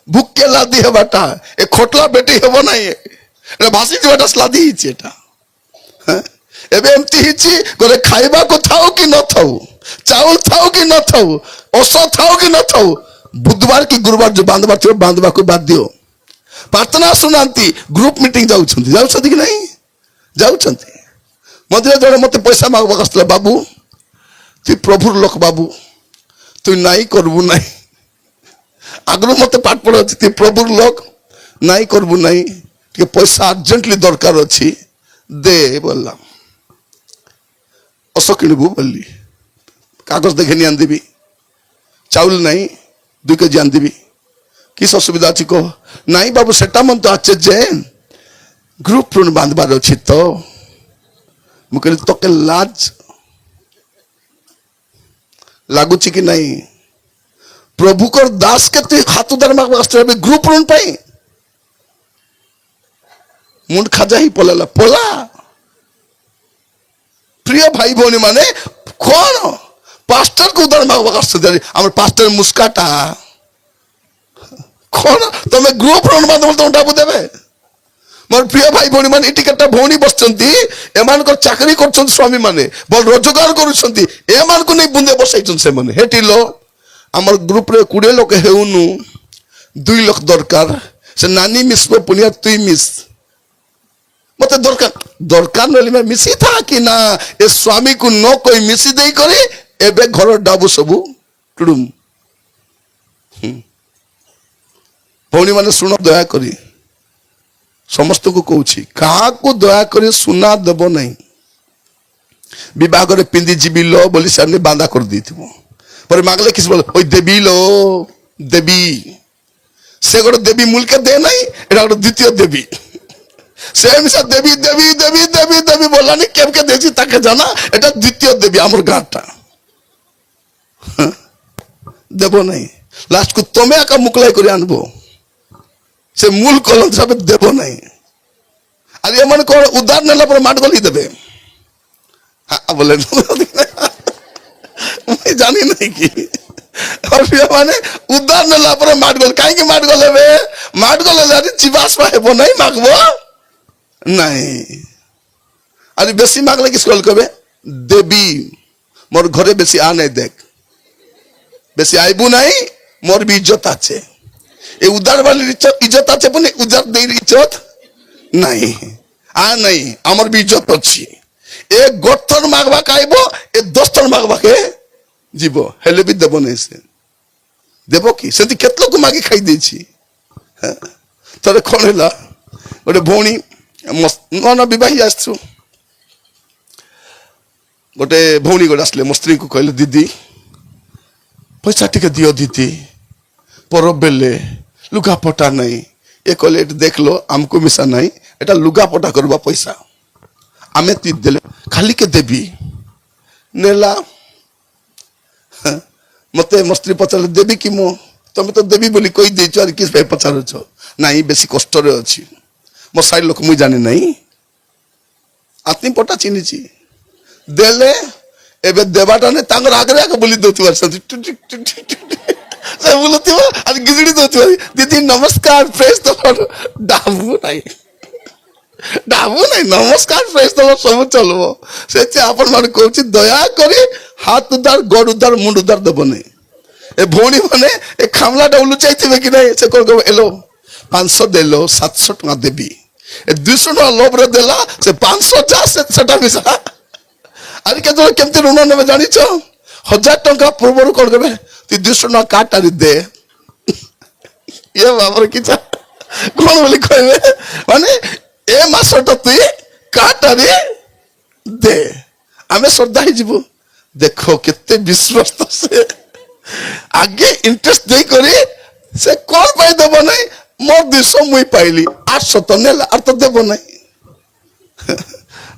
ଭୁକେ ଲାଦି ହେବାଟା। ଏ ଖଟଲା ବେଟି ହେବ ନାହିଁ ଏଟା ଭାସି ଯିବାଟା ଲାଦି ହେଇଛି ଏଟା। ଏବେ ଏମିତି ହେଇଛି ଗଲେ ଖାଇବାକୁ ଥାଉ କି ନଥାଉ ଚାଉଳ ଥାଉ କି ନଥାଉ ଔଷ ଥାଉ କି ନଥାଉ ବୁଧବାର କି ଗୁରୁବାର ଯୋଉ ବାନ୍ଧବାର ଥିବ ବାନ୍ଧବାକୁ ବାଧ୍ୟ। ପ୍ରାର୍ଥନା ଶୁଣାନ୍ତି ଗ୍ରୁପ ମିଟିଂ ଯାଉଛନ୍ତି କି ନାହିଁ? ଯାଉଛନ୍ତି। ମଝିରେ ଜଣେ ମତେ ପଇସା ମାଗବାକୁ ଆସିଥିଲା ବାବୁ তুই প্রভুর লোক বাবু তুই নাই করবু নাই। আগ্রহ মতে পাঠ পড়া তুই প্রভুর লোক নাই করবু নাই ଟିକେ ପଇସା ଆର୍ଜେଣ୍ଟଲି ଦରକାର ଅଛି ଦେ বললাম ଅସ କିଣିବୁ ବୋଲି କାଗଜ ଦେଖେନି ଆଣିଦେବି ଚାଉଳ ନାହିଁ 2 କେଜି ଆଣିଦେବି କିସ ଅସୁବିଧା ଅଛି କହ ନାଇଁ ବାବୁ ସେଟା ମନ ତ আছে ଯେ ଗ୍ରୁପ ଋଣ ବାନ୍ଧବାର ଅଛି ତ ମୁଁ କହିଲି ତୋକେ ଲାଜ ଲାଗୁଛି କି ନାହିଁ ପ୍ରଭୁଙ୍କର ଦାସ କେତେ ହାତ ଉଦାର ମାଗବା ଆଶ୍ଚର୍ଯ୍ୟ ଗ୍ରୁପ ଋଣ ପାଇଁ ମୁଣ୍ଡ ଖାଜା ହିଁ ପଳା প্রিয় ভাই ভଉଣୀ ମାନେ কোন পাস্টর को उदार मागवा आश्चर्य আমার পাস্টর মুস্কাটা কোন তুমি গ্রুপ ଋଣ বান্ধব তোমটাକୁ দেবে ମୋର প্রিয় ଭାଇ ଭଉଣୀ ମାନେ ଏଠି କେତେ ଭଉଣୀ ବସିଛନ୍ତି ଏମାନଙ୍କର ଚାକିରି କରୁଛନ୍ତି ସ୍ୱାମୀ ମାନେ ଭଲ ରୋଜଗାର କରୁଛନ୍ତି ଏମାନଙ୍କୁ ନେଇ ବୁନ୍ଦେ ବସାଇଛନ୍ତି ସେମାନେ ହେଠି लो ଆମର ଗ୍ରୁପରେ 20 ଲୋକ ହେଉନୁ 2 ଲକ୍ଷ ଦରକାର ସେ ନାନୀ ମିଶବ ପୁନିଆ ତୁଇ ମିଶ मते दरकार नली में मिसी था कि ना ए स्वामी को न कोई मिसी देई करे एबे घर डाबू सबू टुडुम भौणी माने सुनो दया करी समस्त को कहूची कहा को दया करी सुना देब नहीं विवाह करे पिंदी जीबी लो बोली सामने बांधा कर दी पर मागले किस बोल ओई देबी लो देबी से गोटे देवी मूल के दे नहीं एटा गोटे द्वितीय देवी से मिसा देवी देवी देवी देवी देवी बोलानी केम के देसी ताके जाना एटा द्वितीय देवी आमर गाटा देबो नहीं लास्ट को तमे आका मुकलाई करी आनबो से मूल कलम सब देबो नहीं अरे मन को उधार नेला पर माट गली देबे हां बोले मैं जानी नहीं की और फिर माने उधार नेला पर माट गल काहे के माट गले बे माट गले जानी जीवास पाएबो नहीं मागबो नहीं अरे बेसी मागले किस कल कबे देवी मोर घरे बेसी आ नहीं देख बेसी आइबू नहीं मोर भी इज्जत आछे ए उधार वाली इज्जत आछे पुनी उधार दे इज्जत नहीं आ नहीं हमर भी इज्जत अछि ए गोथर मागबा काइबो ए दोस्तर मागबा के जीवो हेले भी देबो नहीं से देबो की सेति केतलो को मागी खाई देछि तरे कोन हैला ओडे भौणी न विवाही आसु गोटे भौणी गोटे आसले मो स्त्री को कहले दीदी पैसा टिके दियो दीदी परब बेले लुगा पटा नहीं ये कहले देख लो हमको मिसा नहीं एटा लुगा पटा करबा पैसा आमे ती देले खाली के देबी नेला मते मो स्त्री पचारे देबी कि मो तुम तो देबी बोली कहि देछ और किस पे पचारो छ नहीं बेसी कष्ट रे अछि मो साइड लोक मुई जाने नहीं आत्मी पटा चिनी छी देले एबे देबाटा ने तांगर आगरे आके बोली दोतुवार से बोलतिवा और गिजड़ी दोतुवार दीदी नमस्कार प्रेस तो डाबू नहीं नमस्कार प्रेस तो सब चलबो से आपन मान कहूची दया करी हाथ उधार गोड़ उधार मुंड उधार देबो नहीं ए भौणी माने ए खामला डाउलु चाइथिबे कि नहीं से कोन एलो 500 देलो 700 टका देबी ए 200 टका लोभ रे देला से 500 जा से सेटा मिसा अरे के जो केमते ऋण नेबे जानि छ 1000 टका पूर्वरु कोन करबे तु 200 टका काट आरि दे ये बाबर किचा कोन बोली कहबे माने ए मासटा तु काट आरि दे आमे श्रद्धा ही जीवो देखो केते विश्वास से आगे इंटरेस्ट दे करी से कौन पाई देबो नहीं मोर 200 मुई पाइली 800 तो नेला और तो देबो नहीं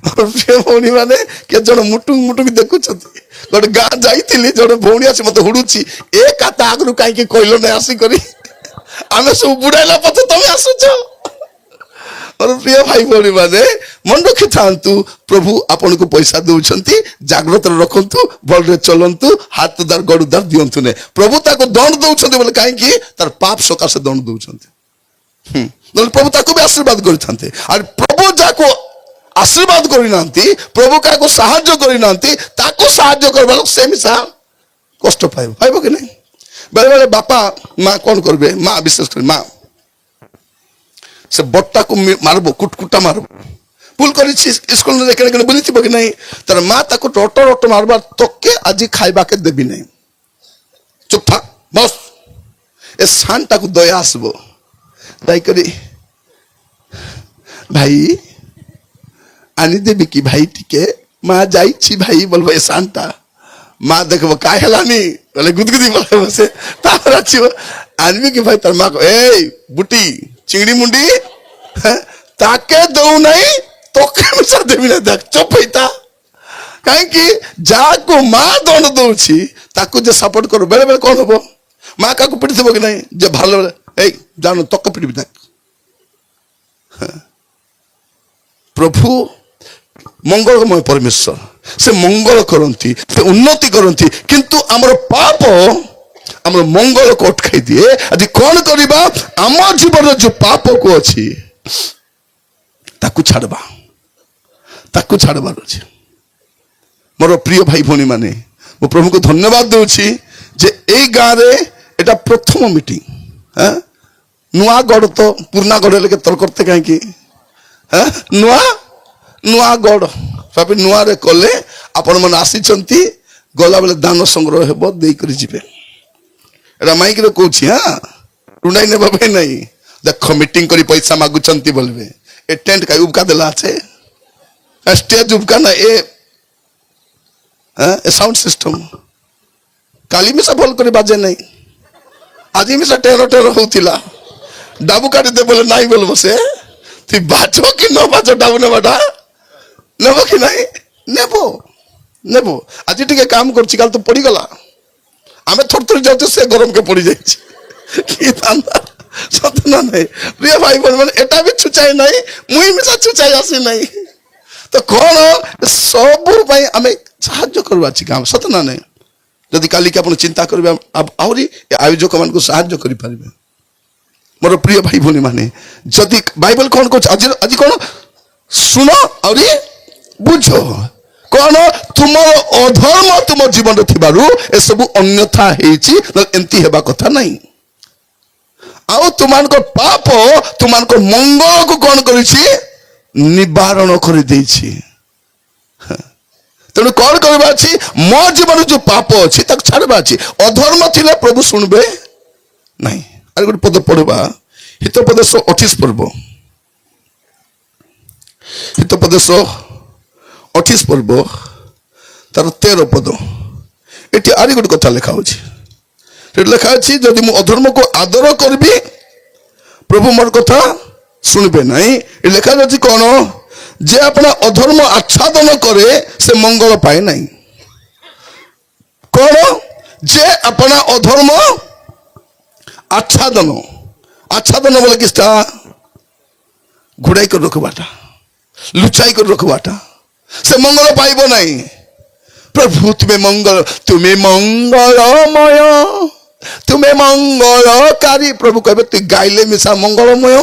और फिर भौणी माने के जण मुटुंग देखु छथि गोटे गां जाईतिली जण भौणी आसी मते हुडुची ए काता आगरु काई के कहलो नै आसी करी आमे सब बुडाइला पते तमे आसुछ और प्रिय भाई भौणी माने मन रखि थांतु प्रभु आपन को पैसा दउछंती जागृत रखंतु बल रे चलंतु हाथ उधार गोड़ उधार दियंतु ने प्रभु ताको दंड दउछंती बोले काई की तार पाप सकाशे दंड दउछंती प्रभु ताको भी आशीर्वाद करिथांते और प्रभु जाको आशीर्वाद करिनांती प्रभु काको सहाय्य करिनांती ताको सहाय्य करबा लोक सेम सा कष्ट पाइबो पाइबो कि नहीं बेले बेले बापा मां कोन करबे मां विशेष कर मां से बट्टा को मारबो कुटकुटा मारबो भूल करी स्कूल में केने केने बोली थिबो कि नहीं तर मां ताको टोटो मारबा तोके आज खाइबा के देबी नहीं चुप था बस ए शांता को दया आसबो दाई करी ଭାଇ ଆଣିଦେବି କି ଭାଇ ଟିକେ? ମା ଯାଇଛି ଭାଇ ବୋଲବ ଏ ଶାନ୍ତା। ମା ଦେଖବ କାଏ ହେଲାନି ବୋଲେ ଗୁଦଗୁଦି ପଳେଇବ ସେ। ତାପରେ ଆସିବ ଆଣିବି କି ଭାଇ? ତାର ମା ଏଇ ବୁଟି ଚିଙ୍ଗଡି ମୁଣ୍ଡି ତାକେ ଦଉ ନାହିଁ তোকে ମିଶା ଦେବି ନା। ଦେখ ଚୁପ ହେଇତା। କାହିଁକି ଯାହାକୁ ମା ଦଣ୍ଡ ଦଉଛି ତାକୁ ଯେ ସପୋର୍ଟ କରୁ ବେଳେ ବେଳେ କଣ ହବ? ମା କାହାକୁ ପିଟିଥିବ କି ନାହିଁ? ଯେ ଭଲ ଏଇ ଜାଣୁ ତକ ପିଟିବି ତାକୁ। ପ୍ରଭୁ ମଙ୍ଗଳମୟ ପରମେଶ୍ୱର, ସେ ମଙ୍ଗଳ କରନ୍ତି, ସେ ଉନ୍ନତି କରନ୍ତି, କିନ୍ତୁ ଆମର ପାପ ଆମର ମଙ୍ଗଳକୁ ଅଟକାଇ ଦିଏ। ଆଜି କଣ କରିବା? ଆମ ଜୀବନର ଯୋଉ ପାପକୁ ଅଛି ତାକୁ ଛାଡବା, ତାକୁ ଛାଡବାର ଅଛି। ମୋର ପ୍ରିୟ ଭାଇ ଭଉଣୀ ମାନେ, ମୁଁ ପ୍ରଭୁଙ୍କୁ ଧନ୍ୟବାଦ ଦେଉଛି ଯେ ଏଇ ଗାଁରେ ଏଟା ପ୍ରଥମ ମିଟିଂ। ନୂଆ ଗଡ଼ ତ ପୁରୁଣା ଗଡ଼ ହେଲେ କେତେ କରତେ କାହିଁକି? ନୂଆ ନୂଆ ଗଡ଼ ଭାବେ ନୂଆରେ କଲେ ଆପଣ ମାନେ ଆସିଛନ୍ତି, ଗଲାବେଳେ ଦାନ ସଂଗ୍ରହ ହେବ, ଦେଇକରି ଯିବେ। ଏଟା ମାଇକିରେ କହୁଛି, ଟୁଣ୍ଡାଇ ନେବା ପାଇଁ ନାହିଁ। ଦେଖ ମିଟିଂ କରି ପଇସା ମାଗୁଛନ୍ତି ବୋଲବେ। ଏ ଟେଣ୍ଟ କାଇ ଉବକା ଦେଲା আছে, স্টেজ উবকা না এ সাউন্ড সিস্টেম কালি মিশা ভাল করে বাজে নাই। আজি মিশা টেরো টেরো হউতিলা। ডাবু কাটি দে বলে নাই বলবো সে। তুই বাজো কি ন বাজো ডাবু নেবাটা নেব কি নাই? নেব নেব। আজি টিকে কাম করছি, কাল তো পড়ি গলা। আমি থরথরি যাচ্ছি, সে গরমকে পড়ি যাচ্ছি। কি ঠান্ডা সত্য না নাই? প্রিয় ভাই বোন মানে এটা ବି ଛୁଚାଇ ନାହିଁ, ମୁଇଁ ମିଶା ଛୁଚାଇ ଆସି ନାହିଁ। ତ କଣ ସବୁ ପାଇଁ ଆମେ ସାହାଯ୍ୟ କରୁଅଛି କାମ, ସତ ନା ନାହିଁ? ଯଦି କାଲିକି ଆପଣ ଚିନ୍ତା କରିବେ ଆହୁରି ଆୟୋଜକ ମାନଙ୍କୁ ସାହାଯ୍ୟ କରିପାରିବେ। ମୋର ପ୍ରିୟ ଭାଇ ଭଉଣୀ ମାନେ, ଯଦି ବାଇବଲ କଣ କହୁଛି ଆଜି କଣ ଶୁଣ ଆହୁରି ବୁଝ। କଣ ତୁମର ଅଧର୍ମ ତୁମ ଜୀବନରେ ଥିବାରୁ ଏସବୁ ଅନ୍ୟଥା ହେଇଛି, ଏମିତି ହେବା କଥା ନାହିଁ। ଆଉ ତୁମାନଙ୍କ ପାପ ତୁମାନଙ୍କ ମଙ୍ଗଳକୁ କଣ କରିଛି? ନିବାରଣ କରିଦେଇଛି। ତେଣୁ କଣ କରିବା ଅଛି? ମୋ ଜୀବନରେ ଯୋଉ ପାପ ଅଛି ତାକୁ ଛାଡିବା ଅଛି। ଅଧର୍ମ ଥିଲେ ପ୍ରଭୁ ଶୁଣିବେ ନାହିଁ। ଆଉ ଗୋଟେ ପଦ ପଢିବା, ହିତୋପଦେଶ 28 ପର୍ବ, ହିତୋପଦେଶ 28 ପର୍ବ ତାର 13 ପଦ। ଏଠି ଆରି ଗୋଟେ କଥା ଲେଖା ଅଛି। ସେଠି ଲେଖା ଅଛି, ଯଦି ମୁଁ ଅଧର୍ମକୁ ଆଦର କରିବି ପ୍ରଭୁ ମୋର କଥା ଶୁଣିବେ ନାହିଁ। ଏ ଲେଖା ଅଛି କଣ? ଯେ ଆପଣ ଅଧର୍ମ ଆଚ୍ଛାଦନ କରେ ସେ ମଙ୍ଗଳ ପାଏ ନାହିଁ। କଣ? ଯେ ଆପଣ ଅଧର୍ମ ଆଚ୍ଛାଦନ, ଆଚ୍ଛାଦନ ବୋଲେ କିଛିଟା ଘୋଡାଇ କରି ରଖିବାଟା, ଲୁଚାଇ କରି ରଖିବାଟା, ସେ ମଙ୍ଗଳ ପାଇବ ନାହିଁ। ପ୍ରଭୁ ତୁମେ ମଙ୍ଗଳମୟ, ତୁମେ ମଙ୍ଗଳକାରୀ। ପ୍ରଭୁ କହିବେ ତୁଇ ଗାଇଲେ ମିଶା ମଙ୍ଗଳମୟ,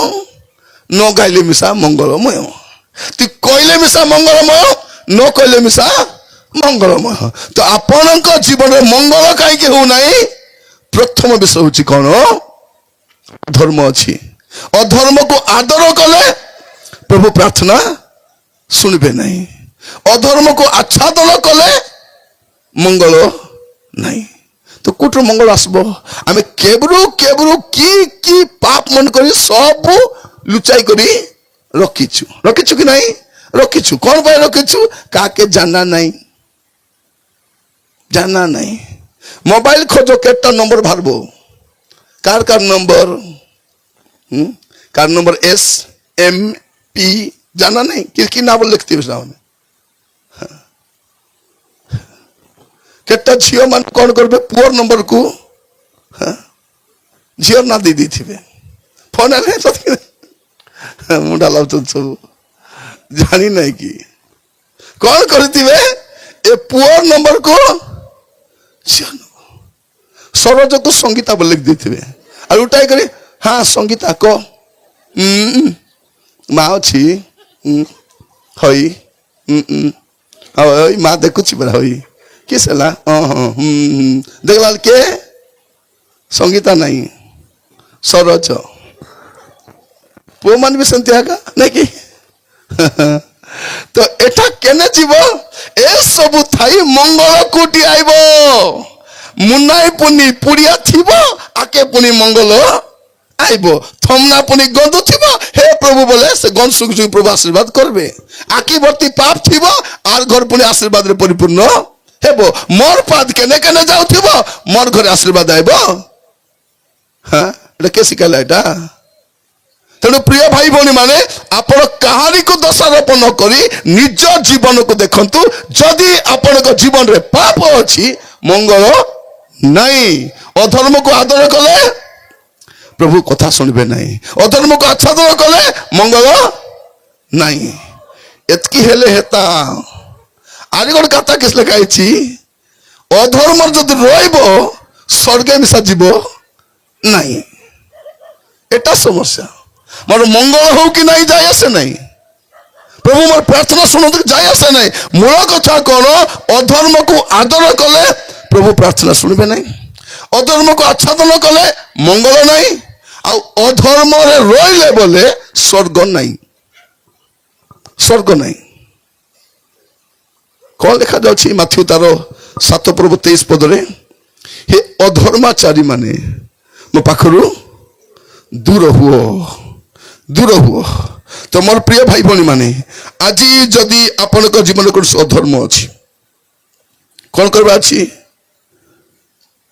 ନ ଗାଇଲେ ମିଶା ମଙ୍ଗଳମୟ। ତୁଇ କହିଲେ ମିଶା ମଙ୍ଗଳମୟ, ନ କହିଲେ ମିଶା ମଙ୍ଗଳମୟ। ତ ଆପଣଙ୍କ ଜୀବନରେ ମଙ୍ଗଳ କାହିଁକି ହଉନାହିଁ? ପ୍ରଥମ ବିଷୟ ହଉଛି କଣ? ଧର୍ମ ଅଛି। ଅଧର୍ମକୁ ଆଦର କଲେ ପ୍ରଭୁ ପ୍ରାର୍ଥନା ଶୁଣିବେ ନାହିଁ। ଅଧର୍ମକୁ ଆଚ୍ଛାଦନ କଲେ ମଙ୍ଗଳ ନାହିଁ। ତ କୋଉଠୁ ମଙ୍ଗଳ ଆସିବ? ଆମେ କେବରୁ କି କି ପାପ ମନ କରି ସବୁ ଲୁଚାଇ କରି ରଖିଛୁ। ରଖିଛୁ କି ନାହିଁ? ରଖିଛୁ। କଣ ପାଇଁ ରଖିଛୁ? କାକେ ଜାନା ନାହିଁ, ଜାନା ନାହିଁ। ମୋବାଇଲ ଖୋଜ, କେତେଟା ନମ୍ବର ବାହାରିବ? Car number, car number SMP জানা নেই কি না বলে লিখতে হবে। কেটা ঝিও মান কোন করবে? পুয়ার নম্বর কু ঝিও না দিয়ে দিয়েছিবে ফোন আনে মুন্ডা লাউছ সব জানি নাই কি কোন করিতিবে? এ পুয়ার নম্বর কু ঝিও সরোজকু সঙ্গীতা বলে লিখ দিয়েছিবে। আর উঠাই করে হ্যাঁ সঙ্গীতা ক মা অছি হই হই মা দেখুছি বলে হই কিস ହେଲା দেখলা কে সঙ্গীতা নাই সরোজ পুଅ ମାନେ ବି ସେମିତି ଆକା ନାଇଁ କି? ତ ଏଟା କେନେ ଯିବ? ଏସବୁ ଥାଇ ମଙ୍ଗଳ କୋଉଠି ଆଇବ? ମୁନାଇ ପୁନି ପୁଡ଼ିଆ ଥିବ, ଆକେ ପୁଣି ମଙ୍ଗଳ ଆଇବ। ଥମନା ପୁଣି ଗନ୍ଧୁ ଥିବ, हे प्रभु बोले से गन सुख सुख प्रभु आशीर्वाद करबे आकी भर्ती पाप थिबो आर घर पुणी आशीर्वाद रे परिपूर्ण हेबो मोर पाद केने केने जाउथिबो मोर घर आशीर्वाद आइबो हाँ एटा के सिखाला एटा तेणु प्रिय भाई भौणी माने आपण कहानी को दोषारोप न करी निज जीवन को देखंतु जदि आपण को जीवन रे पाप अछि मंगल नहीं अधर्म को आदर कले प्रभु कथा सुनबे नहीं अधर्म को आच्छादन कले मंगल नहीं एतकी हेले हेता आरे गोटे कथा किस लिखाई अधर्म जदि रहिबो स्वर्गे मिशा जीव नहीं एटा समस्या मोर मंगल हो कि नहीं जाए आसे नहीं प्रभु मोर प्रार्थना सुनो जाए आसे नहीं मूल कथा कौन अधर्म को आदर कले प्रभु प्रार्थना सुनबे नहीं अधर्म को आच्छादन कले मंगल नहीं अधर्म रे रहिले बोले स्वर्ग नहीं स्वर्ग नहीं कौन लिखा जाउछि माथ्यू तार 7 प्रभु 23 पद रे हे अधर्माचारी माने मो पाखरु दूर हुओ तो मोर प्रिय भाई भौणी माने आज जदि आपण को जीवन को अधर्म अछि कौन करबा अछि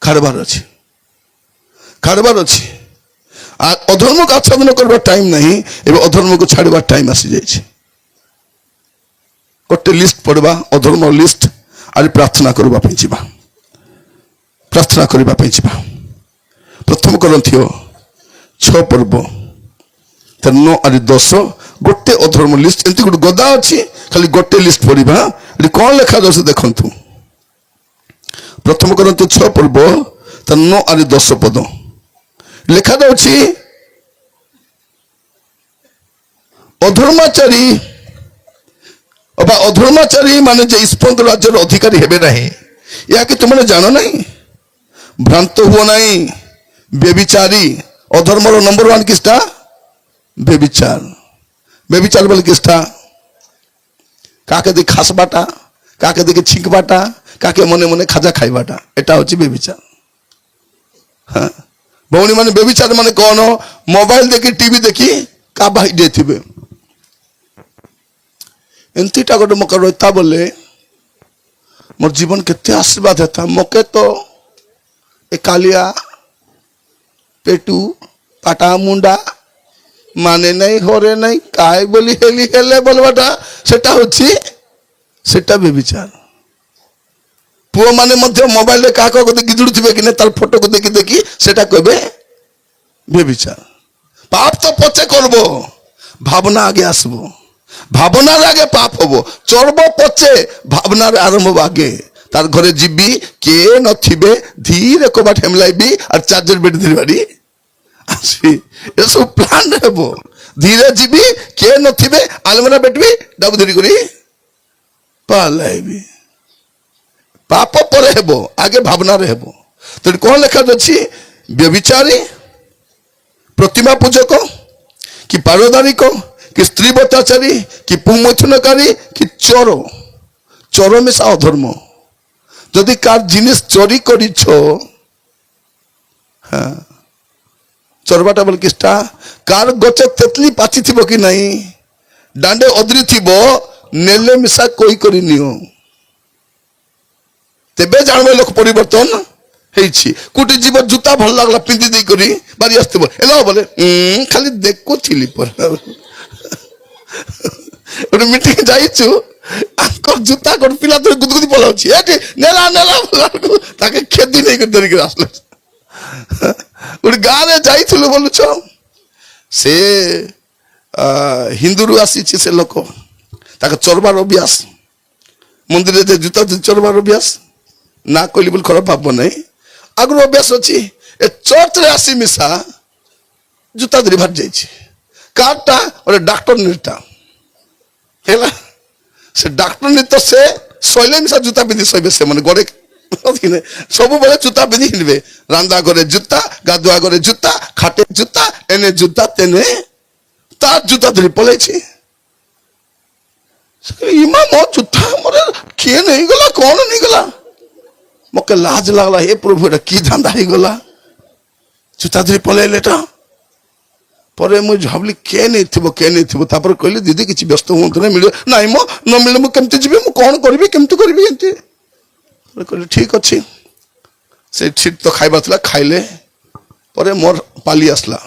खारबार अछि अधर्म को आच्छादन करबा टाइम नहीं एबे अधर्म को छाड़वा टाइम आसी जाइछि गोटे लिस्ट पढ़वा अधर्म लिस्ट आज प्रार्थना करबा पे जिबा प्रार्थना करबा पे जिबा प्रथम करंथियो 6 पर्व 9 आदि 10 गोटे अधर्म लिस्ट एंती गोटे गदा अछि खाली गोटे लिस्ट पढ़वा एटी कोन लेखा दस देखंतु प्रथम करंथियो 6 पर्व 9 आदि 10 पद लिखा जाउछि अधर्माचारी अबा अधर्माचारी माने जे स्पंद राज्यर अधिकारी हेबे नहीं या कि तुमने जानो नहीं भ्रांत हुओ नहीं व्यभिचारी अधर्म रो नंबर 1 किसटा व्यभिचार बोले किसटा काके दे खास बाटा काके दे छिक बाटा काके मने मने खाजा खाई बाटा एटा होची व्यभिचार हाँ भौणी माने व्यभिचार माने कौन मोबाइल देखी टीवी देखी का भाई देथिबे एंतीटा गोटे मौका रहता बोले मोर जीवन केते आशीर्वाद हेता मके तो ए कालिया पेटू पाटा मुंडा माने नहीं होरे नहीं काय बोली हेली हेले बोलबाटा सेटा होची सेटा व्यभिचार पुओ माने मध्य मोबाइल रे का को गिजुड़ुथिबे कि ने तार फोटो को देखि देखि सेटा कहबे व्यभिचार पाप तो पछे करबो भावना आगे आसबो भावना आगे पाप हबो चरब पछे भावना आरंभ आगे तार घरे जीबी के नथिबे धीरे कबाट हेमलाइबी और चार्जर बेट धरिबाडी आसी ए सब प्लान हेबो धीरे जीबी के नथिबे आलमरा बेटबी डाबु धरी करी पालाइबी पाप पर हेबो आगे भावना रे हेबो तो कौन लिखा अछि व्यभिचारी प्रतिमा पूजक कि पारदारिक कि स्त्री बत्याचारी कि पुमैथुनकारी कि चोर मिशा अधर्म जदि कार जिनिस चोरी करिछो हाँ चोरबाटा बोल किस्टा कार गचे तेतली पाची थिबो कि नहीं डांडे अदरी थिबो नेले मिशा कोई करी नियो तेबे जानबे लोक परिवर्तन हेछि कुटी जीव जूता भल लागला पिंदी दे करी बारी आस्ते एला बोले खाली देखो थिली पर ओरे मीटिंग जाइछु आंकर जूता कोन पिला तो गुदगुदी पलाउछि एटी नेला नेला ताके खेदी नै कर धरि के आसले ओरे गारे जाइथुलो बोलुछो से हिंदूरु आसीछि से लोक ताके चोरबार अभ्यास मंदिर रे जूता चोरबार अभ्यास ना कहली बोल खराब भाव नहीं आगु अभ्यास अच्छी ए चर्च रे आसी मिशा जूता धरी भाट जाइए कार्टा और डाक्टर निर्टा हेला से डाक्टर निर्त से शैले मिशा जूता पिंधि शैबे से माने गड़े सब बेले जूता पिंधि हिंडबे रांदा घरे जूता गाधुआ घरे जूता खाटे जूता एने जूता तेने तार जूता धरी पलैछि इमा मो जूता मोरे किए नहीं गला कौन नहीं गला मके लाज लागला हे प्रभु एटा की धंधा ही गला जूता धरी पलैले ता ପରେ ମୁଁ ଭାବିଲି କିଏ ନେଇଥିବ ତାପରେ କହିଲି ଦିଦି କିଛି ବ୍ୟସ୍ତ ହୁଅନ୍ତୁ ନାହିଁ, ମିଳିବ ନାଇଁ ମୋ ନ ମିଳିଲେ ମୁଁ କେମିତି ଯିବି, ମୁଁ କ'ଣ କରିବି, କେମିତି କରିବି ଏମିତି କହିଲି ଠିକ ଅଛି। ସେ ସିଟ୍ ତ ଖାଇବା ଥିଲା, ଖାଇଲେ ପରେ ମୋର ପାଲି ଆସିଲା।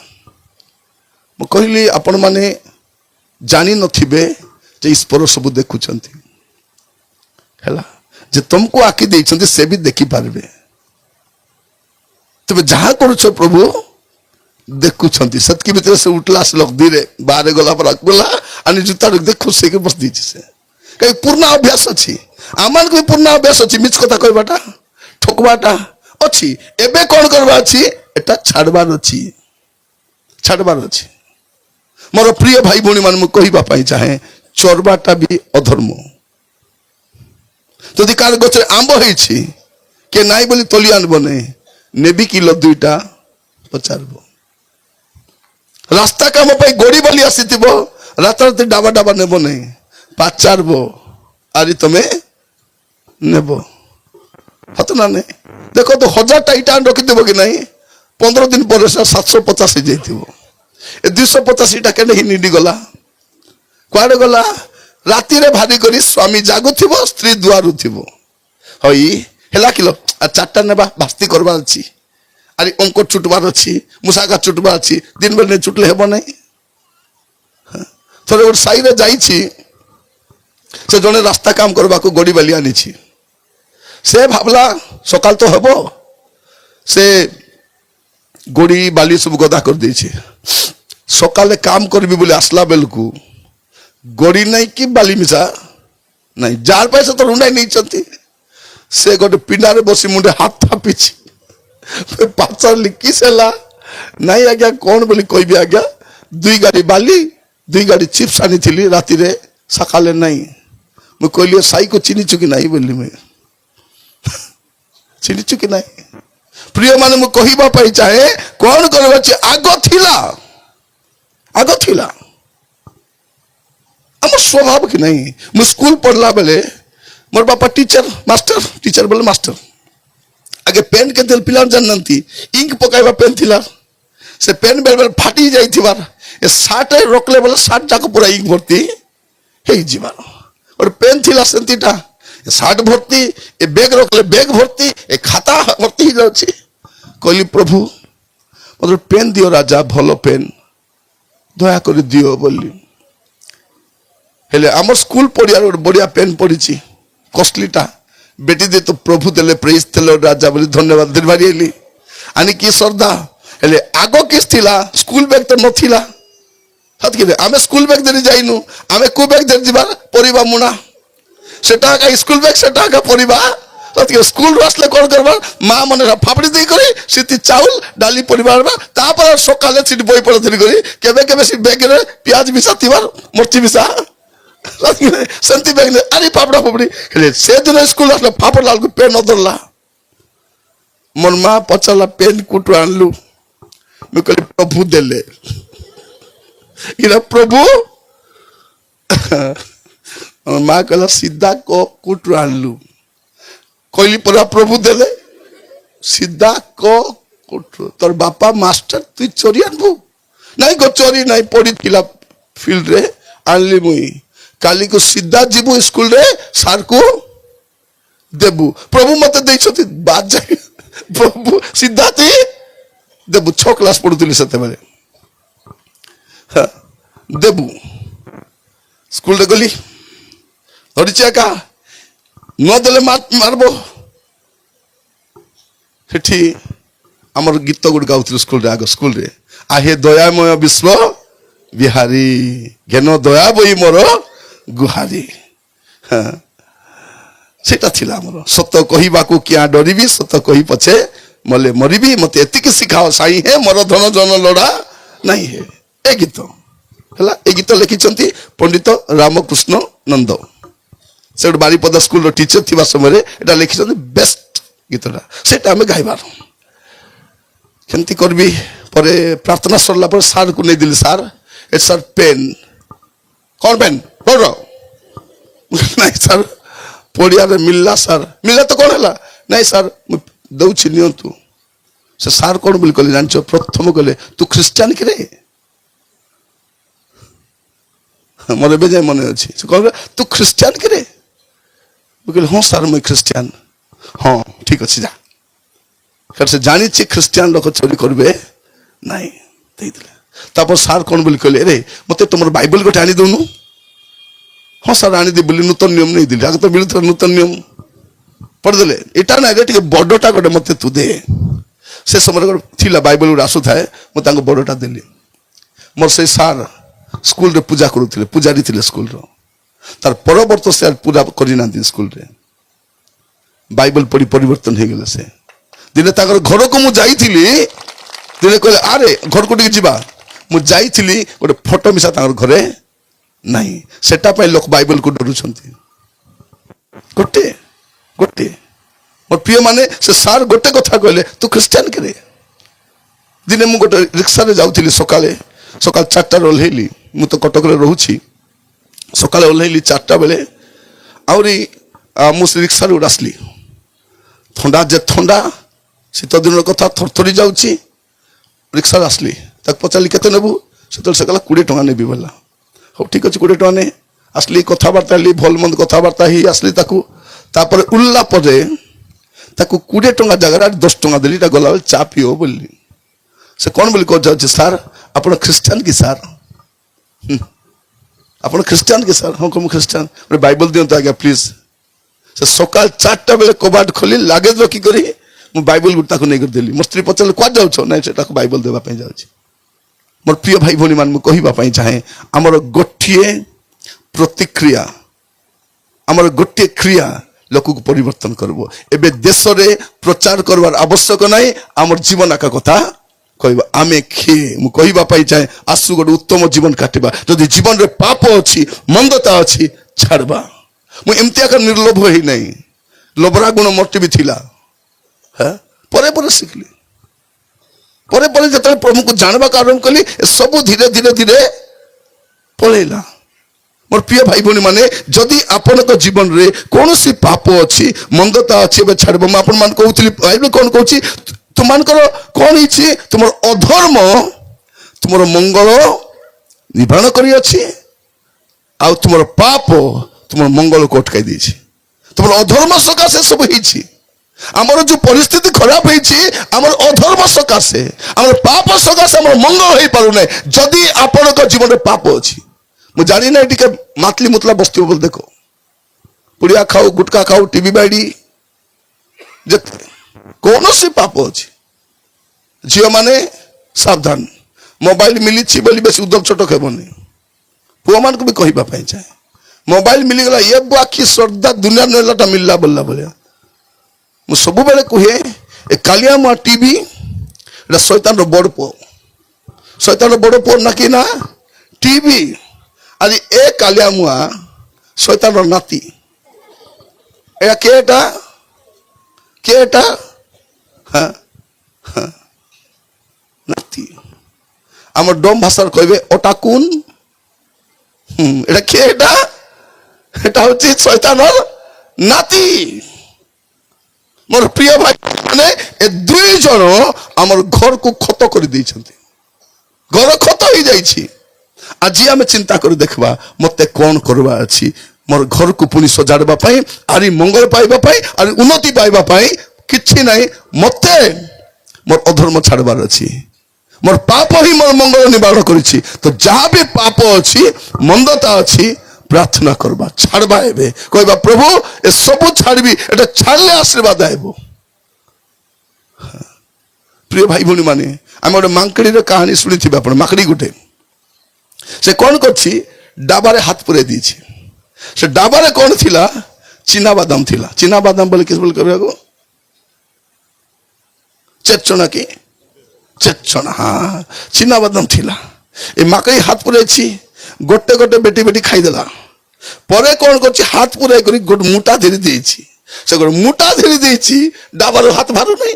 ମୁଁ କହିଲି ଆପଣମାନେ ଜାଣିନଥିବେ ଯେ ଈଶ୍ୱର ସବୁ ଦେଖୁଛନ୍ତି ହେଲା, ଯେ ତମକୁ ଆଖି ଦେଇଛନ୍ତି ସେ ବି ଦେଖିପାରିବେ, ତେବେ ଯାହା କରୁଛ ପ୍ରଭୁ ଦେଖୁଛନ୍ତି। ସେତିକି ଭିତରେ ସେ ଉଠିଲା, ଆସିଲ ଧୀରେ ବାହାରେ ଗଲା ପରେ ଗଲା ଆନି ଜୁତା ଦେଖ ଖୁସି ହେଇକି ବସି ଦେଇଛି। ସେ କାହିଁ ପୁରୁଣା ଅଭ୍ୟାସ ଅଛି, ଆମମାନଙ୍କୁ ବି ପୁରୁଣା ଅଭ୍ୟାସ ଅଛି, ମିଛ କଥା କହିବାଟା, ଠକବାଟା ଅଛି। ଏବେ କ'ଣ କରିବାର ଅଛି, ଏଟା ଛାଡବାର ଅଛି। ମୋର ପ୍ରିୟ ଭାଇ ଭଉଣୀ ମାନେ ମୁଁ କହିବା ପାଇଁ ଚାହେଁ, ଚୋରବାଟା ବି ଅଧର୍ମ। ଯଦି କାହାର ଗଛରେ ଆମ୍ବ ହେଇଛି କିଏ ନାଇଁ ବୋଲି ତୋଲି ଆଣିବ ନାହିଁ, ନେବି କିଲୋ 2ଟା ପଚାରିବ। ରାସ୍ତା କାମ ପାଇଁ ଗୋଡ଼ି ବାଲି ଆସିଥିବ, ରାତାରାତି ଡାବା ଡାବା ନେବ ନାହିଁ, ପଚାରିବ ଆରି ତମେ ନେବ ହାତ ନା ନାହିଁ। ଦେଖ ତ 1000ଟା ଇଟା ରଖିଥିବ କି ନାହିଁ, 15 ଦିନ ପରେ 750 ହେଇଯାଇଥିବ। ଏ 250 ଇଟା କେନେ ହିଁ ନିଡି ଗଲା, କୁଆଡେ ଗଲା? ରାତିରେ ଭାରି କରି ସ୍ୱାମୀ ଜାଗୁଥିବ, ସ୍ତ୍ରୀ ଦୁଆରୁଥିବ, ହଇ ହେଲା କିଲୋ 4ଟା ନେବା, ଭାସ୍ତି କରବାର ଅଛି, ଆରେ ଅଙ୍କ ଚୁଟବାର ଅଛି, ମୁସାକା ଚୁଟବାର ଅଛି, ଦିନ ବେଳେ ଚୁଟଲେ ହେବ ନାହିଁ। ଥରେ ଗୋଟେ ସାହିରେ ଯାଇଛି, ସେ ଜଣେ ରାସ୍ତା କାମ କରିବାକୁ ଗୋଡ଼ି ବାଲି ଆଣିଛି। ସେ ଭାବଲା ସକାଳ ତ ହେବ, ସେ ଗୋଡ଼ି ବାଲି ସବୁ ଗଦା କରିଦେଇଛି। ସକାଳେ କାମ କରିବି ବୋଲି ଆସିଲା ବେଳକୁ ଗୋଡ଼ି ନାହିଁ କି ବାଲି ମିଶା ନାହିଁ, ଯାହାର ପଇସା ତ ରୁଣ୍ଡାଇ ନେଇଛନ୍ତି। ସେ ଗୋଟେ ପିଣ୍ଡାରେ ବସି ମୁଣ୍ଡେ ହାତ ଥାପିଛି। ପଚାରିଲି କିସ ହେଲା? ନାଇଁ ଆଜ୍ଞା କ'ଣ ବୋଲି କହିବି ଆଜ୍ଞା, 2 ଗାଡ଼ି ବାଲି 2 ଗାଡ଼ି ଚିପ୍ସ ଆଣିଥିଲି ରାତିରେ, ସକାଳେ ନାହିଁ। ମୁଁ କହିଲି ସାଇକୁ ଚିହ୍ନିଛୁ କି ନାହିଁ ବୋଲି, ମୁଁ ଚିହ୍ନିଛୁ କି ନାହିଁ? ପ୍ରିୟ ମାନେ ମୁଁ କହିବା ପାଇଁ ଚାହେଁ, କ'ଣ କରିବା ଅଛି, ଆଗ ଥିଲା ଆମ ସ୍ୱଭାବ କି ନାହିଁ। ମୁଁ ସ୍କୁଲ ପଢିଲା ବେଲେ ମୋର ବାପା ଟିଚର ବୋଲେ ମାଷ୍ଟର। ଆगे पेन के पिला जानती इंक पकाइबा पेन थिला, से पेन बेल बेल फाटी जाइथिबार, ए सार्ट रखले बोले सार्ट जाक पूरा इंक भर्ती हे जीवार। और पेन थिला सेंतीटा, ए सार्ट भर्ती, ए बैग रखले बैग भर्ती, ए खाता भर्ती ही जाछि। कहली प्रभु मतलब पेन दियो राजा, भलो पेन दया कर दियो बोली। हेले आम स्कूल पढ़िया बढ़िया पेन पढ़ी कस्टलीटा, बेटी दे तो प्रभु देले, प्रेज देले राजा बोली, धन्यवाद दिन भारी आनी की श्रद्धा। हेले आगो किस थिला, स्कूल बैग तो नथिला। हाथ के आमे स्कूल बैग देरी जाइनु, आमे को बैग देरी जिबार परिबा मुना, सेटा का स्कूल बैग, सेटा का परिबा। हाथ के स्कूल आसले कोन करबार, मां माने फापड़ी देई करी सिति चाउल डाली परिबार बा, तापर सकाले सिटी बई पड़ धरी करी केबे केबे सि बैग रे प्याज मिसा थिबार, मर्ची मिसा सेंती बैग ने अरे पापड़ा पापड़ी हेले से दिन स्कूल आसले पापड़ लाल को पेन नदरला। मोर मां पचला पेन कुटु आनलु, मैं कहली प्रभु देले इरा प्रभु। मां कहला सीधा को कुटु आनलु, कहली परा प्रभु देले सीधा को कुटु। तोर बापा मास्टर तु चोरी आनबु नहीं गो, चोरी नहीं पड़ी थिला फील्ड रे आनली मुई, काली को सीधा जीवु स्कूल रे सार को देबु। प्रभु मते देइछथि बात जाय, प्रभु सीधा ती देबु। 6 क्लास पढुतली सते बेले देबु। स्कूल रे गली धरिछे का न देले मारबो। सेठी हमर गीत गुड गाउथि स्कूल रे, आगो स्कूल रे आहे दयामय विश्व बिहारी, घेन दया बई मोर गुहारी। सेटा थिला हमर सत कहिबाकू किया डरिबी, सत कहि पछे मले मरिबी, मते एतिकी सिखाओ साई हे मोर धन जन लोड़ा नहीं है। ए गीत हला, ए गीत लिखिचंती पंडित रामकृष्ण नंद। से बारीपदा स्कूल रो टीचर थिबा समय रे एटा लिखिचंती बेस्ट गीतटा, सेटा हमें गाइबार केमती करबी। परे प्रार्थना सरला पर सार को नहीं दिली, सार ए सर पेन कौन पेन पढ़ नहीं सर पड़िया मिलला, सर मिलला तो कौन है नहीं सर दौची नियंतु। से सार कौन बोली कहले जानछ, प्रथम कहले तू ख्रिस्टियन कि रे, ମୋର ଏବେ ଯାଏ ମନେ ଅଛି। ସେ କହିଲା ତୁ ଖ୍ରୀଷ୍ଟିଆନ କିରେ? ମୁଁ କହିଲି ହଁ ସାର୍ ମୁଁ ଖ୍ରୀଷ୍ଟିଆନ। ହଁ ଠିକ ଅଛି ଯା। କାରଣ ସେ ଜାଣିଛି ଖ୍ରୀଷ୍ଟିଆନ ଲୋକ ଚୋରି କରିବେ ନାଇଁ, ଦେଇଥିଲେ। ତାପରେ ସାର୍ କଣ ବୋଲି କହିଲେ, ରେ ମତେ ତମର ବାଇବଲ ଗୋଟେ ଆଣି ଦଉନୁ। ହଁ ସାର୍ ଆଣିଦି ବୋଲି ନୂତନ ନିୟମ ନେଇଦେଲି। ଆଗ ତ ମିଳୁଥିଲା ନୂତନ ନିୟମ, ପଢିଦେଲେ। ଏଇଟା ନା ଏଇଟା ଟିକେ ବଡଟା ଗୋଟେ ମତେ ତୁ ଦେ। ସେ ସମୟରେ ଗୋଟେ ଥିଲା ବାଇବଲ ଗୋଟେ ଆସୁଥାଏ, ମୁଁ ତାଙ୍କୁ ବଡଟା ଦେଲି। ମୋର ସେଇ ସାର୍ ସ୍କୁଲରେ ପୂଜା କରୁଥିଲେ, ପୂଜାରୀ ଥିଲେ ସ୍କୁଲର। ତାର ପରବର୍ତ୍ତ ସେ ପୂଜା କରିନାହାନ୍ତି ସ୍କୁଲରେ, ବାଇବଲ ପଢି ପରିବର୍ତ୍ତନ ହେଇଗଲେ। ସେ ଦିନେ ତାଙ୍କର ଘରକୁ ମୁଁ ଯାଇଥିଲି, ଦିନେ କହିଲେ ଆରେ ଘରକୁ ଟିକେ ଯିବା। ମୁଁ ଯାଇଥିଲି, ଗୋଟେ ଫଟୋ ମିଶା ତାଙ୍କର ଘରେ ନାହିଁ। ସେଟା ପାଇଁ ଲୋକ ବାଇବଲକୁ ଡରୁଛନ୍ତି। ଗୋଟେ ଗୋଟେ ମୋର ପ୍ରିୟ ମାନେ, ସେ ସାର୍ ଗୋଟେ କଥା କହିଲେ ତୁ ଖ୍ରୀଷ୍ଟିଆନ କିରେ? ଦିନେ ମୁଁ ଗୋଟେ ରିକ୍ସାରେ ଯାଉଥିଲି, ସକାଳ 4ଟାରେ ଓହ୍ଲେଇଲି। ମୁଁ ତ କଟକରେ ରହୁଛି। ସକାଳେ ଓହ୍ଲେଇଲି 4ଟା ବେଳେ। ଆହୁରି ମୁଁ ସେ ରିକ୍ସାରେ ଗୋଟେ ଆସିଲି। ଥଣ୍ଡା ଯେ ଥଣ୍ଡା, ଶୀତ ଦିନର କଥା, ଥରଥରି ଯାଉଛି। ରିକ୍ସାରେ ଆସିଲି, ତାକୁ ପଚାରିଲି କେତେ ନେବୁ? ସେତେବେଳେ ସେ କହିଲା 20 ଟଙ୍କା ନେବି ବୋଲା। ହଉ ଠିକ ଅଛି 20 ଟଙ୍କା ନେ। ଆସିଲି, କଥାବାର୍ତ୍ତା ହେଲି, ଭଲ ମନ୍ଦ କଥାବାର୍ତ୍ତା ହେଇ ଆସିଲି ତାକୁ। ତାପରେ ଉଲ୍ଲା ପରେ ତାକୁ 20 ଟଙ୍କା ଜାଗାରେ 10 ଟଙ୍କା ଦେଲି। ଏଟା ଗଲାବେଳେ ଚା ପିଅ ବୋଲି। ସେ କଣ ବୋଲି କହୁଛି, ସାର୍ ଆପଣ ଖ୍ରୀଷ୍ଟିଆନ କି ସାର୍? ଆପଣ ଖ୍ରୀଷ୍ଟିଆନ କି ସାର୍? ହଁ ମୁଁ ଖ୍ରୀଷ୍ଟିଆନ। ଗୋଟେ ବାଇବଲ ଦିଅନ୍ତୁ ଆଜ୍ଞା ପ୍ଲିଜ। ସେ ସକାଳ 4ଟା ବେଳେ କବାଟ ଖୋଲି ଲାଗେଜ ରଖି କରି ମୁଁ ବାଇବଲ ଗୋଟେ ତାକୁ ନେଇକରି ଦେଲି। ମୋ ସ୍ତ୍ରୀ ପଚାରିଲେ କୁଆଡେ ଯାଉଛ? ନାଇଁ ସେଟାକୁ ବାଇବଲ ଦେବା ପାଇଁ ଯାଉଛି। ମୋର ପ୍ରିୟ ଭାଇ ଭଉଣୀ ମାନେ, ମୁଁ କହିବା ପାଇଁ ଚାହେଁ, ଆମର ଗୋଟିଏ ପ୍ରତିକ୍ରିୟା, ଆମର ଗୋଟିଏ କ୍ରିୟା ଲୋକକୁ ପରିବର୍ତ୍ତନ କରିବ। ଏବେ ଦେଶରେ ପ୍ରଚାର କରିବାର ଆବଶ୍ୟକ ନାହିଁ, ଆମର ଜୀବନ ଏକା କଥା କହିବା। ଆମେ କିଏ? ମୁଁ କହିବା ପାଇଁ ଚାହେଁ, ଆସୁ ଗୋଟେ ଉତ୍ତମ ଜୀବନ କାଟିବା। ଯଦି ଜୀବନରେ ପାପ ଅଛି, ମନ୍ଦତା ଅଛି, ଛାଡବା। ମୁଁ ଏମିତି ଏକା ନିର୍ଲୋଭ ହେଇ ନାହିଁ। ଲୋଭରା ଗୁଣ ମୋର ବି ଥିଲା। ପରେ ପରେ ଶିଖିଲି। ପରେ ପରେ ଯେତେବେଳେ ପ୍ରଭୁଙ୍କୁ ଜାଣିବାକୁ ଆରମ୍ଭ କଲି, ସବୁ ଧୀରେ ଧୀରେ ଧୀରେ ପଳେଇଲା। ମୋର ପ୍ରିୟ ଭାଇ ଭଉଣୀ ମାନେ, ଯଦି ଆପଣଙ୍କ ଜୀବନରେ କୌଣସି ପାପ ଅଛି, ମନ୍ଦତା ଅଛି, ଏବେ ଛାଡିବ। ମୁଁ ଆପଣମାନଙ୍କୁ କହୁଥିଲି, ବାଇବଲ କଣ କହୁଛି, ତୁମମାନଙ୍କର କଣ ହେଇଛି? ତୁମର ଅଧର୍ମ ତୁମର ମଙ୍ଗଳ ନିବାରଣ କରିଅଛି, ଆଉ ତୁମର ପାପ ତୁମର ମଙ୍ଗଳକୁ ଅଟକାଇ ଦେଇଛି। ତୁମର ଅଧର୍ମ ସକାଶେ ସବୁ ହେଇଛି। ଆମର ଯୋଉ ପରିସ୍ଥିତି ଖରାପ ହେଇଛି, ଆମର ଅଧର୍ମ ସକାଶେ, ଆମର ପାପ ସକାଶେ ଆମର ମଙ୍ଗଳ ହେଇପାରୁନାହିଁ। ଯଦି ଆପଣଙ୍କ ଜୀବନରେ ପାପ ଅଛି, ମୁଁ ଜାଣି ନାହିଁ ଟିକେ ମାତଲି ମୁତଲା ବସ୍ତିବ ବୋଲି ଦେଖ, ପୁଡ଼ିଆ ଖାଉ, ଗୁଟକା ଖାଉ, ଟିଭି ବାଇଡି, ଯେତେ କୌଣସି ପାପ ଅଛି, ଝିଅ ମାନେ ସାବଧାନ। ମୋବାଇଲ ମିଳିଛି ବୋଲି ବେଶୀ ଉଦ୍ଧବ ଛୋଟ ହେବନି। ପୁଅମାନଙ୍କୁ ବି କହିବା ପାଇଁ ଚାହେଁ, ମୋବାଇଲ ମିଳିଗଲା, ଏ ବାକି ଶ୍ରଦ୍ଧା ଦୁନିଆ ନେଲାଟା ମିଳିଲା ବୋଲିଲା ଭଳିଆ। ମୁଁ ସବୁବେଳେ କୁହେ, ଏ କାଲିଆମୁଆ ଟିଭି ଏଟା ଶୈତାନର ବଡ ପୁଅ। ଶୈତାନର ବଡ ପୁଅ ନା କି ନା ଟିଭି। ଆଜି ଏ କାଲିଆମୁଆ ଶୈତାନର ନାତି। ଏଟା କେଟା କେଟା ନାତି। আমার ডোম ভাষার কইবে ওটা কোন? এটা কে? এটা হচ্ছে শয়তানর নাতি। মোর প্রিয় ভাই মানে, এ দুই জন আমার ঘরକୁ ক্ষত করে ଦେଇଛନ୍ତି। ঘর ক্ষত হয়ে যাইছি। আজি আমি চিন্তা করে দেখবা মতে কোন করবা ଅଛି। মোর ঘরକୁ পুনি সজাড়বা পাই, আরি মঙ্গল পাইবা পাই, আরি উন্নতি পাইবা পাই କିଛି নাই। মতে মোর অধর্ম ছাড়বার ଅଛି। মোর পাপ হি মোর মঙ্গল নিবারণ করেছি। তো যাহা বি পাপ ଅଛି, মন্দতা ଅଛି, প্রার্থনা করবা, ছাড়বা। এবে কইবা প্রভু এ সবু ছাড়বি, এটা ছাড়লে আশীর্বাদ আইব। প্রিয় ভাই ভଉଣୀ মানে, আমি ଗୋଟେ ମାଙ୍କଡିର କାହାଣୀ ଶୁଣିଥିବେ ଆପଣ। ମାଙ୍କଡି ଗୋଟେ, ସେ କଣ করছি, ଡାବାରେ ହାତ ପୁରେଇ ଦେଇଛି। ସେ ଡାବାରେ କଣ ଥିଲା? ଚିନାବାଦାମ ଥିଲା। ଚିନାବାଦାମ ବୋଲି କିସ ବୋଲି କହିବାକୁ, চেতচনা কি চেতচনা, হ্যাঁ চিনাবাদাম ଥିଲା। এই মাকড়ি হাত পুরেছি, গোটে গোটে বেটি বেটি খাইদেলা। পরে কোন করছি, হাত পুরাই করি গোটে মোটা ধরে দিয়েছি। সে গোটে মোটা ধরে দিয়েছি, ডাবার হাত ভারু নাই।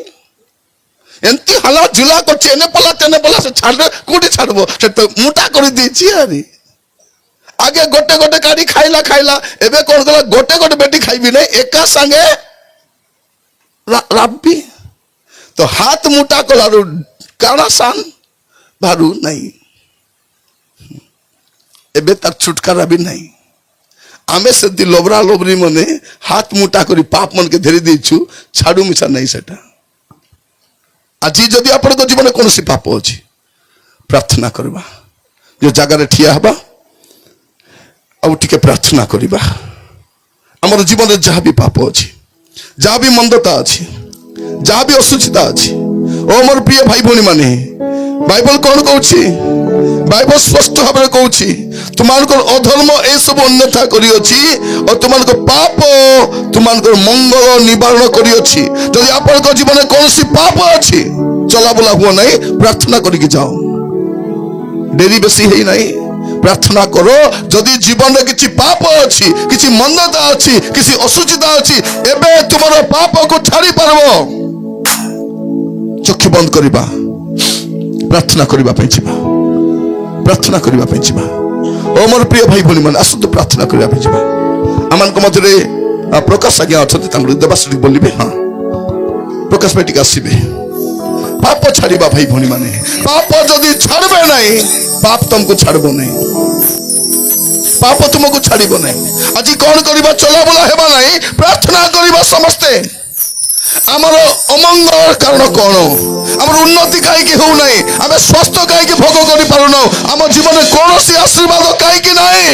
এমতি হালা ঝুলা করছে, এনে পলা সে ছাড়বে, কোটি ছাড়বো, সে তো মোটা করে দিয়েছি। আরে আগে গোটে গোটে কাড়ি খাইলা, এবে কোন কলা গোটে গোটে বেটি খাইবি না, একা সাঙ্গে রাখবি। তো হাত মোটা কলার কারা সান ভারু নাই। एबे तार छुटकारा भी नहीं आमे से लोबरा लोबरी मने हाथ मुटा करी पाप मन के धरी देछु छाड़ू मिसा नहीं सेटा आज जदि आपण जीवन कौन सी पाप अच्छी प्रार्थना करबा जो जगह ठिया हबा आउ टिके प्रार्थना करबा हमर जीवन जहाँ भी पाप अच्छी जहाँ भी मंदता अच्छी जहाँ भी असुचिता अच्छी ओ मोर प्रिय भाई भौणी माने बाइबल कौन कहूँ बाइबल स्पष्ट भाव में कहूँ तुम अधर्म ए सब अन्यथा करियोछि और तुम पाप तुम मंगल निवारण करियोछि जदि आपन जीवन कौन सी पाप अच्छी चला बुला हुआ नहीं प्रार्थना करके जाओ डेरी बेसी है नहीं प्रार्थना करो जदि जीवन में किसी पाप अच्छी किसी मंदता अच्छी किसी असुचिता अच्छी एबे तुमर पाप को छाड़ी पारबो चक्षु बंद करिबा प्रार्थना करिबा पे जिबा प्रार्थना करिबा पे जिबा ओ मोर प्रिय भाई भौणी मन आसु प्रार्थना करिबा पे जिबा अमान को मधुरे प्रकाश आज्ञा अछते तांगु देवाश्री बोलिबे हां प्रकाश बेटी आसीबे पाप छाड़िबा भाई भौणी माने पाप जदि छाड़बे नहीं पाप तुमको छाड़बो नहीं पाप तुमको छाड़िबो नहीं आज कौन करिबा चला बुला हेबा नहीं प्रार्थना करिबा समस्ते आमर अमंगल कारण कौन आमर उन्नति कहीं हो नहीं आम स्वस्थ कहीं भोग कर पारुन आम जीवन में कौन सी आशीर्वाद कहीं नहीं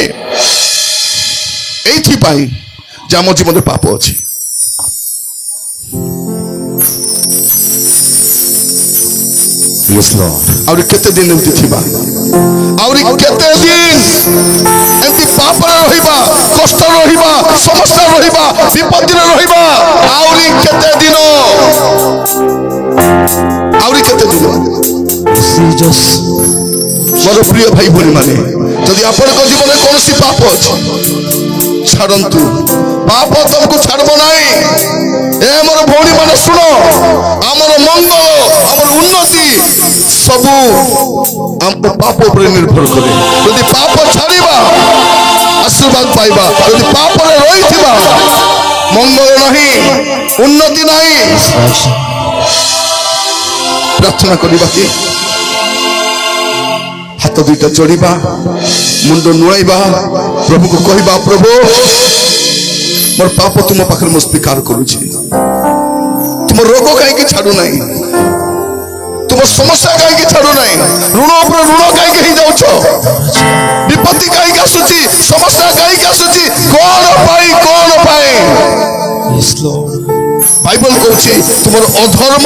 ये आम जीवन में पाप अच्छी आउरी केते दिन एमती थिबा आउरी केते दिन एमती पाप रहिबा कष्ट रहिबा समस्या रहिबा विपत्ति रहिबा आउरी केते दिन जीसस मोर प्रिय भाई भौणी माने जदि आपण को जीवन में कौन सी पाप अछि छाड़ंतु पाप तुमको छाड़बो नहीं ए मोर भौणी माने सुनो हमर मंगल हमर उन्नति सबू हमको पाप पर निर्भर करे यदि पाप छाड़ीबा आशीर्वाद पाइबा यदि पाप रे रहिथिबा मंगल नहीं उन्नति नहीं प्रार्थना करिबा कि हाथ दुईटा जोड़िबा मुंड नुआइबा प्रभु को कहबा प्रभु मोर पाप तुम पाखरे मु स्वीकार करूछि तुम रोग कहीं छाड़ू नहीं तुम समस्या कहीं छाड़ू नहीं ऋण पर ऋण कहीं ही जाउछ विपत्ति कहीं आसुची समस्या कहीं आसुची कौन पाए यस लॉर्ड बाइबल कहछि तुमर अधर्म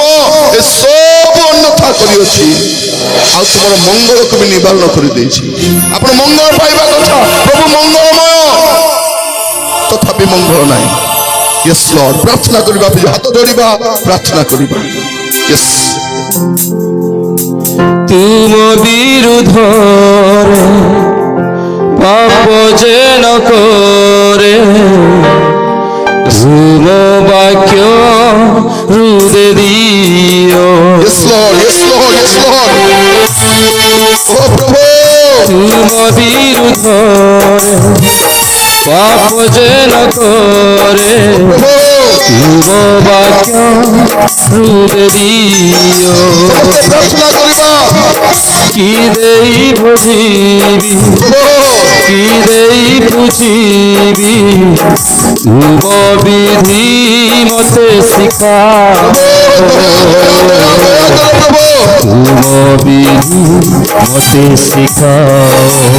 ए सब अन्यथा करियोछि आ तुमर मंगल को भी निवारण कर देछि आपण मंगल पाइबा कथा प्रभु मंगलमय तथापि मंगल नहीं यस लॉर्ड प्रार्थना करिबा हाथ जोड़िबा प्रार्थना करिबा यस तुम विरुद्ध पाप जे न करे तुम वाक्य हृदय दियो yes lord yes lord yes lord ओ प्रभु तुम विरुद्ध पाप जे न करे तुम वाक्य हृदय दियो प्रार्थना करिबा कि देई बुझिबी कि देई बुझिबी तुम विधि मते शिखा तुम विधि मते शिखाओ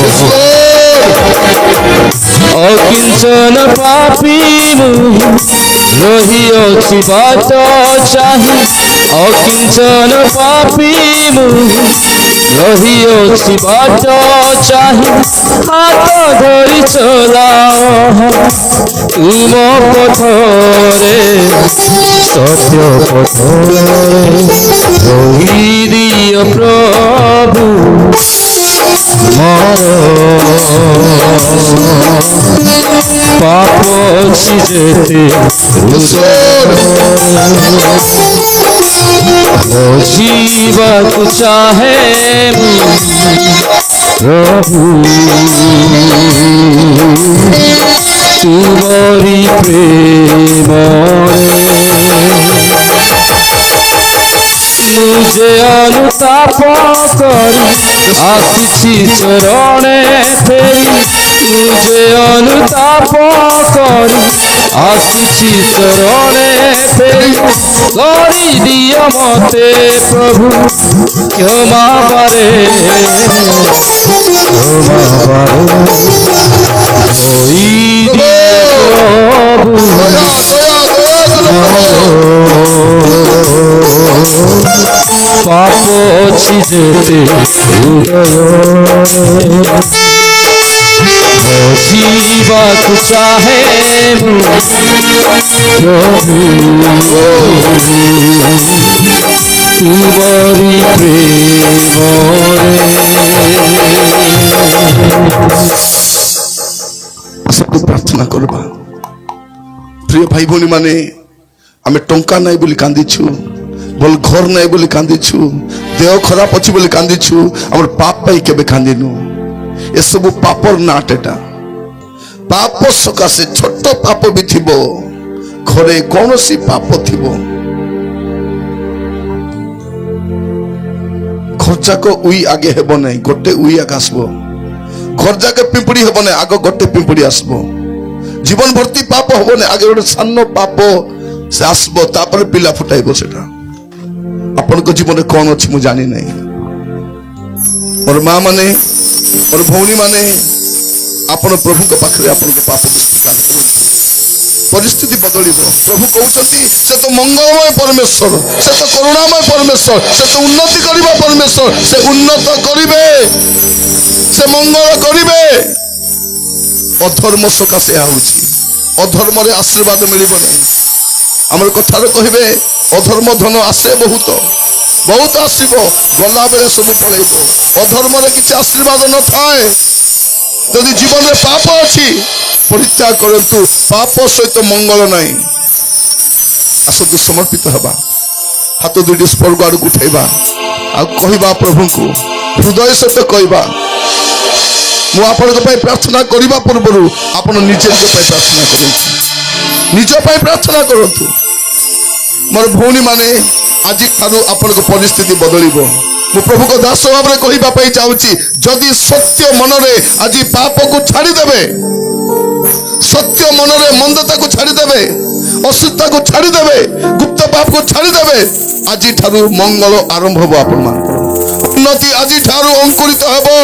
अकिंचन पापी रहियोछि बाट चाहि अकिंचन पापी रहियोछि बाट चाहि हाथ धरि चलाओ तुम पथरे सत्य पथरे रोई दियो प्रभु मोर पाप अछि जेते जीवक चाहे प्रभु तुमरी प्रेम যে অনুতাপ করি আসিছি চরণে ফেরি যে অনুতাপ করি আসিছি চরণে ফেরি করি দিয় মতে প্রভু ক্ষমা পারে পাপ ছিজতে जीवक चाहे तुम्हारी सबको प्रार्थना करबा प्रिय भाई भौणी माने आमे टंका नाई बोली कांदीछु बोल घर नाई बोली कांदीछु देह खराब अछि बोली कांदीछु हमर पाप पाई केबे कांदिनु ए सब पापर नाट एटा पाप सकाशे छोट पाप भी थिबो घरे कौनसी पाप थिबो घर जाक उई आगे हेबो नै गोटे उई आगे आसबो घर जाके पिंपड़ी हेबो नै आगे गोटे पिंपड़ी आसबो जीवन भर्ती पाप हेबो नै आगे गोटे सानो पाप से आसबो तापर पिला फुटाइबो सेटा अपन को जीवन में कौन अछि मु जानि नै मोर मां माने मोर भौणी माने आपण प्रभु के पाखरे आपण को पाप परिस्थिति बदलिबो प्रभु कहउछंती से तो मंगलमय परमेश्वर से तो करुणामय परमेश्वर से तो उन्नति करिबा परमेश्वर से उन्नत करिवे से मंगल करिवे अधर्म सकाशे आउछि अधर्म रे आशीर्वाद मिलिबो नै हमर कथार कहिबे अधर्म धन आसे बहुत बहुत आसीबो गला बेले सब पळेबो अधर्म रे किछ आशीर्वाद न थाए यदि जीवन में पाप अच्छी परित्याग करतु पाप सहित मंगल नहीं आसतु समर्पित हवा हाथ दुईटी स्वर्ग आड़ उठेबा आ कहबा प्रभु को हृदय सहित कहबा मु आपण प्रार्थना करने पूर्व आपण निजे प्रार्थना करतु निज प्रार्थना करतु मोर भौणी माने आज ठारू आपण परिस्थिति बदलिबो मु प्रभु को दास भाव में कहवाई चाहूँगी जदि सत्य मन रे आज पाप को छाड़ी देवे सत्य मन रे मंदता को छाड़ी देवे अशुद्धता को छाड़ी देवे गुप्त पाप को छाड़ी देवे आज ठारू मंगल आरंभ हो आपण मान उन्नति आज ठारू अंकुरित हेबो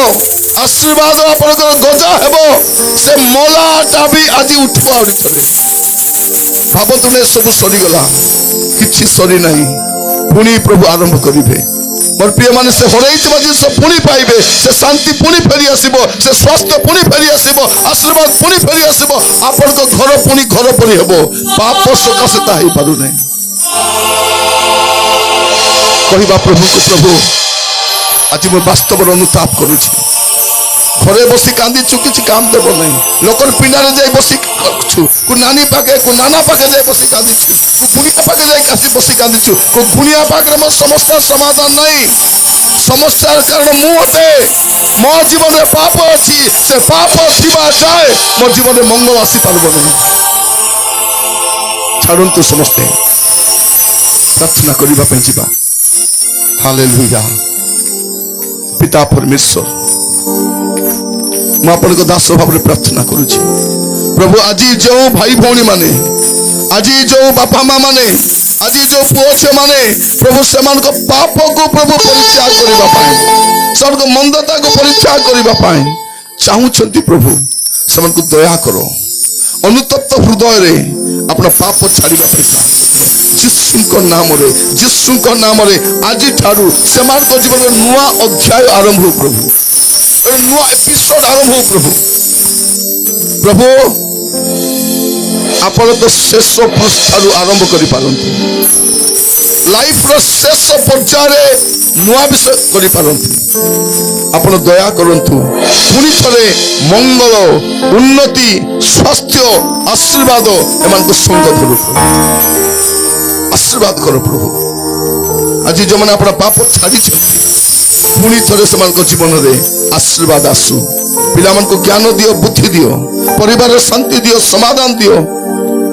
आशीर्वाद आपण गजा हेबो से मलाटा भी आज उठबो आउरी थरे भाबतु ने सब सरी गला किछि सरी नहीं पुणी प्रभु आरंभ करिवे मोर प्रिय माने से हरैथिबा जिनिस पुणी पाइबे से शांति पुणी फेरी आसीबो से स्वास्थ्य पुणी फेरी आसीबो आशीर्वाद पुणी फेरी आसीबो आपन को घर पुणी घर परि हेबो पाप सकाशे ता हेई पारु नै कहिबा प्रभु को प्रभु आज मो वास्तव अनुताप करूछि घरे बसी कांदी छु किछि काम देबो नै लोकर पिंडा रे जाई बसी छु को नानी पाके को नाना पाके जाई बसी कांदी छु को बुनिया पाके जाई कासी बसी कांदी छु को बुनिया पाके मो समस्या समाधान नहीं समस्या कारण मु अटे मो जीवन रे पाप अछि से पाप थिबा जाय मो जीवन रे मंगल आसी पारबो नै छाड़ंतु समस्ते प्रार्थना करिबा पे जिबा हालेलुया पिता परमेश्वर मुझे को दास भाव में प्रार्थना करुछि प्रभु आज जो भाई भौणी माने आज जो बापा माँ माने आज जो पुओ झियो माने प्रभु से पाप को प्रभु परित्याग करबा पाए सब मंदता को परित्याग करबा पाए चाहूछंती प्रभु से दया करो अनुतप्त हृदय रे अपना पाप छाड़िबा पाए जीसु को नाम रे आज ठारू से जीवन में नुआ अध्याय आरंभ हो प्रभु नुआ एपिसोड आरंभ हो प्रभु प्रभु आपण तो शेष फर्स्ट ठारू आरंभ करि पारंतु लाइफ रो शेष पर्याय नुआ विषय करि पारंतु आपण दया करंतु पुनी थरे मंगल उन्नति स्वास्थ्य आशीर्वाद एमान को संग धरु आशीर्वाद करो प्रभु आज जो मैंने अपना पाप छाड़ी पुणी थे से जीवन में आशीर्वाद आसू पिला को ज्ञान दियो बुद्धि दियो परिवार शांति दियो समाधान दियो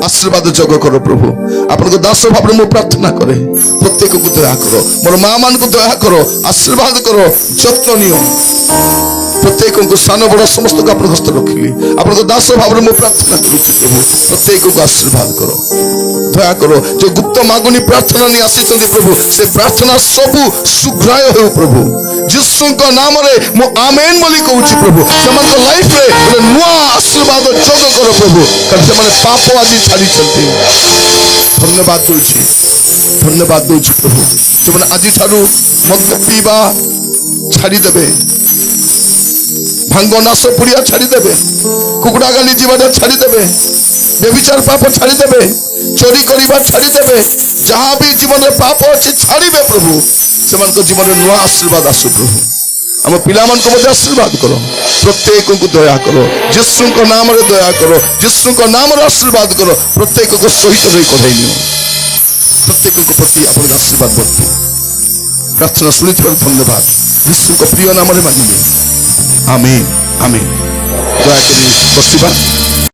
आशीर्वाद जग कर प्रभु आपन दास भाव में प्रार्थना करे प्रत्येक को दया करो मोर माँ मान को दया करो आशीर्वाद करो जत्न नियो प्रत्येक को सान बड़ समस्त को अपन हस्त रखिली आपन दास भाव में प्रार्थना करुछि प्रभु प्रत्येक को आशीर्वाद करो दया करो जो गुप्त मागुनी प्रार्थना नहीं आसी प्रभु से प्रार्थना सबू सुग्राय हो प्रभु यीशु को नाम रे मो आमेन बोली कहूछि प्रभु समान लाइफ रे गोटे नुआ आशीर्वाद जग करो प्रभु कारण से माने पाप आदि छाड़ी चलते धन्यवाद दूची प्रभु से आज ठारू मद पीवा छाड़ी देबे भांग नाश पुड़िया छाड़ी देबे कुकुड़ा गाली जीवाटा छाड़ी देबे व्यभिचार पाप छाड़ी देबे चोरी करिबा छाड़ी देबे जहां भी जीवन में पाप अछि छाड़ीबे प्रभु सेमान को जीवन में नुआ आशीर्वाद आसु प्रभु हम पिलामान को मध्य आशीर्वाद करो प्रत्येक को दया करो यीशु को नाम रे दया करो यीशु को नाम रे आशीर्वाद करो प्रत्येक को सहित रही कढ़ाई नियो प्रत्येक को प्रति अपन आशीर्वाद बर्तु प्रार्थना सुनित धन्यवाद यीशु को प्रिय नाम रे मांगिले आमीन आमीन दया करी बसिबा